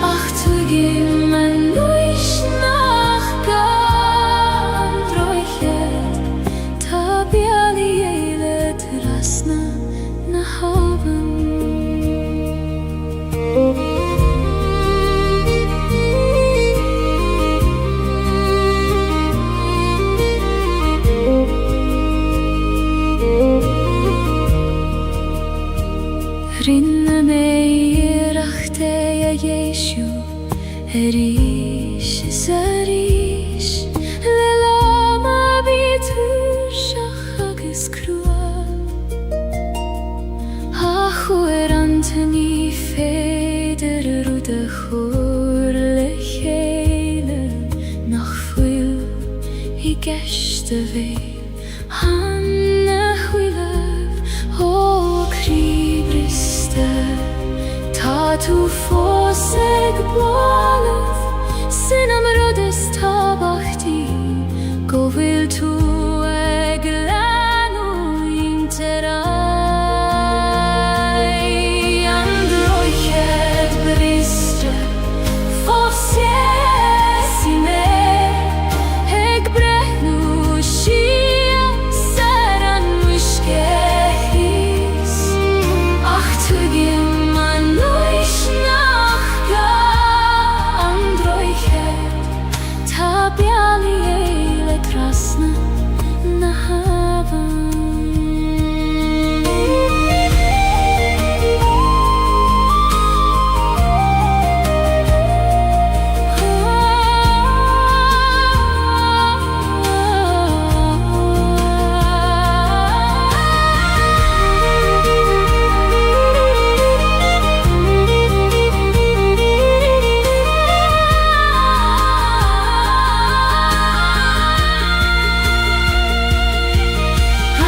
Speaker 1: Ach tu gim en nuish nach gan Droichet Tabiali eilet rasna na haven Rinne mei rachte ja Jeshu Erish is erish Lelama bitur shachagis krua Achu antani feder rude chur lechele Nach fuil I geshte veil Hanne huilev O kribriste Ta tu foseg blalev Sinam rodes tabachti Govil tu eglanu interai Androchet bristre fosies I mer Eg brehnu shia seran wishkehis Ach tu gim an nuish nach ga Androchet Tabiali eilet rasna na haven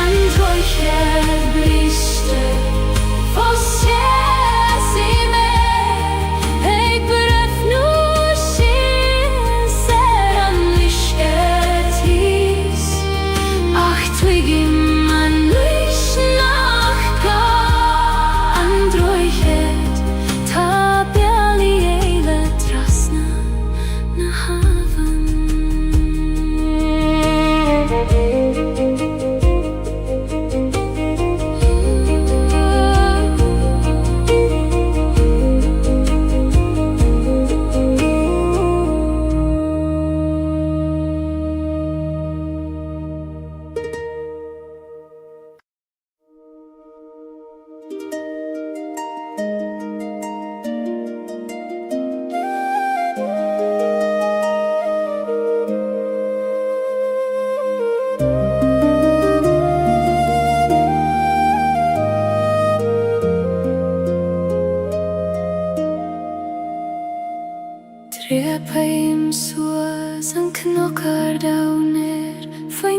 Speaker 1: Androchet bristre fosies I mer Eg breth nu shis seran wishket hies Ach twigim an nuish nach ga Androchet Tabiali eilet rasna na haven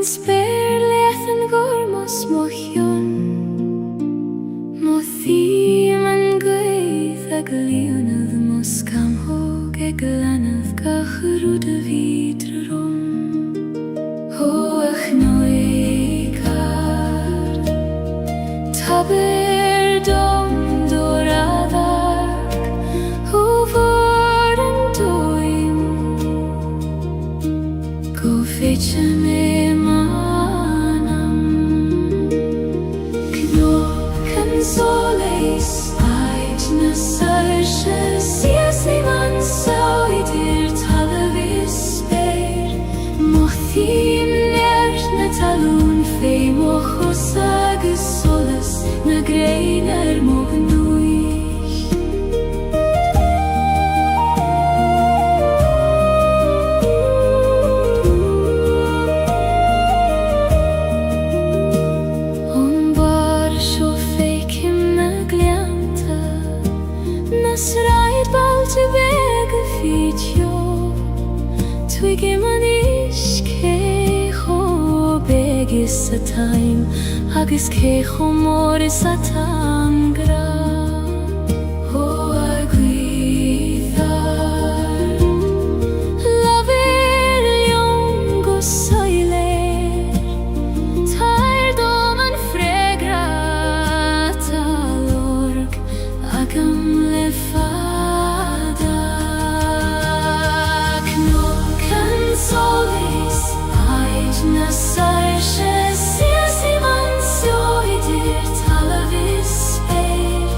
Speaker 1: Ein spyr lethen gormos mochion Mo thím an gwaith ag leonydd mos cam hog ag lanydd gachrwyd y fydr rom Ho ach noegar Taber dom doradag Ho vor an doim Go fetcha me manam Knoken soleis Ait na sarsha Sias ni man sauidir talavis speir Mothim nert na talun Fei mochos agus solas Na grein mognuich On bar sjo feikim na glianta Nas raid bal te vega fitjo Twigim an iske Begis a time Agus cecho moris a tangra Ho agwithar Laver liongo soiler Tair dom an fregrata lorg Agam lefada Knoken solis Ait na sarsha Sias i man sioidir talavis speir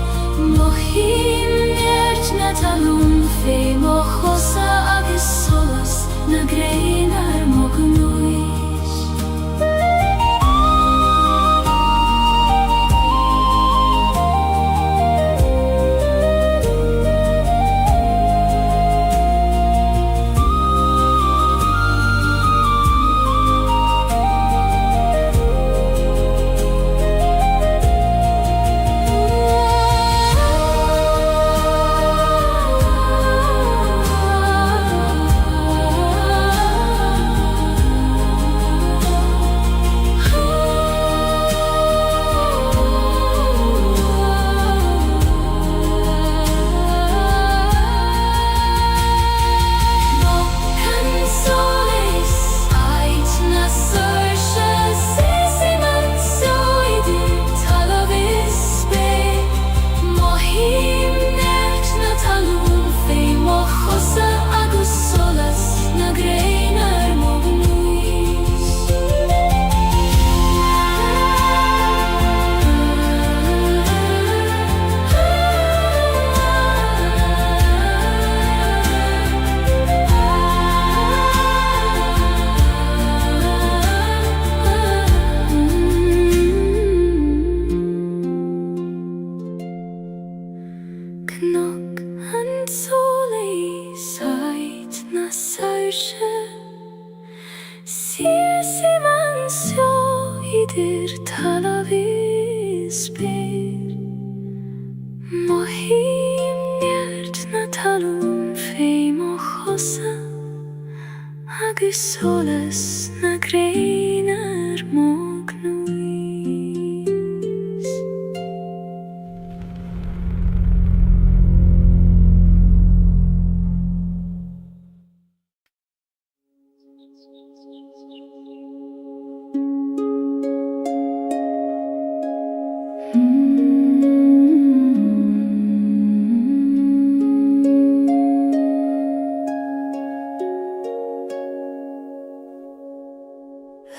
Speaker 1: Mohim nert na talun Fei mochosa agus solas Na grein mognuich Knock and soleis Ait na sarsha Sias i man sioidir talavis speir Mohim nert na talun Fei mochosa Agus solas na grein mognuis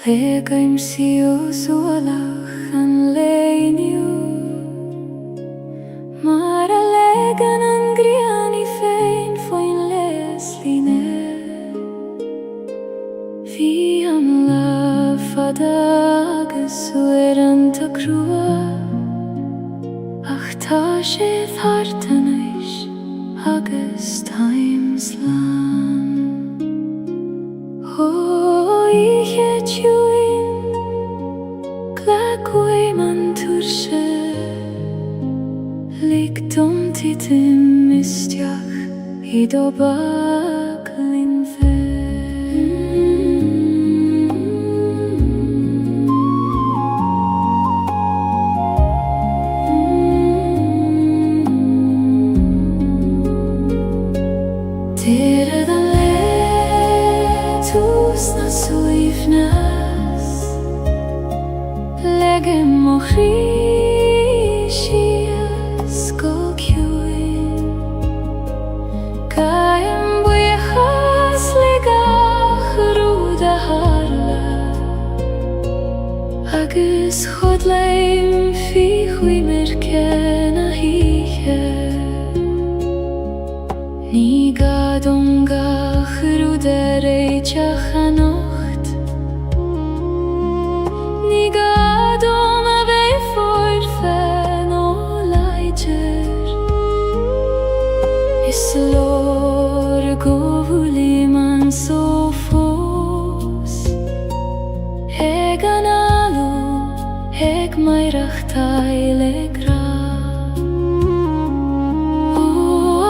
Speaker 1: Legaim sios olach an leiniu Mar a legan an griani fein foin les line Fi am lafada agus ueran ta crua Ach ta sé thartanais agus times lan Ho ihe tjuin Glagwei man turshe Lik dom titim mistiach I do baglin fe Mochrísias go ciúin Gaim buíochas ligach rúda harla agus chud leim fi chuimir cena híche Ní gadon gach rúda réiteach a nocht Ní gadon a bheith fór fan ó leidir Is lór go bhúlí man so fós Eg an alú, eg maireach taile gra Ó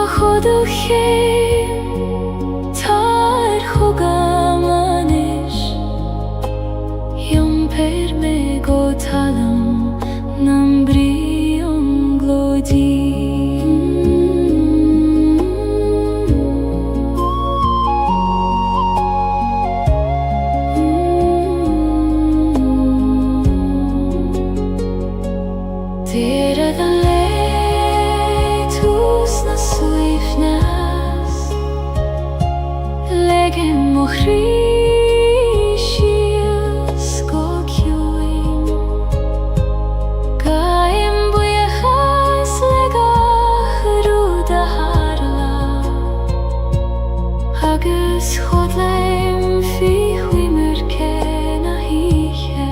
Speaker 1: a chodú chéim, tar chugam anis Iom per me go talam, nam brion glodi Dera the leitus na suifnas Legem mochrísias go ciúin Gaim buíochas ligach rúda harla agus chud leim fi chuimir cena híche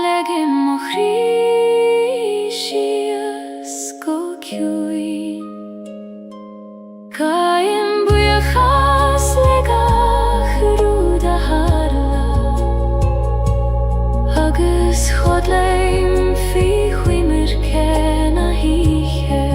Speaker 1: Legem mochrísias go ciúin Gaim buíochas ligach rúda harla agus chud leim fi chuimir cena híche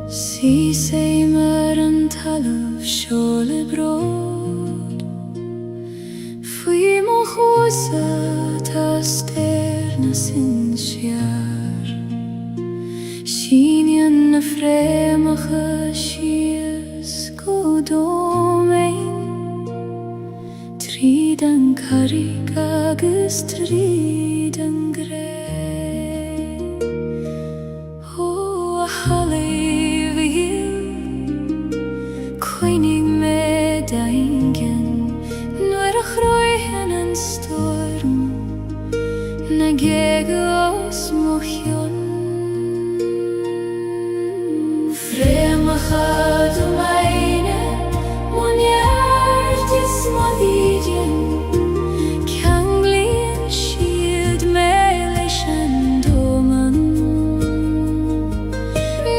Speaker 1: Sí sé mar an talamh seola bród Faoi mo chósa tá stéir na sin siar Síneann na fréimeacha sios go dómain Tríd an carrig agus tríd an gré Ó a Coinig me daingen Nuair a chroichen an storm Na géige os mochion Fréimeacha do meine Muneart is modídien Ceann bliain siad me leis an dóman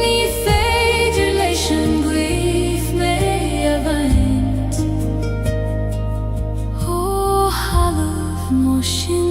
Speaker 1: Ní féidir leis an buíoch me a bhaint Ó halamh mo sin